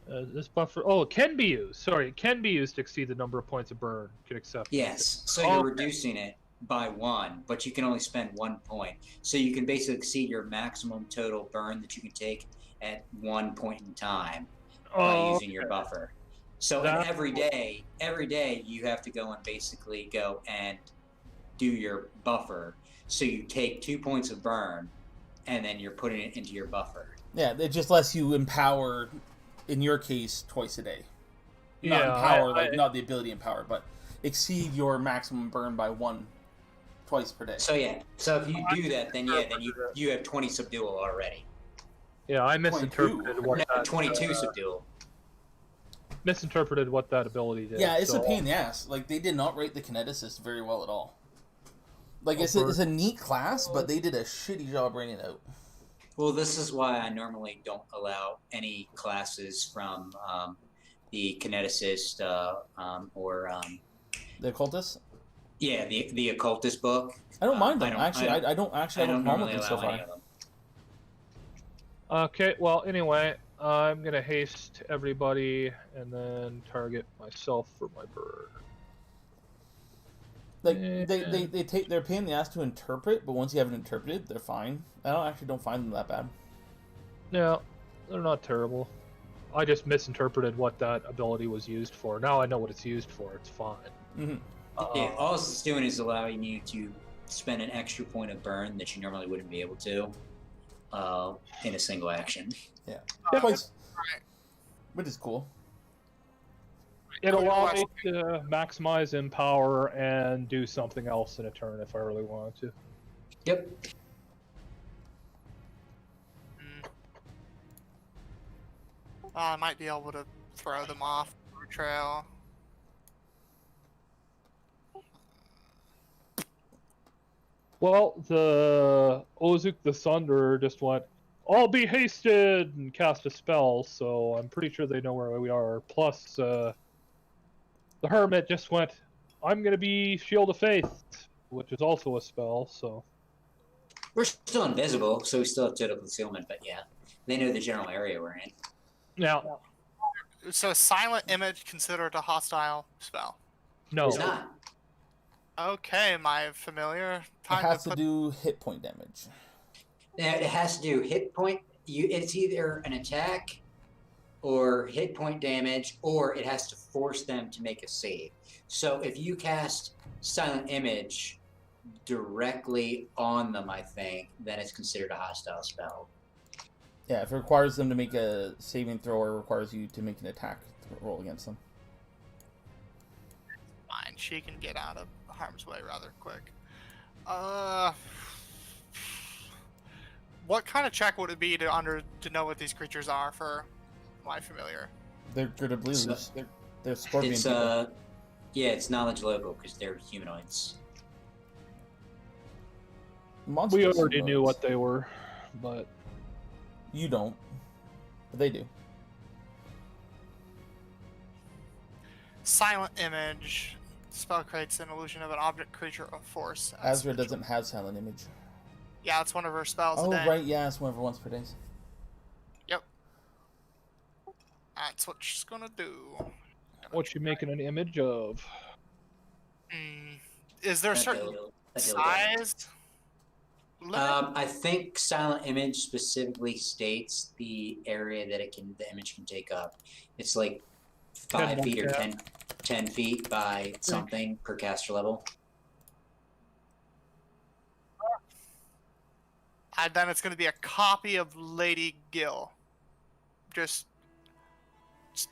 This buffer. Oh, it can be used. Sorry, it can be used to exceed the number of points of burn. Can accept. Yes, so you're reducing it by 1, but you can only spend 1 point. So you can basically exceed your maximum total burn that you can take at 1 point in time by using your buffer. So every day you have to go and basically go and do your buffer. So you take 2 points of burn, and then you're putting it into your buffer. Yeah, it just lets you empower, in your case, twice a day. Not Yeah, empower, not the ability empower, but exceed your maximum burn by 1 twice per day. So yeah, so if you do that, then you have 20 subdual already. Yeah, I misinterpreted 22. what No, that 22 subdual. Misinterpreted what that ability did. Yeah, it's so. a pain in the ass. Like, they did not rate the kineticist very well at all. Like, it's a neat class, but they did a shitty job rating it out. Well, this is why I normally don't allow any classes from the kineticist or The occultist? yeah, the occultist book. I don't mind them. I don't have a problem normally with them so allow any far. of them. Okay, well, anyway, I'm gonna haste everybody and then target myself for my bird. Like they're a pain in the ass to interpret, but once you have it interpreted, they're fine. I don't find them that bad. Yeah, they're not terrible. I just misinterpreted what that ability was used for. Now I know what it's used for. It's fine. Mm-hmm. Yeah, all it's doing is allowing you to spend an extra point of burn that you normally wouldn't be able to in a single action. Yeah, Right. which is cool. It Cool allowed question. me to maximize Empower and do something else in a turn if I really wanted to. Yep. I might be able to throw them off the trail. Well, the Ozuk the Thunder just went, "I'll be hasted," and cast a spell, so I'm pretty sure they know where we are. Plus, the Hermit just went, "I'm gonna be Shield of Faith," which is also a spell, so... We're still invisible, so we still have total concealment, but yeah. They know the general area we're in. Now, So is Silent Image considered a hostile spell? no. It's not. Okay, my familiar. It Time has to to put do hit point damage. It has to do hit point. It's either an attack or hit point damage, or it has to force them to make a save. So if you cast Silent Image directly on them, I think, then it's considered a hostile spell. Yeah, if it requires them to make a saving throw or requires you to make an attack roll against them. fine. She can get out of harm's way rather quick. What kind of check would it be to know what these creatures are for my familiar? They're good at blues. So- They're scorpion It's people. yeah, it's knowledge local because they're humanoids. Monsters We and already knew bugs. what they were, but... You don't, but they do. Silent Image. Spell creates an illusion of an object, creature, or force. Azra doesn't have silent image. Yeah, it's one of her spells. Oh, a day. right, yeah, it's one of her once per day. Yep. That's what she's gonna do. What you making an image of? Is there a certain size limit? I think Silent Image specifically states the area that the image can take up. It's like 5 feet or 10 feet by something per caster level. Then it's going to be a copy of Lady Gill. Just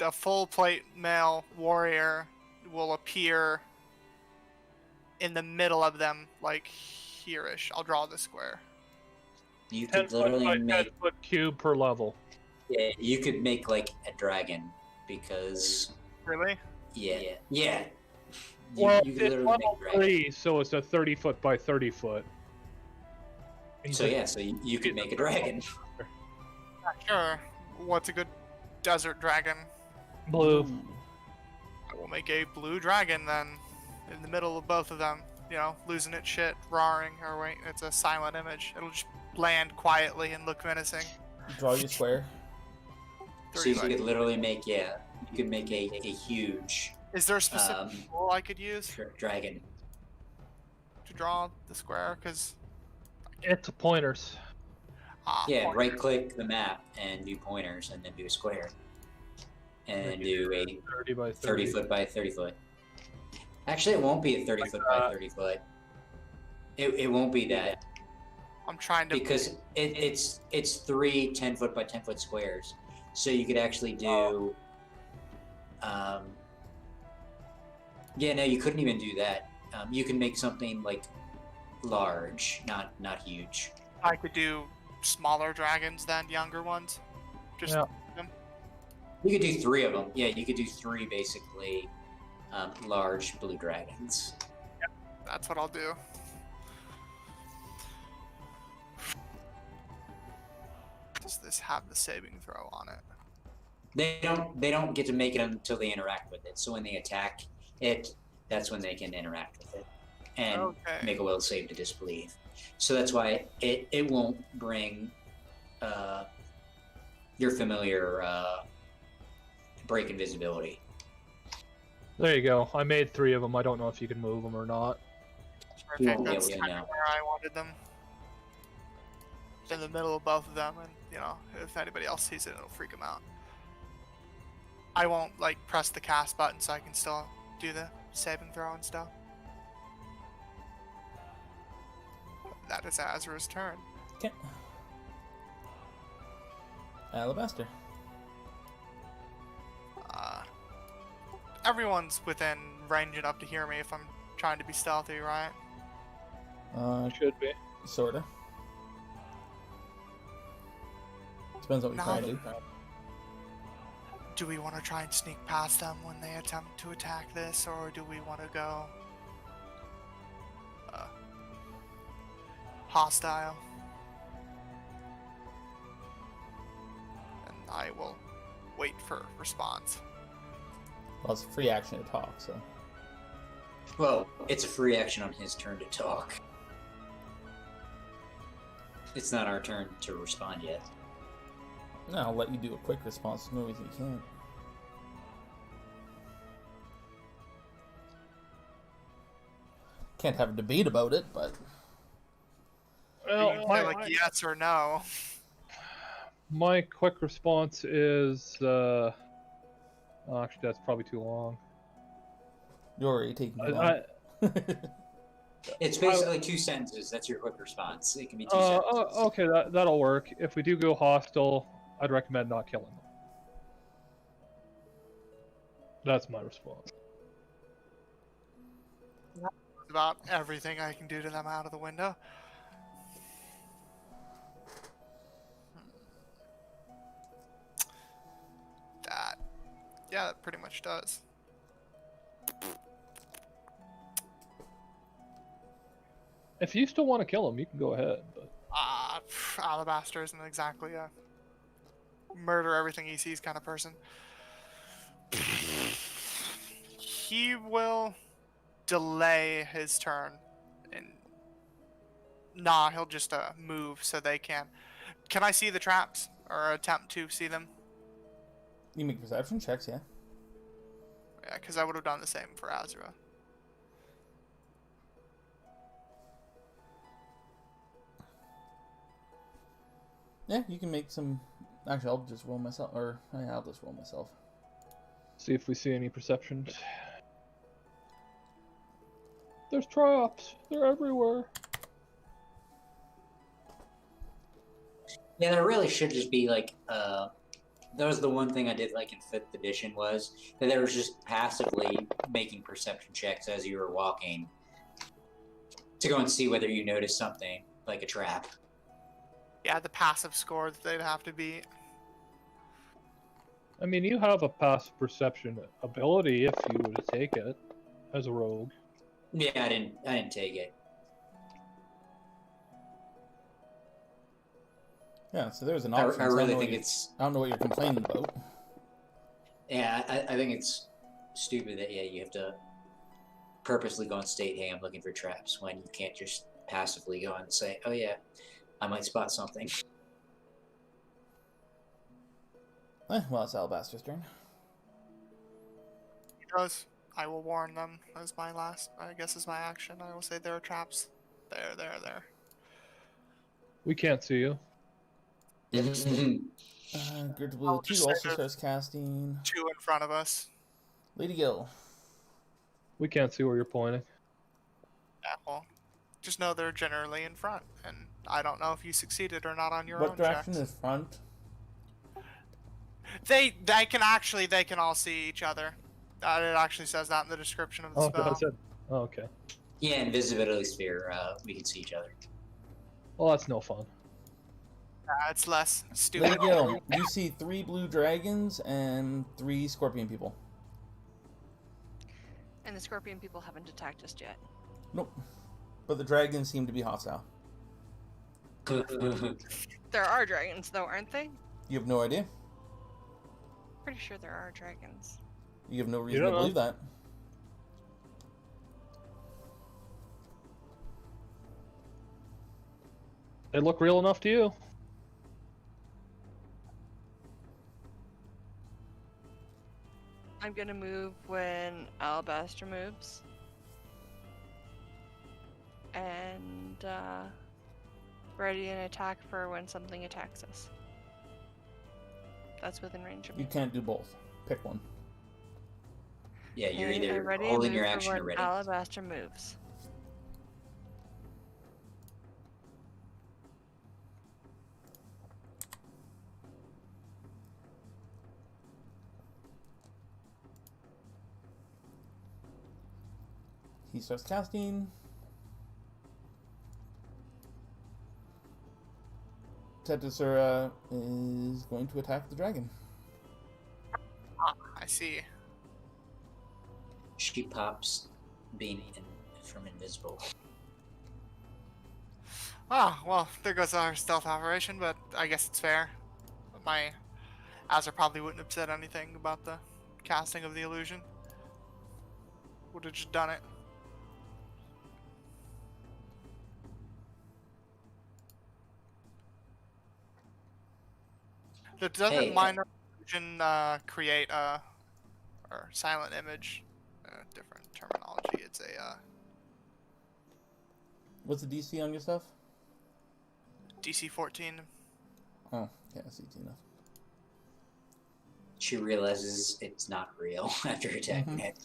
a full plate male warrior will appear in the middle of them, like here-ish. I'll draw the square. You 10 could foot by literally 10 make foot cube per level. you could make like a dragon because Really? yeah. Well, You could it's literally level make a dragon. 3, so it's a 30 foot by 30 foot. So yeah, so you could make a dragon. Sure. What's a good desert dragon? Blue. I will make a blue dragon then, in the middle of both of them. You know, losing its shit, roaring, or wait, it's a silent image. It'll just land quietly and look menacing. Draw your square. So you 30 could literally make you could make a huge Is there a specific tool I could use dragon. to draw the square? Because It's pointers. Yeah, right click the map and do pointers and then do a square. And then do a 30 by 30. 30 foot by 30 foot. Actually, it won't be a 30 foot by 30 foot. It won't be that I'm trying to. because it's 3 10 foot by 10 foot squares. So you could actually do. Yeah, no, you couldn't even do that. You can make something like large, not huge. I could do smaller dragons than younger ones. Just Yeah. You could do 3 of them. Yeah, you could do 3 basically large blue dragons. that's what I'll do. Does this have the saving throw on it? They don't get to make it until they interact with it. So when they attack it, that's when they can interact with it and Okay. make a will save to disbelieve. So that's why it won't bring your familiar break invisibility. There you go. I made 3 of them. I don't know if you can move them or not. You Perfect. won't be That's able to kind know. of where I wanted them. In the middle of both of them, and if anybody else sees it, it'll freak them out. I won't like press the cast button, so I can still do the save and throw and stuff. That is Azra's turn. Okay. Alabaster. Everyone's within range enough to hear me if I'm trying to be stealthy, right? Should be. Sorta. Depends on what you're trying to do. Do we want to try and sneak past them when they attempt to attack this, or do we want to go hostile? And I will wait for response. Well, it's a free action to talk, so. Well, it's a free action on his turn to talk. It's not our turn to respond yet. No, I'll let you do a quick response. There's no reason you can't. Can't have a debate about it, but Well, You can say like yes or no. my quick response is, actually, that's probably too long. you're already taking too I, long. It's basically 2 sentences. That's your quick response. It can be 2 sentences. okay, that'll work. If we do go hostile, I'd recommend not killing them. That's my response. About everything I can do to them out of the window. That pretty much does. If you still want to kill him, you can go ahead. But Alabaster isn't exactly a murder everything he sees kind of person. He will delay his turn, and he'll just move so they can. Can I see the traps or attempt to see them? You make perception checks, yeah. Yeah, because I would have done the same for Azra. Yeah, you can make some. Actually, I'll just roll myself. Or, yeah, I'll just roll myself. see if we see any perceptions. There's traps. They're everywhere. Yeah, there really should just be like that was the one thing I did like in 5th edition was that there was just passively making perception checks as you were walking to go and see whether you noticed something like a trap. Yeah, the passive score that they'd have to beat. I mean, you have a passive perception ability if you were to take it as a rogue. Yeah, I didn't take it. Yeah, so there's an I option. so really know think what it's I don't know what you're complaining about. yeah, I think it's stupid that you have to purposely go and state, hey, I'm looking for traps when you can't just passively go and say, oh yeah, I might spot something. Well, it's Alabaster's turn. He does. I will warn them as my last, I guess, as my action. I will say there are traps. There. We can't see you. Good Blue I'll 2 just say also there's starts casting. 2 in front of us. Lady Gill. We can't see where you're pointing. Yeah, well, just know they're generally in front, and I don't know if you succeeded or not on your What own direction checks. is front? They can all see each other. It actually says that in the description of the spell. Does it? Oh, okay. Yeah, invisibility sphere, we can see each other. Well, that's no fun. It's less stupid. Lady Gill, you see 3 blue dragons and 3 scorpion people. And the scorpion people haven't attacked us yet. Nope. But the dragons seem to be hostile. There are dragons, though, aren't they? You have no idea. Pretty sure there are dragons. You have no reason don't to know. believe that. They look real enough to you. I'm gonna move when Alabaster moves. and ready an attack for when something attacks us. That's within range of me. You can't do both. Pick one. Yeah, you're Okay, either and ready holding and your move action for or when ready. Alabaster moves. He starts casting. Tetusura is going to attack the dragon. Ah, I see. She pops being from invisible. Ah, well, there goes our stealth operation, but I guess it's fair. My Azra probably wouldn't have said anything about the casting of the illusion. Would have just done it. Doesn't Hey, minor illusion create a or silent image? Different terminology. It's a What's the DC on your stuff? DC 14. Oh, yeah, CT enough. she realizes it's not real after attacking it.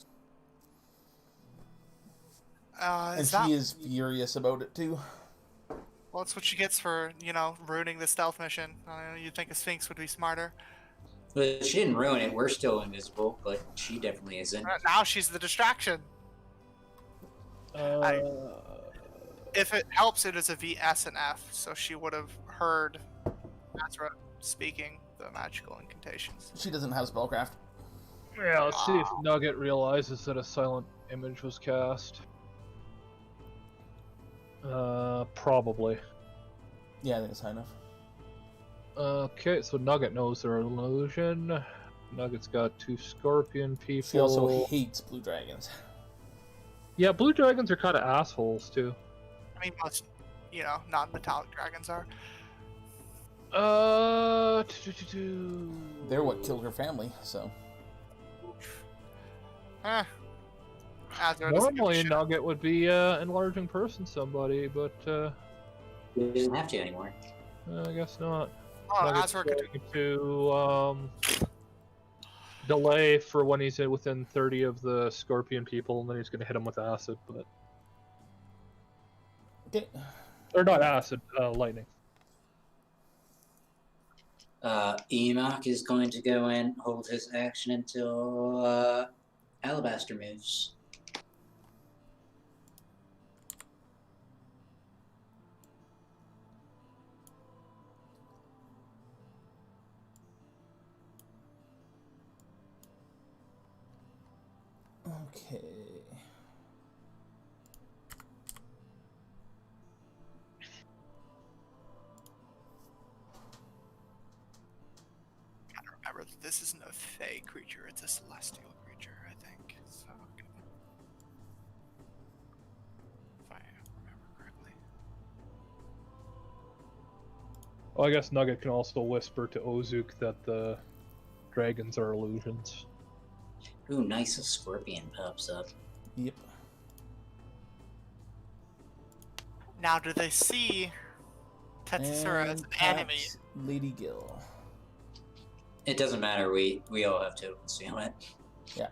And Is she that is furious about it too. well? That's what she gets for ruining the stealth mission. You'd think a Sphinx would be smarter. But she didn't ruin it. We're still invisible, but she definitely isn't. Now she's the distraction. If it helps, it is a V, S, and F, so she would have heard Azra speaking the magical incantations. She doesn't have spellcraft. Yeah, let's see if Nugget realizes that a silent image was cast. Probably. Yeah, I think it's high enough. Okay, so Nugget knows their illusion. Nugget's got 2 scorpion people. She also hates blue dragons. Yeah, blue dragons are kind of assholes too. I mean, most, non-metallic dragons are. They're what killed her family, so. Azra doesn't give a Normally, shit. Nugget would be enlarging person somebody, but He doesn't have to anymore. I guess not. Oh, Nugget's Azra could. going to delay for when he's within 30 of the scorpion people, and then he's going to hit him with acid, but Okay. or not acid, lightning. Enoch is going to go in, hold his action until Alabaster moves. Okay. Gotta remember that this isn't a fey creature; it's a celestial creature, I think. So, if I remember correctly. Well, I guess Nugget can also whisper to Ozuk that the dragons are illusions. Ooh, nice, a scorpion pops up. Yep. Now, do they see Tetsura as an enemy? attacks Lady Gill. It doesn't matter, we all have total concealment. Yeah.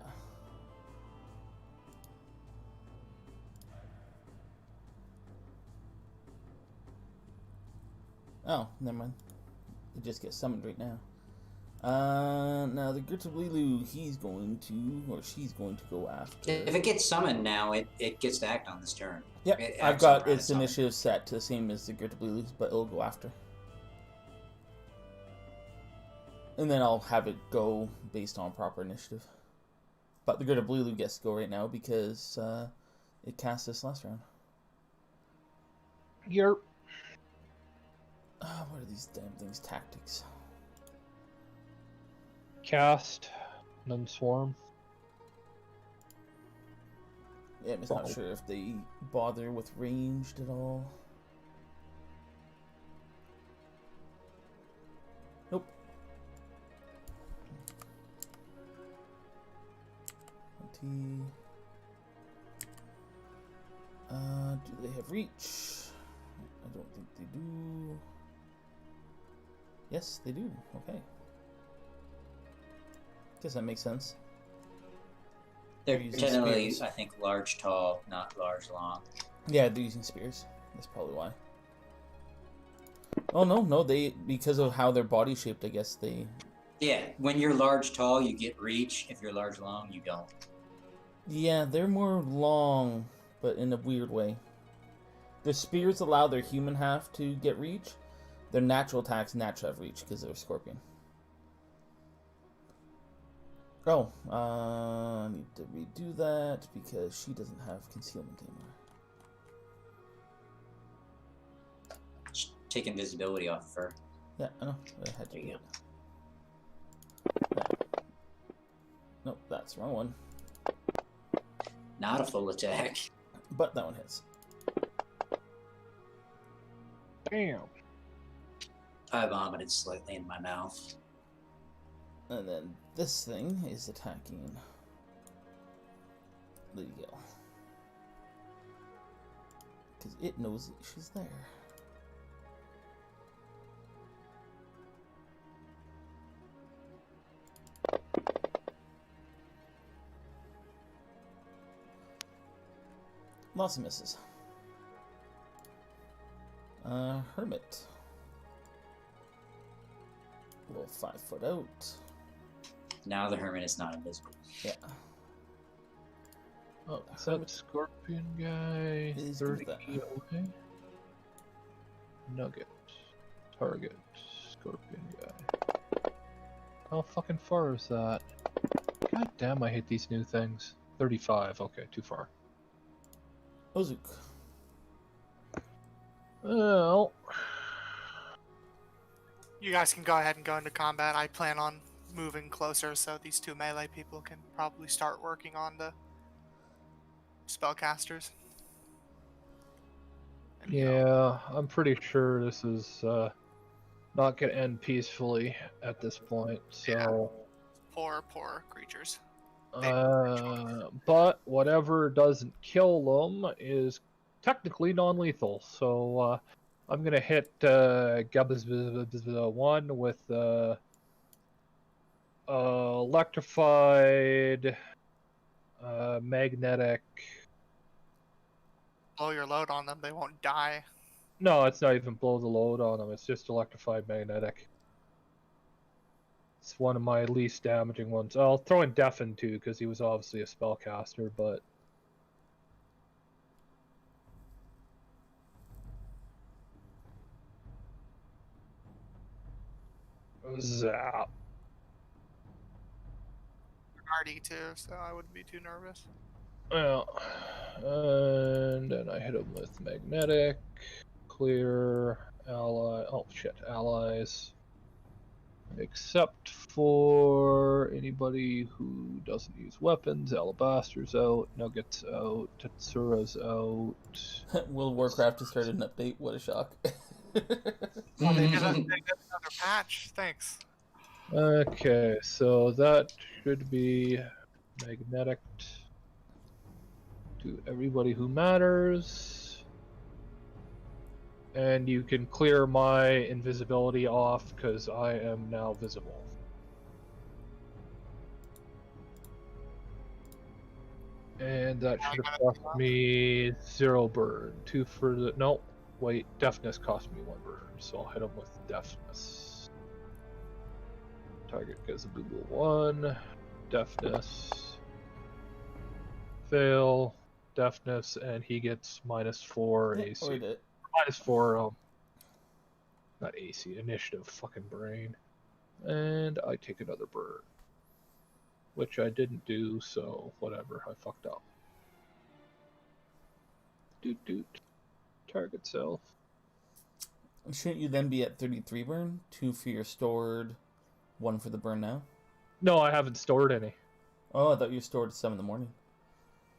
Oh, never mind. It just gets summoned right now. Now the Gertablilu, he's going to, or she's going to go after. If it gets summoned now, it gets to act on this turn. Yep, It I've acts on got turn its it's summoned. initiative set to the same as the Gertablilu's, but it'll go after. And then I'll have it go based on proper initiative. But the Gertablilu gets to go right now because it cast this last round. Yerp. What are these damn things? Tactics. Cast, then swarm. Yeah, I'm just not sure if they bother with ranged at all. Nope. Do they have reach? I don't think they do. Yes, they do. Okay. Guess that makes sense. They're using generally, spears. I think, large, tall, not large, long. Yeah, they're using spears. That's probably why. Oh no, they because of how their body's shaped, I guess they. Yeah, when you're large, tall, you get reach. If you're large, long, you don't. Yeah, they're more long, but in a weird way. Their spears allow their human half to get reach. Their natural attacks naturally have reach because they're a scorpion. Oh, I need to redo that because she doesn't have concealment anymore. Just take invisibility off of her. Yeah, I know. I had to There do you it. Yeah. Nope, that's the wrong one. Not a full attack. But that one hits. Damn. I vomited slightly in my mouth. And then this thing is attacking. There you go. Because it knows that she's there. Lots of misses. Hermit. A little 5 foot out. Now the hermit is not invisible. Yeah. Oh, is that scorpion guy? Is 30 that. away. Nugget. Target. Scorpion guy. How fucking far is that? God damn, I hate these new things. 35. Okay, too far. Ozuk. Well, You guys can go ahead and go into combat. I plan on moving closer so these two melee people can probably start working on the spellcasters. And go. yeah, I'm pretty sure this is not gonna end peacefully at this point. So, Poor creatures. but whatever doesn't kill them is technically non-lethal. So I'm gonna hit Gabas 1 with electrified, magnetic. Blow your load on them, they won't die. No, it's not even blow the load on them. It's just electrified magnetic. It's one of my least damaging ones. I'll throw in Deafen too, because he was obviously a spellcaster, but. Zap. RD too, so I wouldn't be too nervous. Well, and then I hit him with magnetic, clear, ally. Oh shit, allies. Except for anybody who doesn't use weapons. Alabaster's out, Nuggets out, Tetsura's out. Will Warcraft has started an update? What a shock. Oh, they did another patch. Thanks. Okay, so that should be magnetic to everybody who matters. And you can clear my invisibility off because I am now visible. And that should have cost me 0 burn. 2 for the. No, wait, deafness cost me 1 burn, so I'll hit him with deafness. Target gets a Google 1. Deafness. Fail. Deafness, and he gets -4 Yeah, AC. or did. -4, not AC, initiative, fucking brain. And I take another burn. Which I didn't do, so whatever, I fucked up. Doot. Target self. Shouldn't you then be at 33 burn? 2 for your stored, 1 for the burn now? No, I haven't stored any. Oh, I thought you stored at 7 in the morning.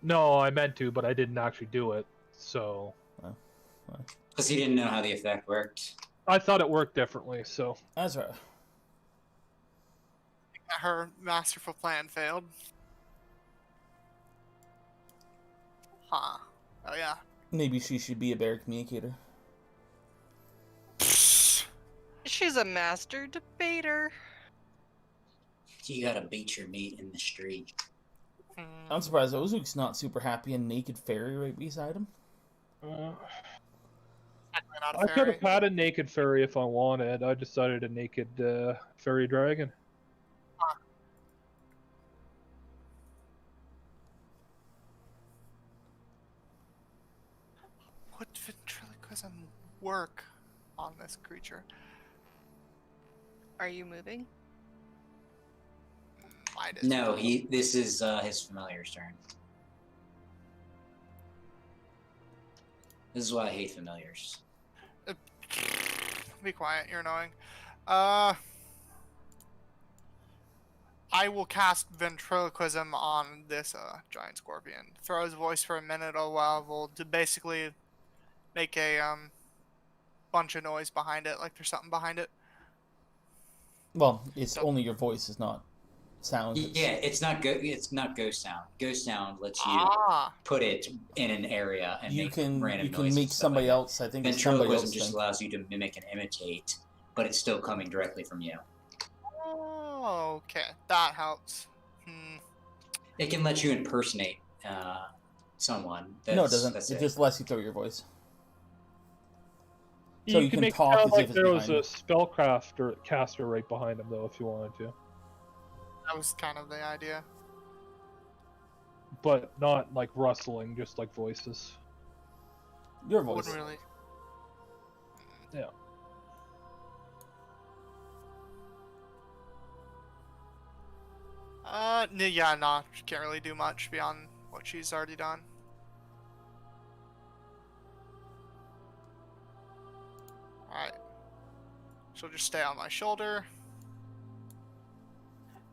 No, I meant to, but I didn't actually do it, so. Because he didn't know how the effect worked. I thought it worked differently, so. Azra. Her masterful plan failed. Huh. Oh yeah. Maybe she should be a better communicator. She's a master debater. You gotta beat your meat in the street. I'm surprised Ozuk's not super happy and naked fairy right beside him. Not a I could have fairy. had a naked fairy if I wanted. I decided a naked fairy dragon. Would ventriloquism work on this creature? Are you moving? Might as No, well. this is his familiar's turn. This is why I hate familiars. Be quiet, you're annoying. I will cast ventriloquism on this giant scorpion. Throw his voice for a minute or while to basically make a bunch of noise behind it, like there's something behind it. Well, it's only your voice, is not sound. Yeah, it's not ghost sound. Ghost sound lets you put it in an area and You make can random you can noises make and stuff somebody like that. else. I think it's somebody Ventriloquism else. just allows you to mimic and imitate, but it's still coming directly from you. Oh, okay, that helps. It can let you impersonate someone. No, it doesn't. It just lets you throw your voice. So you can make talk it sound as like if it's there was behind a spellcraft caster right behind him, though, if you wanted to. That was kind of the idea. But not like rustling, just like voices. Your voice. Wouldn't really. Yeah. Yeah, nah, she can't really do much beyond what she's already done. Alright. She'll just stay on my shoulder.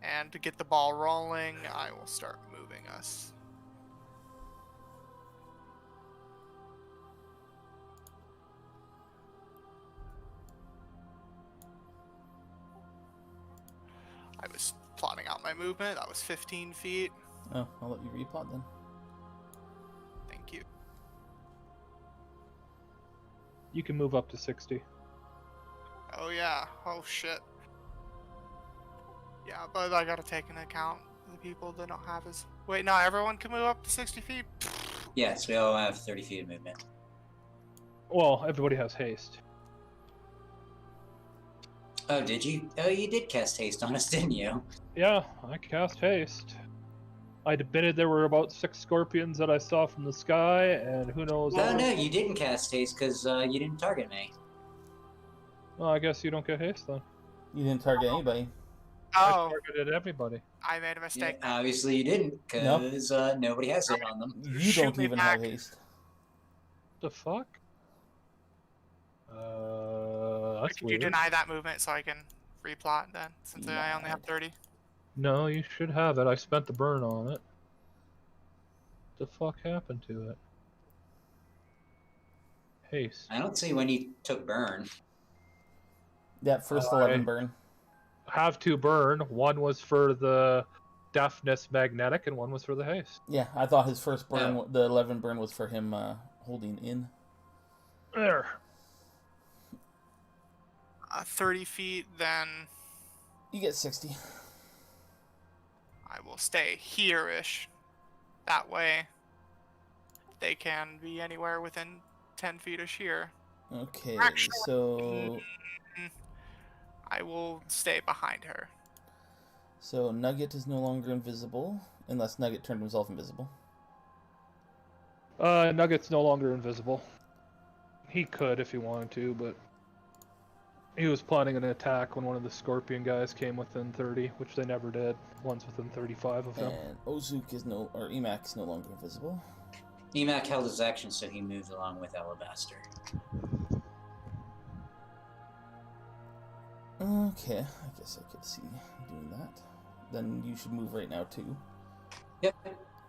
And to get the ball rolling, I will start moving us. I was plotting out my movement. That was 15 feet. Oh, I'll let you replot then. Thank you. You can move up to 60. Oh yeah. Oh shit. Yeah, but I gotta take into account the people that don't have as... Wait, no, everyone can move up to 60 feet? Yes, we all have 30 feet of movement. Well, everybody has haste. Oh, did you? Oh, you did cast haste on us, didn't you? Yeah, I cast haste. I debated there were about 6 scorpions that I saw from the sky, and who knows... No, no, you didn't cast haste because you didn't target me. Well, I guess you don't get haste then. You didn't target anybody. Oh, I targeted everybody. I made a mistake. Yeah, obviously you didn't because nobody has it on them. You Shoot don't me even back. have haste. The fuck? That's Could you weird. deny that movement so I can replot then, since I only have 30? No, you should have it. I spent the burn on it. The fuck happened to it? Haste. I don't see when you took burn. That first 11 burn. Have to burn. One was for the deafness magnetic, and one was for the haste. Yeah, I thought his first burn, Oh. the 11 burn, was for him holding in. There. 30 feet, then You get 60. I will stay here-ish. That way, they can be anywhere within 10 feet-ish here. Okay, Actually- so I will stay behind her. Nugget is no longer invisible, unless Nugget turned himself invisible. Nugget's no longer invisible. He could if he wanted to, but he was planning an attack when one of the scorpion guys came within 30, which they never did. One's within 35 of him. And Ozuk is Emac is no longer invisible. Emac held his action, so he moved along with Alabaster. Okay, I guess I could see doing that. Then you should move right now too. Yep.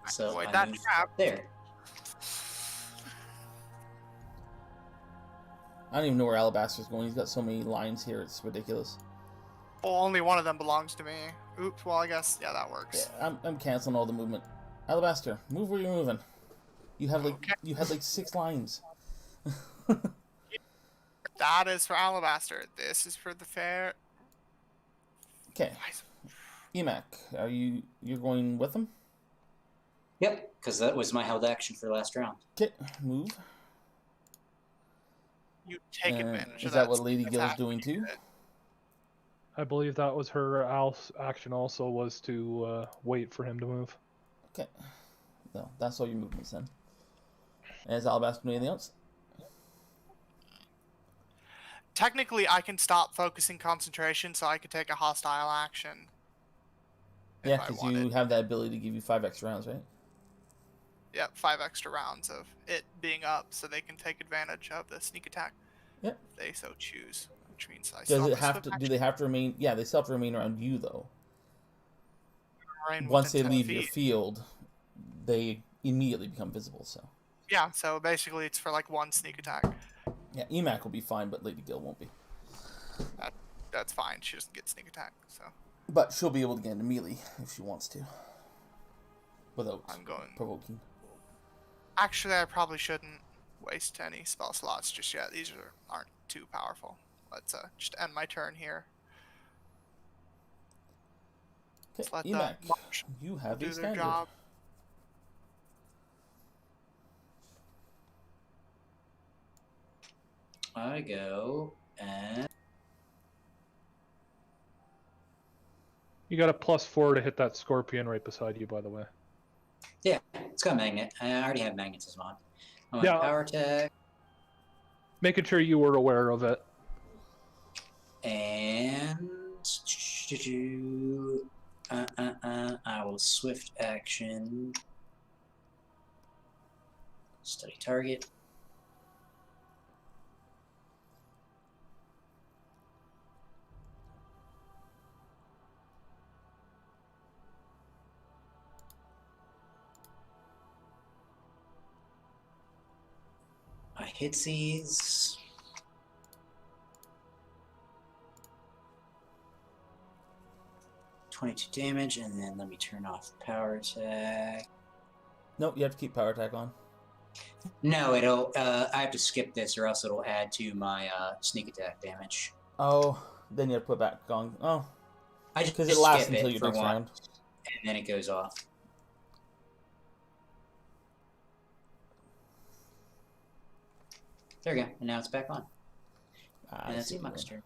So Avoid I that moved trap. there. I don't even know where Alabaster's going. He's got so many lines here, it's ridiculous. Well, only one of them belongs to me. Oops, well, I guess, yeah, that works. Yeah, I'm canceling all the movement. Alabaster, move where you're moving. You have like Okay. you had like 6 lines. That is for Alabaster. This is for the fair. Okay. Emac, you're going with him? Yep, because that was my held action for last round. Okay, move. You take advantage Is of that that. what Lady That's Gill's after doing you too? do it. I believe that was her action also, was to wait for him to move. Okay. No, that's all your movements then. And is Alabaster doing anything else? Technically, I can stop focusing concentration, so I could take a hostile action. Yeah, If I because wanted. you have that ability to give you 5 extra rounds, right? Yep, 5 extra rounds of it being up, so they can take advantage of the sneak attack. Yep. If they so choose, which means I Does still it have a have swift to? Do action they have to remain? Yeah, they still have to remain around you though. range Once they within 10 leave your feet. field, they immediately become visible. So Yeah, so basically it's for like 1 sneak attack. yeah, Emac will be fine, but Lady Gill won't be. That's fine. She doesn't get sneak attack, so But she'll be able to get into melee if she wants to, without I'm going. provoking. Actually, I probably shouldn't waste any spell slots just yet. These aren't too powerful. Let's just end my turn here. Okay, Let's let the Emac, marshal you have do a their standard. job. I go and You got a +4 to hit that scorpion right beside you, by the way. yeah, it's got magnet. I already have magnetism on. I'm on Yeah. power attack Making sure you were aware of it. and I will swift action. Study target. I hit these. .22 damage, and then let me turn off power attack. Nope, you have to keep power attack on. No, it'll. I have to skip this, or else it'll add to my sneak attack damage. Oh, then you have to put back on. Oh, I just because it lasts skip until it your for next one, round. and then it goes off. There we go, and now it's back on. And that's Emac's turn.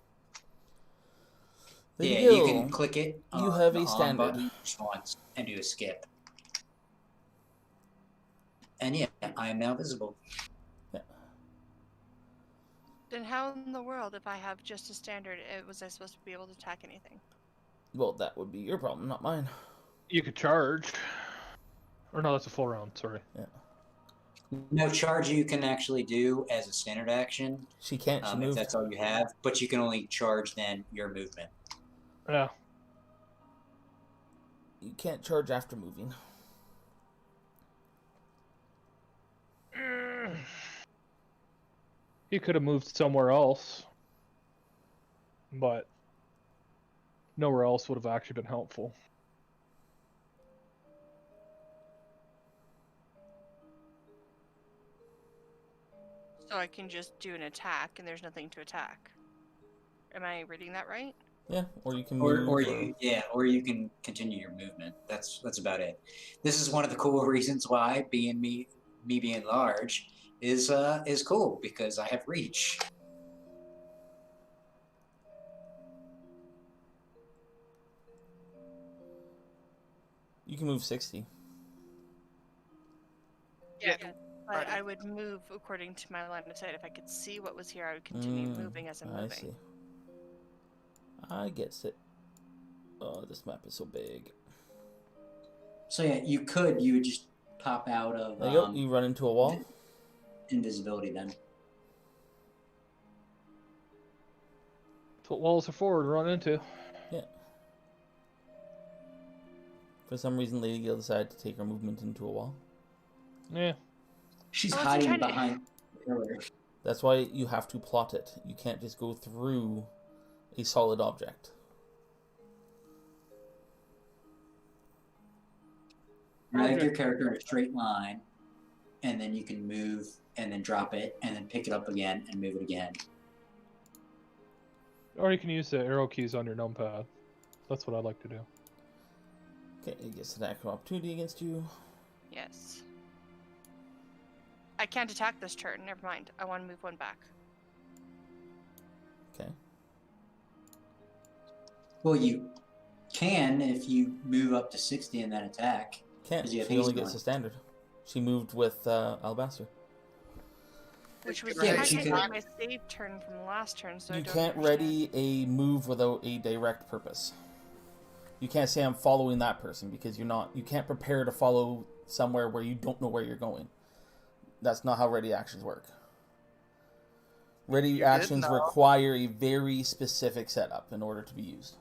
Lady Yeah, Gill, you can click it. you On have the a on standard. button just once and do a skip. And yeah, I am now visible. Yeah. Then how in the world, if I have just a standard, was I supposed to be able to attack anything? Well, that would be your problem, not mine. You could charge. Or no, that's a full round, sorry. Yeah. No charge you can actually do as a standard action. She can't. She If moved. that's all you have, but you can only charge then your movement. Yeah. You can't charge after moving. He could have moved somewhere else. But nowhere else would have actually been helpful. So I can just do an attack and there's nothing to attack. Am I reading that right? Yeah, or you can move. Or you can continue your movement. That's about it. This is one of the cool reasons why being me being large is cool, because I have reach. You can move 60. Yeah. But Right. I would move according to my line of sight. If I could see what was here, I would continue moving as I'm moving. I see. I guess it. Oh, this map is so big. So yeah, you would just pop out of There you go. You run into a wall. invisibility then. That's what walls are for, to run into. Yeah. For some reason, Lady Gill decided to take her movement into a wall. Yeah. She's I wasn't hiding trying to- behind the pillar. That's why you have to plot it. You can't just go through a solid object. Drag your character in a straight line. and then you can move and then drop it and then pick it up again and move it again. Or you can use the arrow keys on your numpad. That's what I like to do. Okay, it gets an attack of opportunity against you. Yes. I can't attack this turn. Never mind. I want to move one back. Okay. Well, you can if you move up to 60 in that attack. Can't. 'Cause She you have only haste gets on. a standard. She moved with Alabaster. Which was Yeah, but she technically could- my save turn from the last turn, so I You don't can't understand. ready a move without a direct purpose. You can't say I'm following that person because you're not. You can't prepare to follow somewhere where you don't know where you're going. That's not how ready actions work. Ready You did actions know. require a very specific setup in order to be used.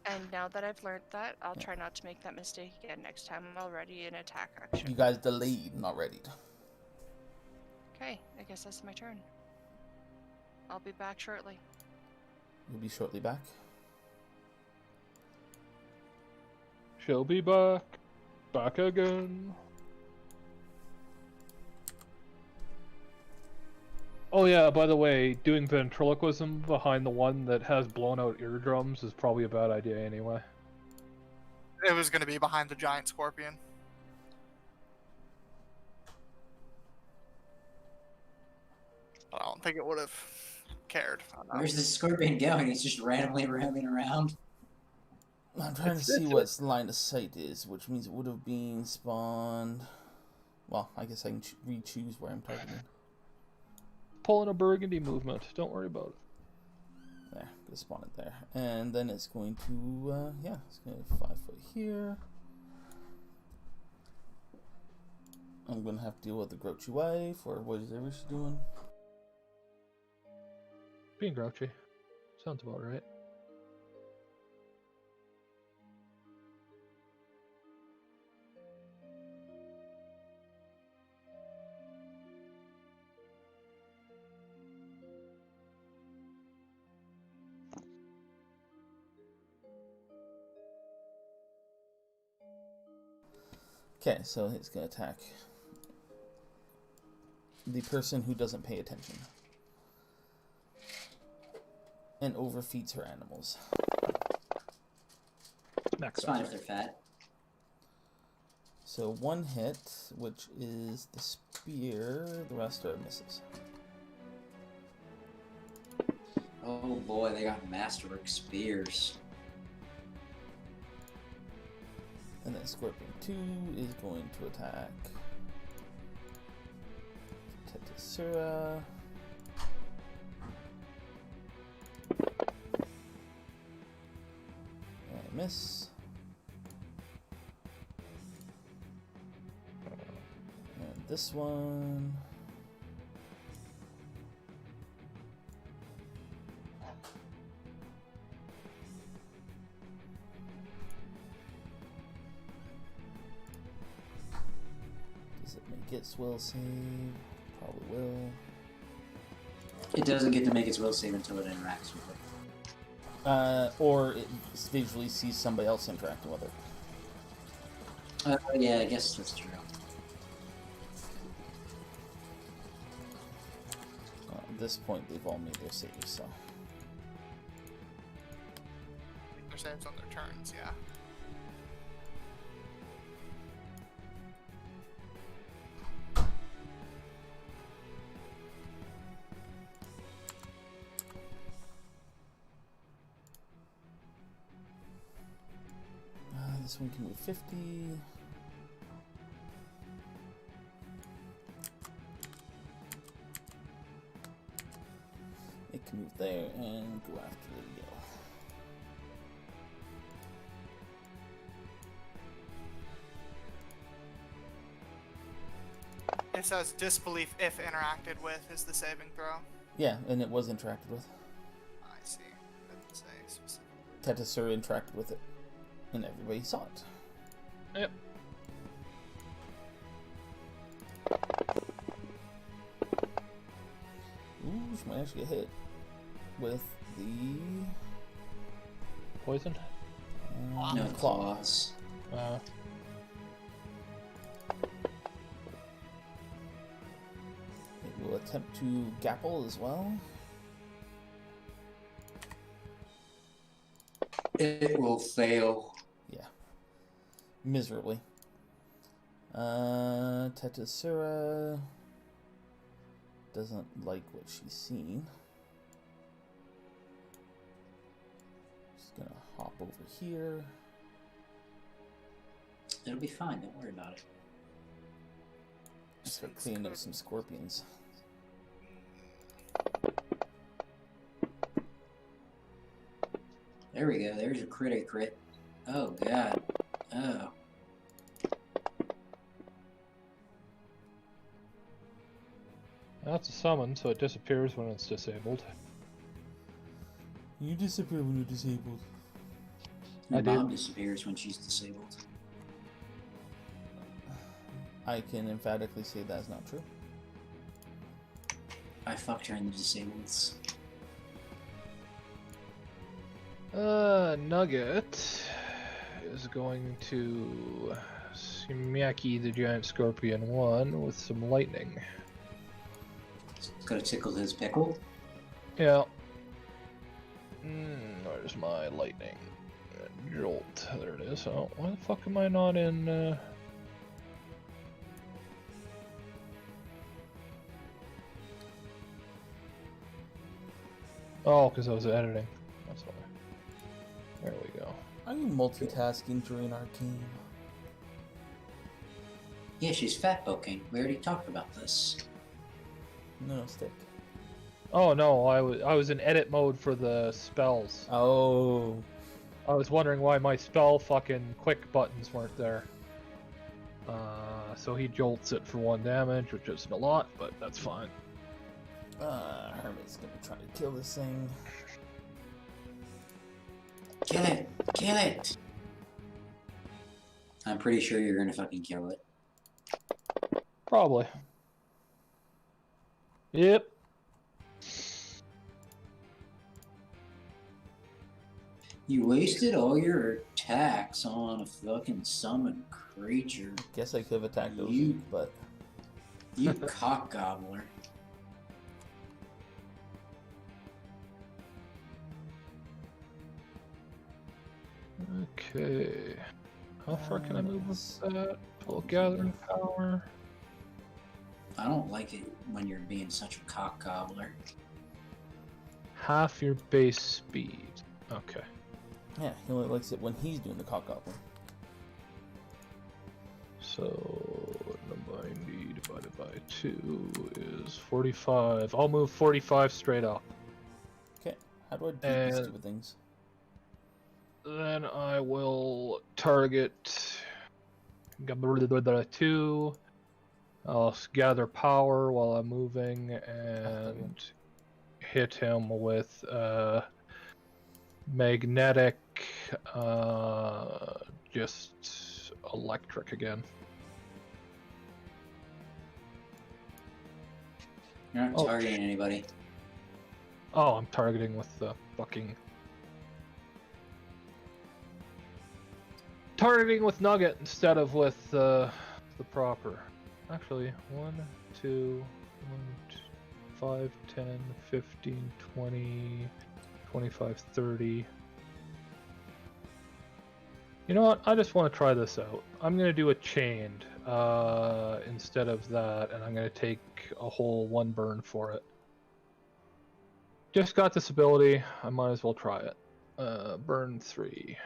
And now that I've learned that, I'll try not to make that mistake again next time I'm already in attack action. You guys delayed, not readied. Okay, I guess that's my turn. I'll be back shortly. You'll be shortly back. She'll be back. Back again. Oh yeah, by the way, doing ventriloquism behind the one that has blown out eardrums is probably a bad idea anyway. It was going to be behind the giant scorpion. I don't think it would have cared. I don't know. Where's the scorpion going? He's just randomly roaming around. I'm trying to see what line of sight is, which means it would have been spawned. Well, I guess I can re-choose where I'm targeting. Pulling a burgundy movement. Don't worry about it. There, gonna spawn it there, and then it's going to yeah, it's going to 5 foot here. I'm gonna have to deal with the grouchy wife, or whatever she's doing. Being grouchy. Sounds about right. Okay, so it's gonna attack the person who doesn't pay attention and overfeeds her animals. Next It's fine if they're fat. So 1 hit, which is the spear, the rest are misses. Oh boy, they got masterwork spears. And then Scorpion 2 is going to attack Tetasura. And miss. And this one. Does it make its will save? Probably will. It doesn't get to make its will save until it interacts with it. Or it visually sees somebody else interacting with it. Yeah, I guess that's true. At this point, they've all made their saves, so. Their saves on their turns, yeah. This one can move 50. It can move there and go after the yellow. It says disbelief if interacted with is the saving throw. Yeah, and it was interacted with. I see. It doesn't say specifically. Tetasura interacted with it, and everybody saw it. Yep. Ooh, she might actually get hit with the Poison? No claw. claws. We'll attempt to grapple as well. It will fail. Yeah. Miserably. Tetasura doesn't like what she's seen. Just gonna hop over here. It'll be fine. Don't worry about it. Start cleaning up some scorpions. There we go. There's a crit. Oh, God. Oh. That's a summon, so it disappears when it's disabled. You disappear when you're disabled. Your I do. mom disappears when she's disabled. I can emphatically say that's not true. I fucked her in the disableds. Nugget is going to Smacky the giant scorpion 1 with some lightning. It's gonna tickle his pickle. Yeah. Where's my lightning? Jolt. There it is. Oh, why the fuck am I not in, Oh, because I was editing. That's why. There we go. Are you multitasking during our game? Yeah, she's fat poking. We already talked about this. No, stick. Oh no, I was in edit mode for the spells. Oh. I was wondering why my spell fucking quick buttons weren't there. So he jolts it for 1 damage, which isn't a lot, but that's fine. Hermit's gonna try to kill this thing. Kill it! Kill it! I'm pretty sure you're gonna fucking kill it. Probably. Yep. You wasted all your attacks on a fucking summoned creature. Guess I could have attacked those, You- but You cock gobbler. Okay. How far can I move with that? Full gathering power. I don't like it when you're being such a cock gobbler. Half your base speed. Okay. yeah, he only likes it when he's doing the cock goblin. So 90 divided by 2 is 45. I'll move 45 straight up. Okay, how do I do these And- stupid things? Then I will target 2. I'll gather power while I'm moving and hit him with magnetic, just electric again. You're not Oh. targeting anybody. Oh, I'm targeting with the fucking... Targeting with Nugget instead of with the proper. Actually, 1, 2, 5, 10, 15, 20, 25, 30. You know what? I just want to try this out. I'm going to do a chained instead of that, and I'm going to take a whole 1 burn for it. Just got this ability. I might as well try it. Burn 3.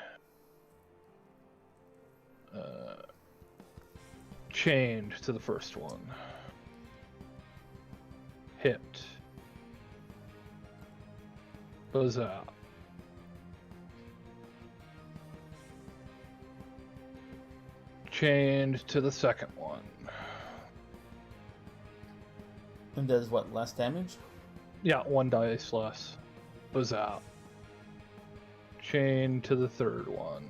Chained to the first one. Hit. Goes out. Chained to the second one. And does what, less damage? Yeah, 1 dice less. Goes out. Chained to the third one.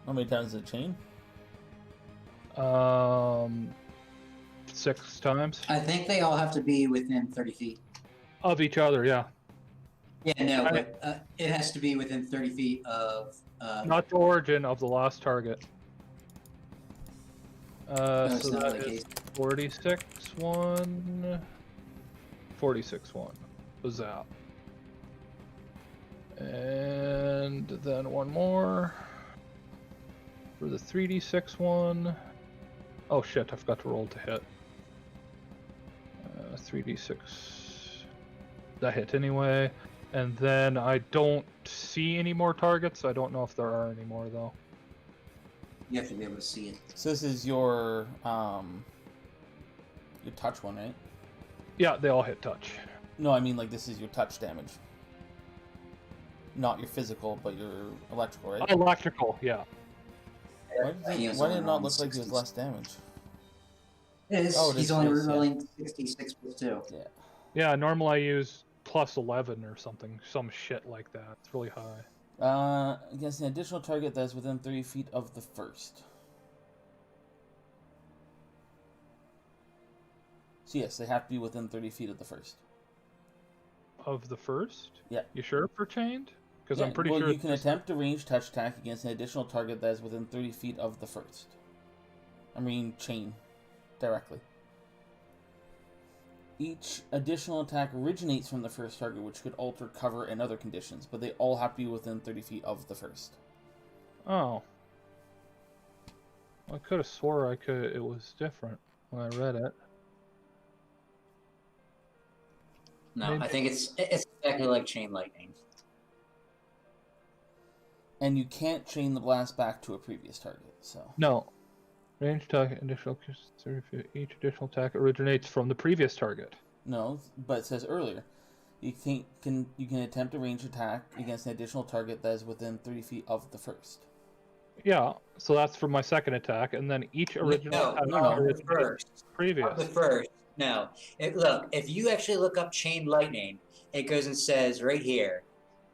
How many times does it chain? 6 times. I think they all have to be within 30 feet. Of each other, yeah. Yeah, no, I- but it has to be within 30 feet of. Not the origin of the last target. it's So not that like is haste. 46 one. 46 one. Was that? And then one more for the 3d6 one. Oh shit! I forgot to roll to hit. 3d6. That hit anyway. And then I don't see any more targets. I don't know if there are any more though. You have to be able to see it. So this is your touch one, right? Yeah, they all hit touch. No, I mean like this is your touch damage. Not your physical, but your electrical, right? Electrical, yeah. Why did it not look like it was less damage? It is. Oh, it He's is, only yes, yeah. rolling 66 plus 2. Yeah. Yeah, normally I use plus 11 or something. Some shit like that. It's really high. Against an additional target that is within 30 feet of the first. So yes, they have to be within 30 feet of the first. Of the first? Yeah. You sure for chained? Because Yeah, I'm pretty well, sure you can attempt a ranged touch attack against an additional target that is within 30 feet of the first. I mean, chain. Directly. Each additional attack originates from the first target, which could alter cover and other conditions, but they all have to be within 30 feet of the first. Oh. I could have swore it was different when I read it. No, Maybe- I think it's exactly like chain lightning. And you can't chain the blast back to a previous target, so... No. Range attack, additional 30 feet. Each additional attack originates from the previous target. No, but it says earlier, you can attempt a ranged attack against an additional target that is within 30 feet of the first. Yeah, so that's for my second attack, and then each original attack no. originates The first. previous. The first. No. Look, if you actually look up chain lightning, it goes and says right here,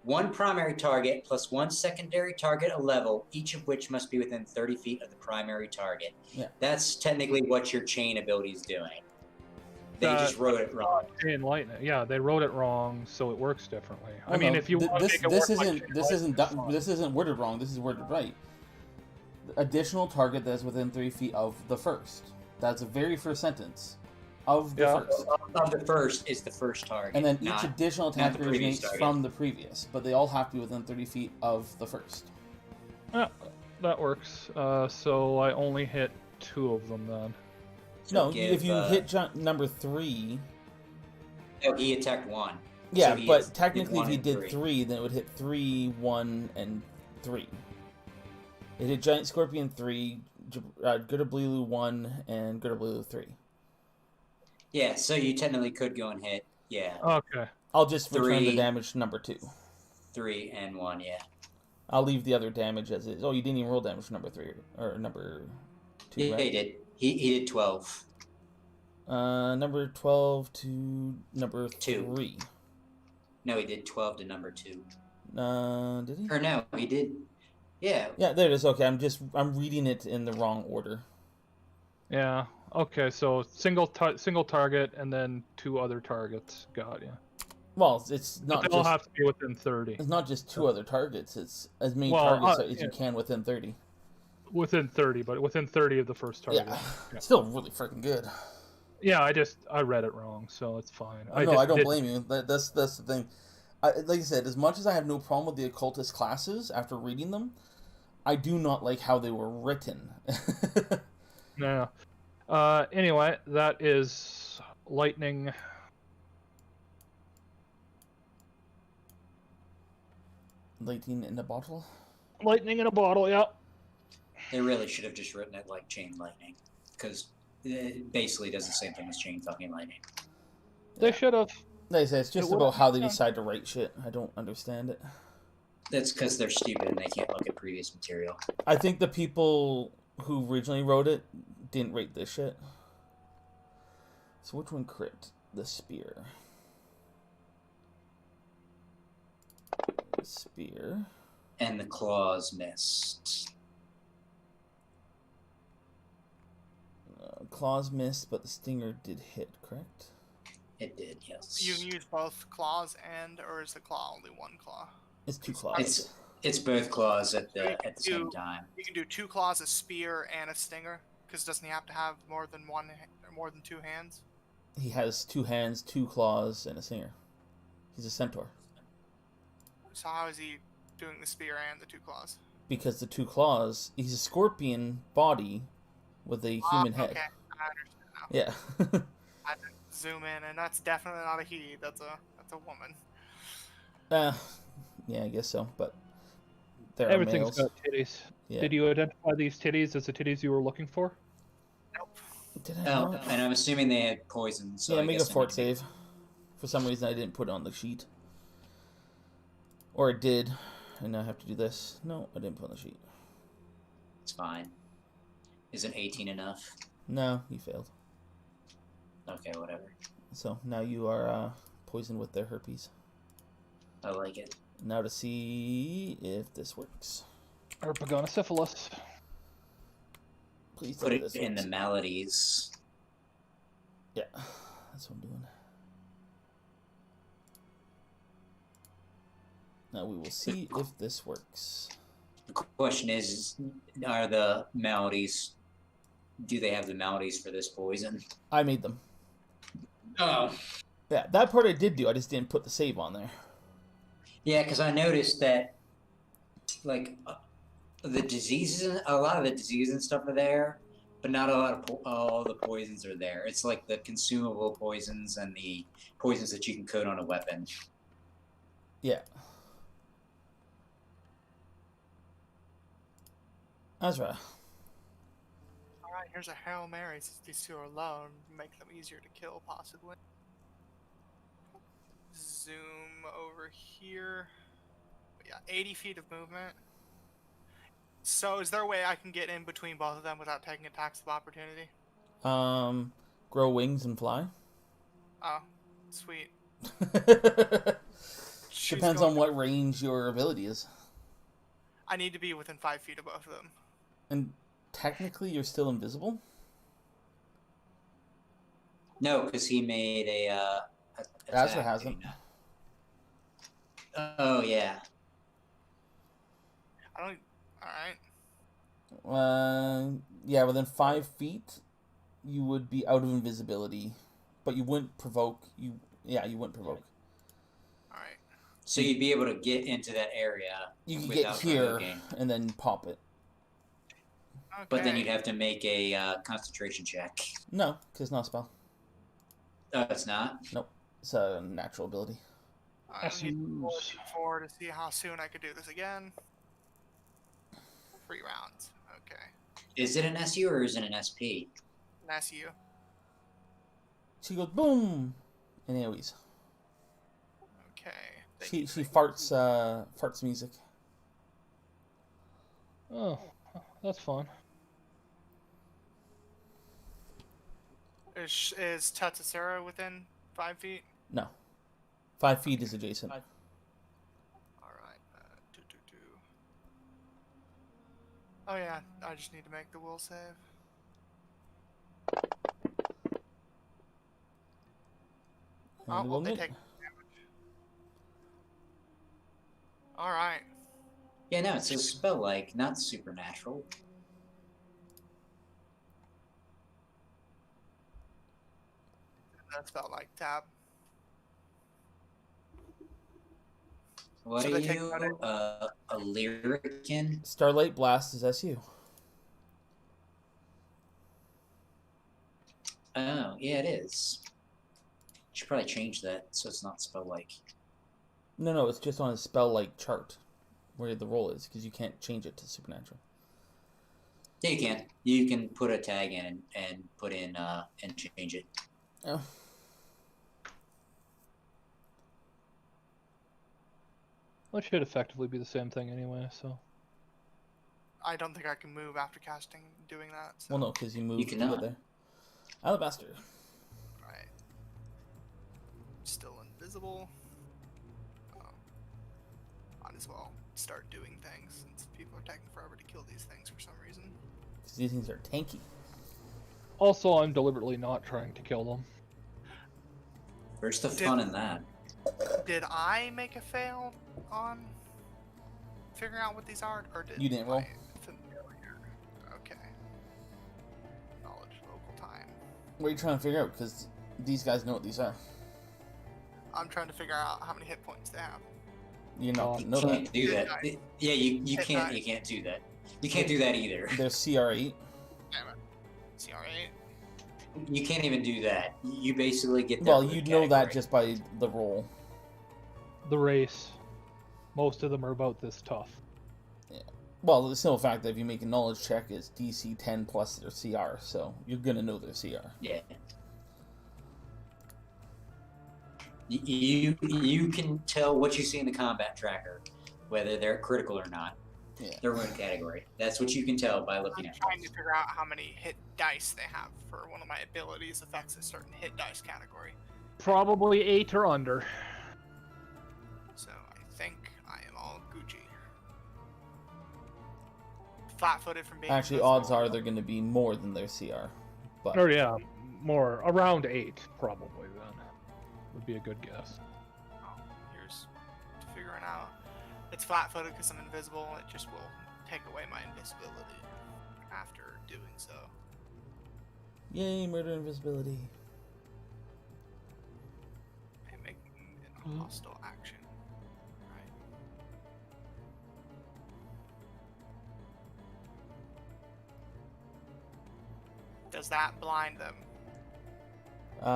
one primary target plus one secondary target a level, each of which must be within 30 feet of the primary target. Yeah. That's technically what your chain ability is doing. They just wrote it wrong. Chain lightning. Yeah, they wrote it wrong, so it works differently. Oh, I mean, no, if you want to make it this work like isn't chain this isn't lightning, it's fine. this isn't worded wrong. This is worded right. Additional target that is within 30 feet of the first. That's the very first sentence. Of the first. Of the first is the first target. And then each not- additional not attack the previous originates target. from the previous, but they all have to be within 30 feet of the first. Yeah, that works. So I only hit 2 of them then. No, give, if you hit number 3... No, he attacked 1. Yeah, So he but did technically if 1 he and did 3. 3, then it would hit 3, 1, and 3. It hit Giant Scorpion 3, Goodablilu 1, and Goodablilu 3. Yeah, so you technically could go and hit, Okay. I'll just return the 3. damage to number 2. 3 and 1, yeah. I'll leave the other damage as is. Oh, you didn't even roll damage for number 3, or number 2, Yeah, right? he did. He did 12. Number 12 to number 2. 3. No, he did 12 to number 2. Did he? Or no, he did. Yeah. Yeah, there it is. Okay, I'm reading it in the wrong order. Yeah. Okay, so single target and then 2 other targets. Got ya. Well, it's But not they all just have to be within 30. it's not just 2 other targets. It's as many Well, targets as yeah. you can within 30. Within 30, but within 30 of the first target. Yeah, still really freaking good. Yeah, I read it wrong, so it's fine. I don't blame you. That's the thing. Like I said, as much as I have no problem with the occultist classes after reading them, I do not like how they were written. No. Anyway, that is lightning. Lightning in a bottle. Lightning in a bottle. Yeah. They really should have just written it like chain lightning. Because it basically does the same thing as chain fucking lightning. They should have. Like I said, it's just It about how they would- decide to write shit. I don't understand it. That's because they're stupid and they can't look at previous material. I think the people who originally wrote it didn't rate this shit. So which one crit? The spear. Spear. And the claws missed. Claws missed, but the stinger did hit, correct? It did, yes. You can use both claws or is the claw only one claw? It's 2 claws. It's both claws at the You same do- time. You can do 2 claws, a spear, and a stinger. Because doesn't he have to have more than more than 2 hands? He has 2 hands, 2 claws, and a singer. He's a centaur. So how is he doing the spear and the 2 claws? Because the 2 claws, he's a scorpion body with a human head. Okay, I understand now. Yeah. I had to zoom in, and that's definitely not a he. That's a woman. Yeah, I guess so. But there are Everything's males. got titties. Yeah. Did you identify these titties as the titties you were looking for? Nope. Did I Oh, not? and I'm assuming they had poison. So Yeah, I make a guess I fort need to be- save. For some reason, I didn't put it on the sheet. Or it did, and I have to do this. No, I didn't put it on the sheet. It's fine. Isn't 18 enough? No, you failed. Okay, whatever. So now you are poisoned with their herpes. I like it. Now to see if this works. Or paganosyphilis. Please tell Put me it this in works. the maladies. Yeah, that's what I'm doing. Now we will see if this works. The question is, are the maladies? Do they have the maladies for this poison? I made them. Oh. Yeah, that part I did do. I just didn't put the save on there. Yeah, because I noticed that, like, the diseases, a lot of the diseases and stuff are there, but not a lot of all the poisons are there. It's like the consumable poisons and the poisons that you can coat on a weapon. Yeah. Azra. Alright, here's a Hail Mary since these 2 are low and make them easier to kill, possibly. Zoom over here. But yeah, 80 feet of movement. So is there a way I can get in between both of them without taking attacks of opportunity? Grow wings and fly. Oh, sweet. She's Depends going- on what range your ability is. I need to be within 5 feet of both of them. And technically, you're still invisible. No, because he made a Azra attack, hasn't. didn't he? Oh yeah. I don't. Alright. Yeah, within 5 feet, you would be out of invisibility, but you wouldn't provoke. You wouldn't provoke. Alright. So you'd be able to get into that area. You could get without here provoking. and then pop it. Okay. But then you'd have to make a concentration check. No, because not a spell. Oh, it's not? It's a natural ability. I need to roll SUs. a d4 to see how soon I could do this again. 3 rounds. Okay. Is it an SU or is it an SP? An SU. She goes boom, and AoEs. Okay. She farts music. Oh, that's fun. Is Tatsura within 5 feet? No, 5 feet is adjacent. Alright. Oh yeah, I just need to make the will save. And Oh, we'll well, they make- take damage. Alright. Yeah, no, it's a spell like, not supernatural. That's about like tab. What So are they take you? credit? A Lyrican? Starlight Blast is SU. Oh, yeah, it is. Should probably change that so it's not spell like. No, it's just on a spell like chart where the roll is because you can't change it to supernatural. Yeah, you can. You can put a tag in and put in and change it. Oh. Well, it should effectively be the same thing anyway, so. I don't think I can move after casting doing that. So. Well, no, because you moved to cannot. get there. Alabaster. Right. Still invisible. Oh. Might as well start doing things since people are taking forever to kill these things for some reason. Because these things are tanky. Also, I'm deliberately not trying to kill them. Where's the fun in that? Did I make a fail on figuring out what these are, or did You didn't roll. my familiar? Okay. What are you trying to figure out? Because these guys know what these are. I'm trying to figure out how many hit points they have. You're not You know can't that. do that. Yeah, you Hit can't. die. You can't do that. You can't do that either. They're CR8. Damn it. CR8. You can't even do that. You basically get that. Well, with you'd know that category. just by the roll. The race. Most of them are about this tough. Well, the simple fact that if you make a knowledge check, it's DC 10 plus their CR, so you're gonna know their CR. Yeah. You can tell what you see in the combat tracker, whether they're critical or not. Yeah. Their wound category. That's what you can tell by I'm looking at trying to those. figure out how many hit dice they have for one of my abilities affects a certain hit dice category. Probably 8 or under. So I think I am all Gucci. Flat-footed from being Actually, invisible. odds are they're gonna be more than their CR. But Or yeah, more. Around 8, probably, then. Would be a good guess. Oh, here's figuring out. It's flat-footed because I'm invisible. It just will take away my invisibility after doing so. yay, murder invisibility. And making it a hostile action. Right. Does that blind them?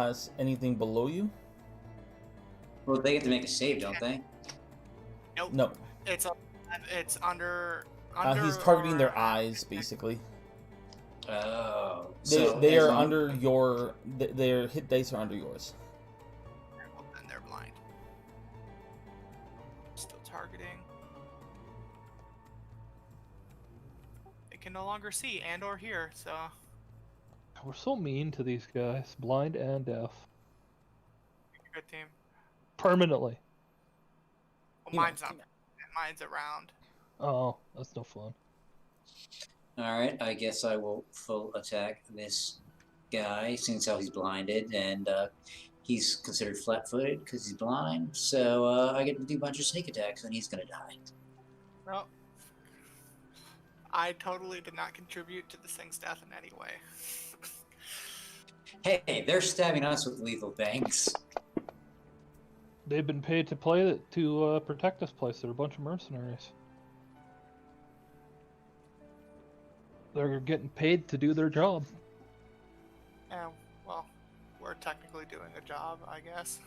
Is anything below you? Well, they get to make a save, don't they? Nope. No. It's under. He's targeting their or- eyes, basically. Oh. They as are long- under your. Their hit dice are under yours. Well, then they're blind. Still targeting. They can no longer see and or hear, so We're so mean to these guys, blind and deaf. good team. Permanently. Well, You know. mine's not. Mine's around. Oh, that's no fun. Alright, I guess I will full attack this guy, since how he's blinded, and he's considered flat-footed because he's blind, so I get to do a bunch of sneak attacks, and he's gonna die. Well, I totally did not contribute to this thing's death in any way. Hey, they're stabbing us with lethal things. They've been paid to play to protect this place. They're a bunch of mercenaries. They're getting paid to do their job. Yeah, well, we're technically doing a job, I guess.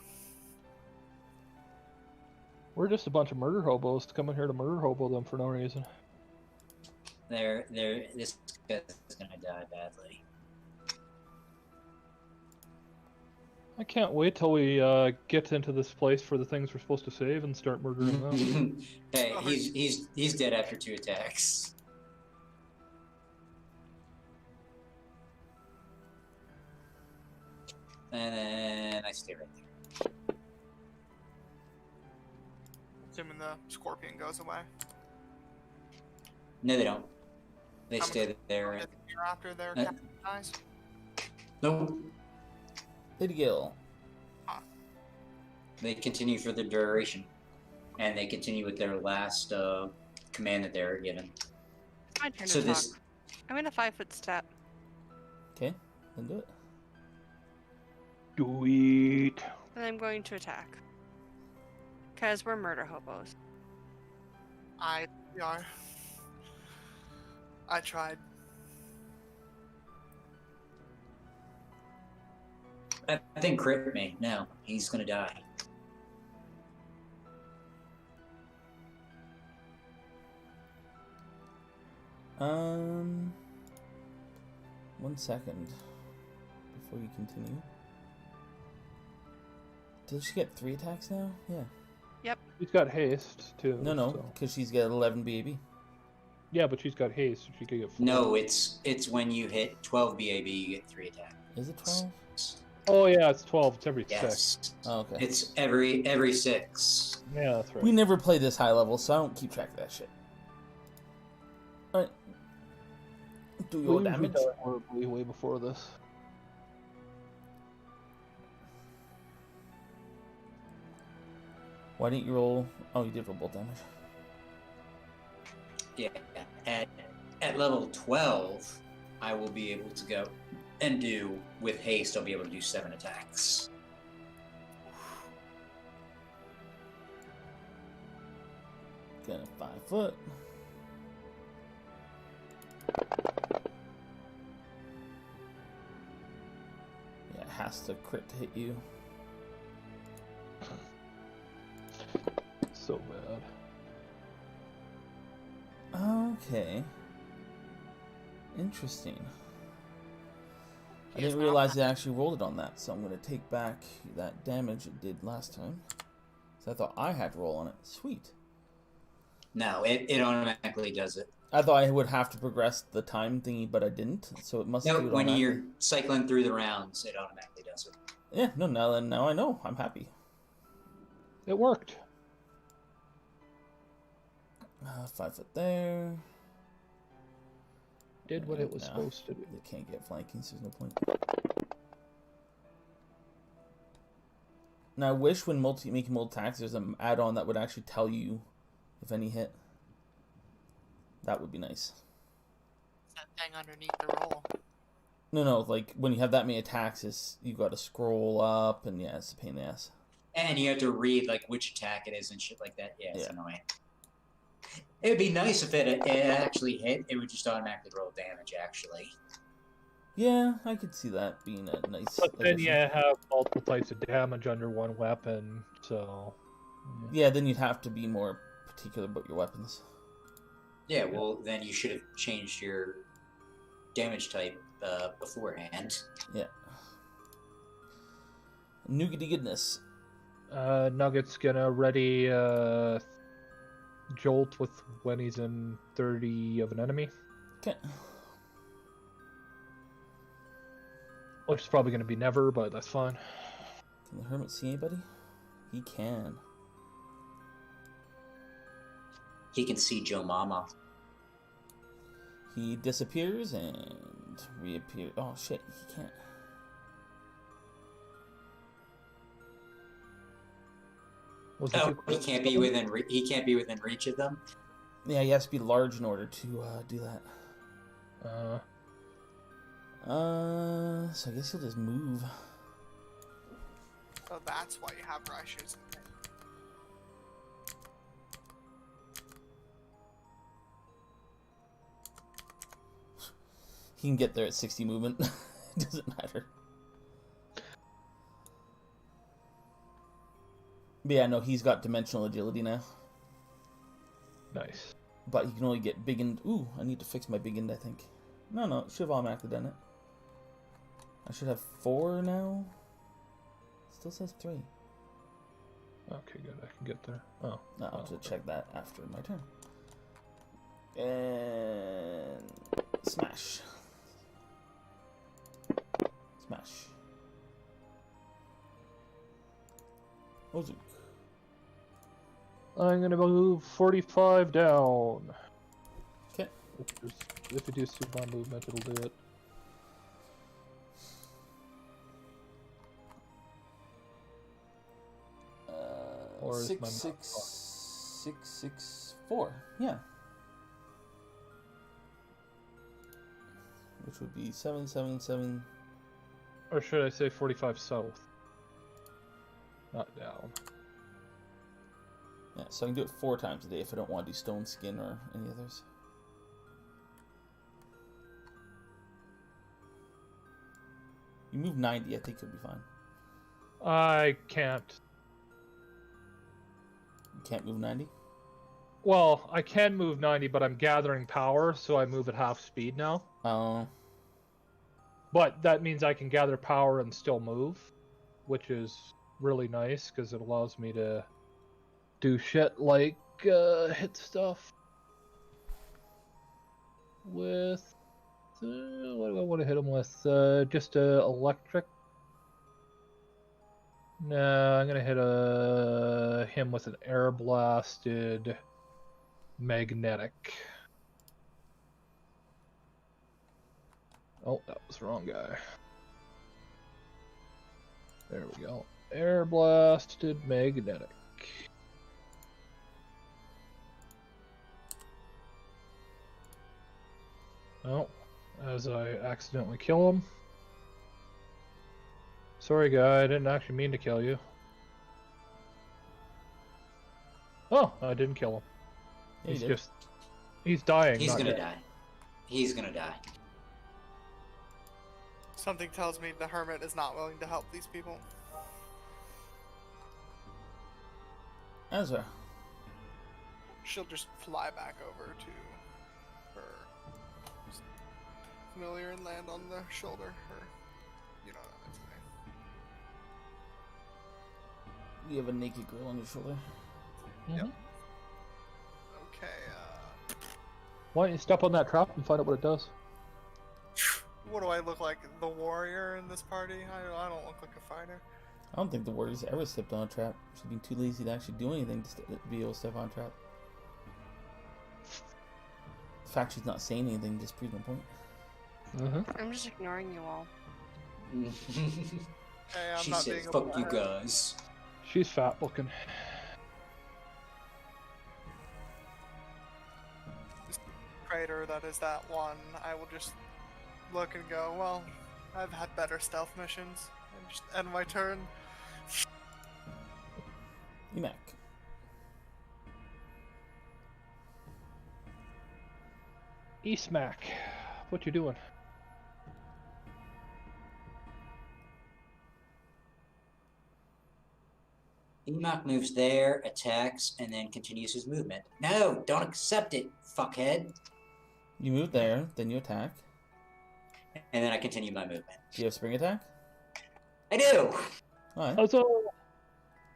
We're just a bunch of murder hobos to come in here to murder hobo them for no reason. This guy's gonna die badly. I can't wait till we get into this place for the things we're supposed to save and start murdering them. Hey, he's dead after 2 attacks. And then I stay right there. Assuming the scorpion goes away. No, they don't. They How much stay there. Is it after their Uh, captain dies? Nope. Lydigill. They continue for the duration, and they continue with their last command that they were given. My turn So to this, talk. I'm in a 5-foot step. Okay, then do it. Sweet. And I'm going to attack. Because we're murder hobos. We are. I tried. I think crit me. No, he's gonna die. One second before you continue. Did she get 3 attacks now? Yeah. She's got haste too. No, so- because she's got 11 BAB. Yeah, but she's got haste, so she could get 4. No, it's when you hit 12 BAB, you get 3 attacks. Is it 12? Oh yeah, it's 12. It's every 6. Yes. Oh, okay. It's every 6. Yeah, that's right. We never play this high level, so I don't keep track of that shit. Alright. Do We your usually damage. die horribly way before this. Why didn't you roll? Oh, you did roll bolt damage. Yeah. At level 12, I will be able to go. and do with haste. I'll be able to do 7 attacks. Got a 5 foot. Yeah, it has to crit to hit you. So bad. Okay. Interesting. I He is didn't now realize it actually rolled it on that, so I'm going to take back that damage it did last time. So I thought I had to roll on it. Sweet. No, it automatically does it. I thought I would have to progress the time thingy, but I didn't, so it must No, do it when automatically. you're cycling through the rounds, it automatically does it. Yeah, no, now I know. I'm happy. It worked. 5 foot there. Did what it was No, supposed to do. They can't get flanking, so there's no point. Now I wish when making multi attacks, there's an add-on that would actually tell you if any hit. That would be nice. that thing underneath the roll. No, like when you have that many attacks, you got to scroll up, and yeah, it's a pain in the ass. And you have to read like which attack it is and shit like that. Yeah, it's Yeah. annoying. It would be nice if it actually hit. It would just automatically roll damage, actually. Yeah, I could see that being a nice. But then addition. you have multiple types of damage under one weapon, so... Yeah, then you'd have to be more particular about your weapons. Yeah, well, then you should have changed your damage type beforehand. Yeah. Nougaty goodness. Nugget's gonna ready Jolt with when he's in 30 of an enemy. Okay. Which is probably gonna be never, but that's fine. Can the hermit see anybody? He can. He can see Joe Mama. He disappears and reappears. Oh shit, he can't. Was it Oh, too he close? can't be within he can't be within reach of them. Yeah, he has to be large in order to do that. So I guess he'll just move. So that's why you have rushes. He can get there at 60 movement. It doesn't matter. But yeah, no, he's got dimensional agility now. Nice. But he can only get big end. Ooh, I need to fix my big end, I think. No, it should have automatically done it. I should have 4 now. Still says 3. Okay, good. I can get there. Oh. No, I'll Oh, just check that after my turn. And smash. Smash. Ozook. I'm gonna move 45 down. Okay. If it is super movement, it'll do it. Or is my 664. Yeah. Which would be 777. Or should I say 45 south? Not down. Yeah, so I can do it 4 times a day if I don't want to do stone skin or any others. You move 90, I think it'll be fine. I can't. You can't move 90? Well, I can move 90, but I'm gathering power, so I move at half speed now. Oh. But that means I can gather power and still move, which is really nice because it allows me to do shit like hit stuff with what do I want to hit him with? Just electric. No, I'm gonna hit him with an air blasted magnetic. Oh, that was the wrong guy. There we go. Air blasted magnetic. Oh, as I accidentally kill him. Sorry, guy. I didn't actually mean to kill you. Oh, I didn't kill him. Yeah, He's you did. just... He's dying. He's not gonna dead. die. He's gonna die. Something tells me the hermit is not willing to help these people. Ezra. She'll just fly back over to her familiar and land on the shoulder. Her, you know what that's saying. You have a naked girl on your shoulder. Yep. Okay. Why don't you step on that trap and find out what it does? What do I look like? The warrior in this party? I don't look like a fighter. I don't think the warriors ever stepped on a trap. She'd been too lazy to actually do anything to be able to step on a trap. The fact she's not saying anything just proves my point. I'm just ignoring you all. Hey, I'm She not said, being a "Fuck you butthead. guys." She's fat looking. Crater that is that one. I will just look and go, well, I've had better stealth missions. And just end my turn. Emac. Eastmac, what you doing? Enoch moves there, attacks, and then continues his movement. No, don't accept it, fuckhead. You move there, then you attack. And then I continue my movement. Do you have spring attack? I do! Alright. Also,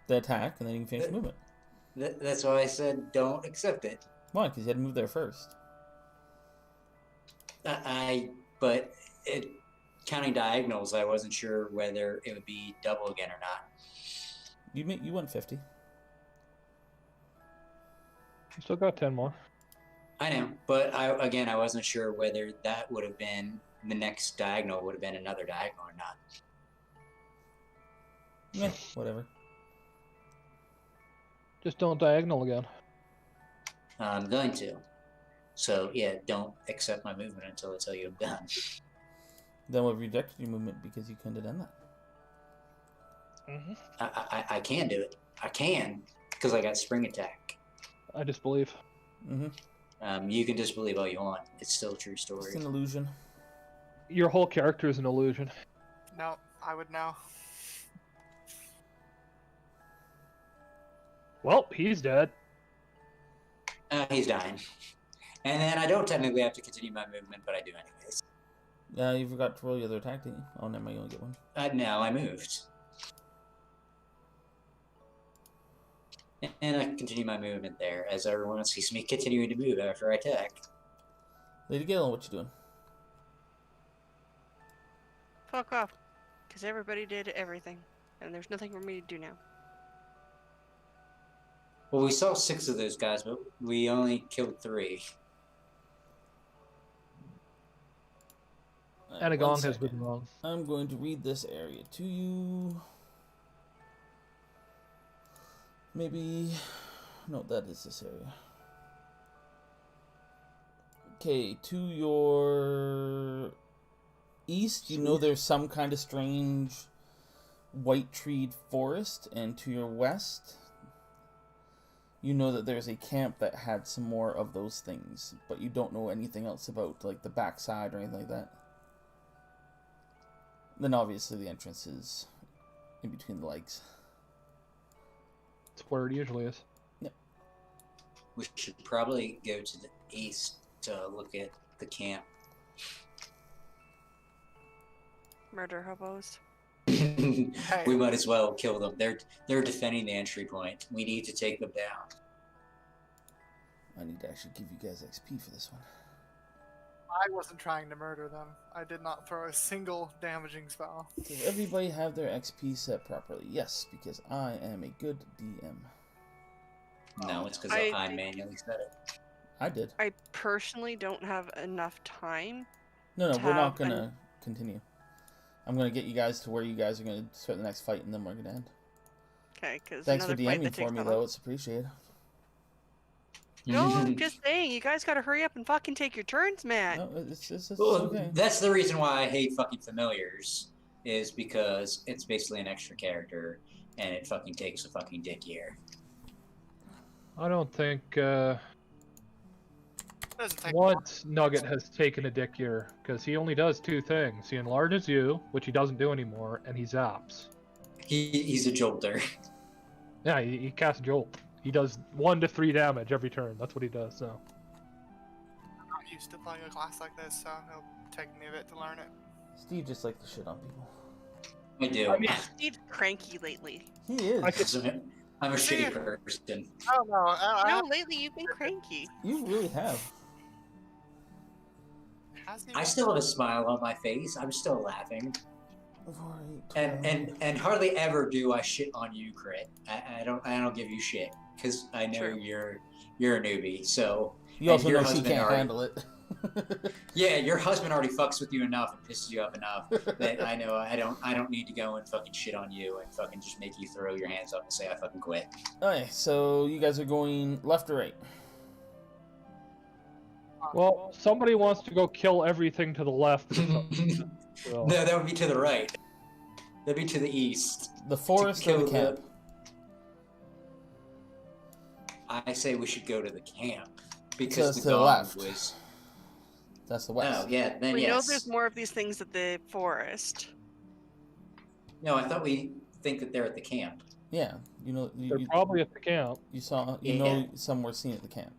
The attack, and then you can finish movement. That's why I said don't accept it. Why? Because you had to move there first. But counting diagonals, I wasn't sure whether it would be double again or not. You went 50. you still got 10 more. I know, but I wasn't sure whether that would have been the next diagonal would have been another diagonal or not. Yeah, whatever. Just don't diagonal again. I'm going to. So yeah, don't accept my movement until I tell you I'm done. Then we'll reject your movement because you couldn't have done that. I can do it. I can because I got spring attack. I disbelieve. You can disbelieve all you want. It's still a true story. It's an illusion. Your whole character is an illusion. No, I would know. Well, he's dead. He's dying. And then I don't technically have to continue my movement, but I do anyways. You forgot to roll your other attack, didn't you? Oh, never mind, you only get one. No, I moved. And I continue my movement there, as everyone sees me continuing to move after I attack. Lady Gale, what you doing? Fuck off. Because everybody did everything. And there's nothing for me to do now. Well, we saw 6 of those guys, but we only killed 3. Anagong One has second. been wrong. I'm going to read this area to you. Maybe... No, that is this area. Okay, to your east, you know there's some kind of strange white-treed forest, and to your west, you know that there's a camp that had some more of those things, but you don't know anything else about, like, the backside or anything like that. Then obviously the entrance is in between the legs. It's where it usually is. Yep. We should probably go to the east to look at the camp. Murder hobos. We might as well kill them. They're defending the entry point. We need to take them down. I need to actually give you guys XP for this one. I wasn't trying to murder them. I did not throw a single damaging spell. Does everybody have their XP set properly? Yes, because I am a good DM. No, it's because I manually set it. I did. I personally don't have enough time. No, to we're not have gonna continue. I'm gonna get you guys to where you guys are gonna start the next fight, and then we're gonna end. Okay, because Thanks for another fight DMing that for takes me, that though. long. It's appreciated. No, I'm just saying, you guys gotta hurry up and fucking take your turns, man. No, it's Well, okay. that's the reason why I hate fucking familiars. is because it's basically an extra character, and it fucking takes a fucking dick year. I don't think Doesn't take once Nugget has taken a dick year, because he only does two things. He enlarges you, which he doesn't do anymore, and he zaps. He's a jolter. Yeah, he casts Jolt. He does 1 to 3 damage every turn. That's what he does, so. I'm not used to playing a class like this, so it'll take me a bit to learn it. Steve just likes to shit on people. I do. I mean, Steve's cranky lately. He is. I'm a shitty person. Oh no, No, lately you've been cranky. You really have. I still have a smile on my face. I'm still laughing. And hardly ever do I shit on you, Crit. I don't give you shit because I know True. you're a newbie. So You also your know she husband can't already- handle it. Yeah, your husband already fucks with you enough and pisses you up enough that I know I don't need to go and fucking shit on you and fucking just make you throw your hands up and say I fucking quit. Okay, so you guys are going left or right? well, somebody wants to go kill everything to the left. Or something, so. No, that would be to the right. That'd be to the east. The forest or kill the camp? I say we should go to the camp So because it's the to the gong left. was. That's the west. Oh yeah, then We know yes. there's more of these things at the forest. No, I thought we think that they're at the camp. Yeah, you know, They're probably at the camp. you saw, you Yeah. know, some were seen at the camp.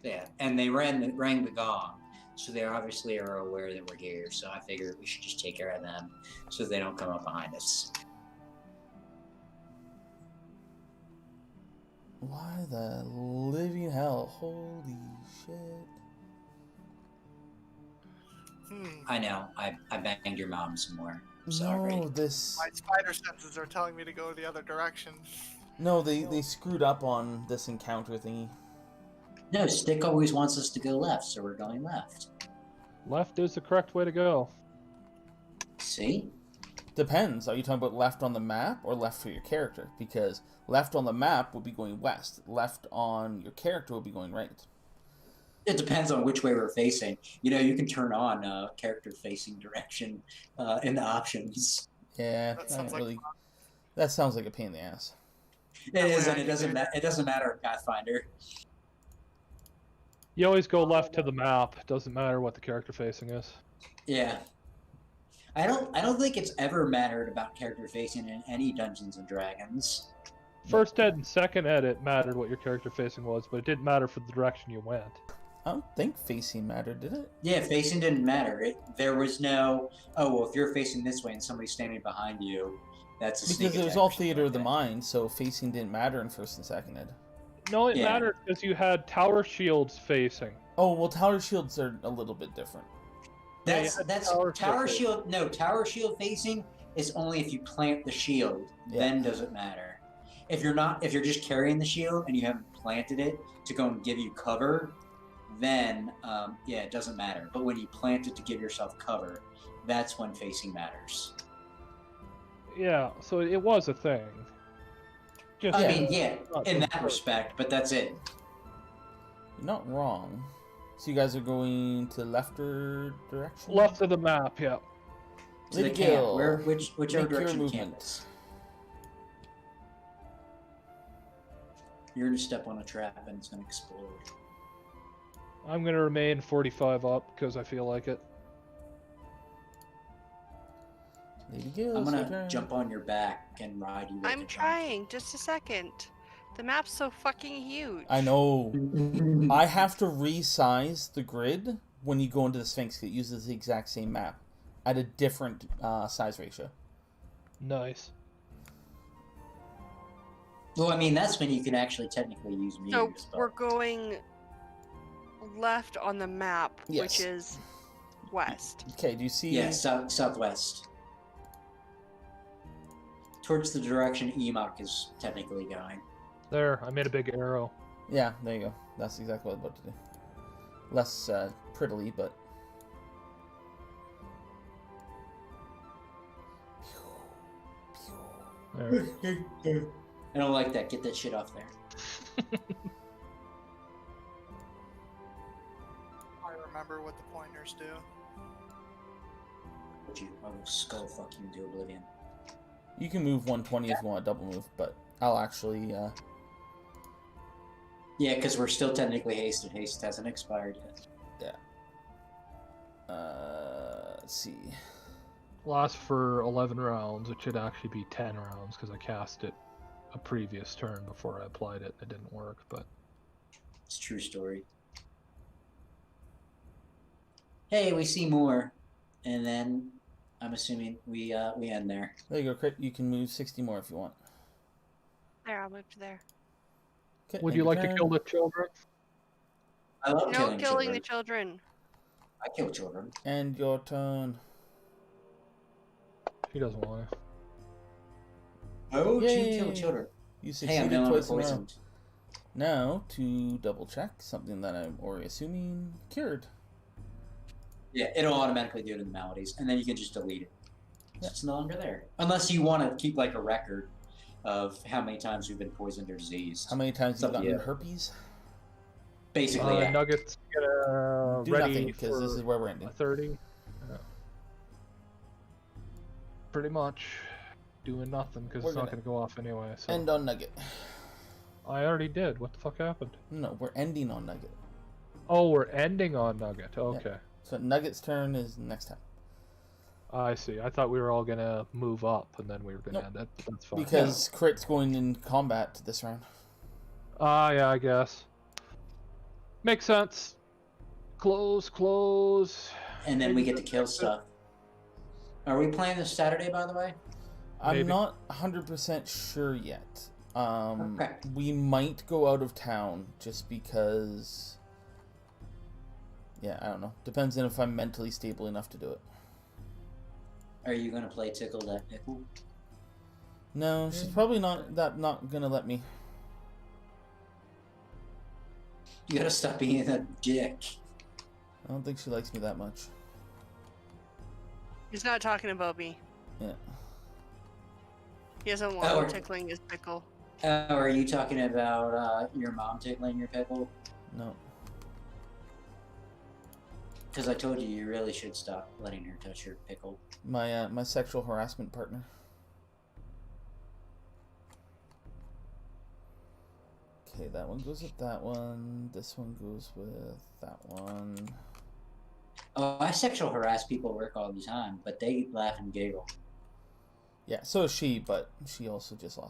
Yeah, and they rang the gong, so they obviously are aware that we're here. So I figured we should just take care of them, so they don't come up behind us. Why the living hell? Holy shit! I know. I banged your mom some more. Sorry. No, this. My spider senses are telling me to go the other direction. No, they screwed up on this encounter thingy. No, Stick always wants us to go left, so we're going left. Left is the correct way to go. See? Depends. Are you talking about left on the map or left for your character? Because left on the map would be going west. Left on your character would be going right. It depends on which way we're facing. You know, you can turn on character-facing direction in the options. Yeah, That I sounds don't like really. That sounds like a pain in the ass. It is, way and I it doesn't do. it doesn't matter in Pathfinder. You always go left to the map. Doesn't matter what the character facing is. Yeah. I don't think it's ever mattered about character facing in any Dungeons and Dragons. First ed and second ed, it mattered what your character facing was, but it didn't matter for the direction you went. I don't think facing mattered, did it? Yeah, facing didn't matter. There was no, oh, well, if you're facing this way and somebody's standing behind you, that's a sneak Because it was attack all or something theater of like the that. mind, so facing didn't matter in first and second ed. No, it Yeah. mattered because you had tower shields facing. Oh well, tower shields are a little bit different. Yeah, That's you had that's tower tower shield shield. No, tower shield facing is only if you plant the shield. Yeah. Then does it matter? If you're just carrying the shield and you haven't planted it to go and give you cover, then yeah, it doesn't matter. But when you plant it to give yourself cover, that's when facing matters. Yeah, so it was a thing. Just I mean, yeah, not in the that first. respect, but that's it. You're not wrong. So you guys are going to left or direction? Left of the map, yeah. To the Lady camp, Gill, whichever make your direction the camp movement. is. You're gonna step on a trap and it's gonna explode. I'm gonna remain 45 up because I feel like it. Lady Gill, I'm it's your gonna turn. jump on your back and ride you. Like I'm a trying. Just a second. The map's so fucking huge. I know. donkey. I have to resize the grid when you go into the Sphinx. It uses the exact same map at a different size ratio. Nice. Well, I mean, that's when you can actually technically use muse. So but we're going left on the map, Yes. which is west. Okay, do you see? yeah, southwest. Towards the direction Emok is technically going. There, I made a big arrow. Yeah, there you go. That's exactly what I was about to do. Less prettily, but... There. I don't like that. Get that shit off there. I remember what the pointers do. Would you? I will skull fuck you into oblivion. You can move 120 if you want to double move, but I'll actually. Yeah, because we're still technically hasted. Haste hasn't expired yet. Yeah. Let's see. Lasts for 11 rounds. It should actually be 10 rounds because I cast it a previous turn before I applied it. It didn't work, but It's a true story. Hey, we see more, and then I'm assuming we end there. There you go, Crit. You can move 60 more if you want. There, I'll move to there. Okay, would end you your like to turn. kill the children? I love No killing killing children. the children. I kill children. End your turn. He doesn't want to. Oh, you Yay. kill children. You Hey, I'm succeeded no longer twice in a row. poisoned. Now, to double check something that I'm already assuming cured. Yeah, it'll automatically do it in the maladies, and then you can just delete it. Yeah. It's no longer there. Unless you want to keep like a record of how many times we've been poisoned or diseased. How many times It's you've up to gotten you. herpes? Basically, yeah. Nuggets Do ready nothing, because this is where we're ending. 30. Yeah. Pretty much doing nothing because We're it's not gonna going to go off anyway. So End on Nugget. I already did. What the fuck happened? No, we're ending on Nugget. Oh, we're ending on Nugget. Okay. So Nugget's turn is next time. I see. I thought we were all gonna move up and then we were gonna Nope. end it. That's fine. Because Crit's going in combat this round. Yeah, I guess. Makes sense. Close. And then we get to kill stuff. Are we playing this Saturday, by the way? I'm Maybe. not 100% sure yet. Okay. We might go out of town just because... Yeah, I don't know. Depends on if I'm mentally stable enough to do it. Are you going to play Tickle That Pickle? No, she's probably not gonna let me. You gotta stop being a dick. I don't think she likes me that much. He's not talking about me. Yeah. He doesn't want Oh, me tickling his pickle. Are you talking about your mom tickling your pickle? No. Because I told you you really should stop letting her touch your pickle. My sexual harassment partner. Okay, that one goes with that one. This one goes with that one. Oh, I sexual harass people at work all the time, but they laugh and giggle. Yeah, so is she, but she also just lost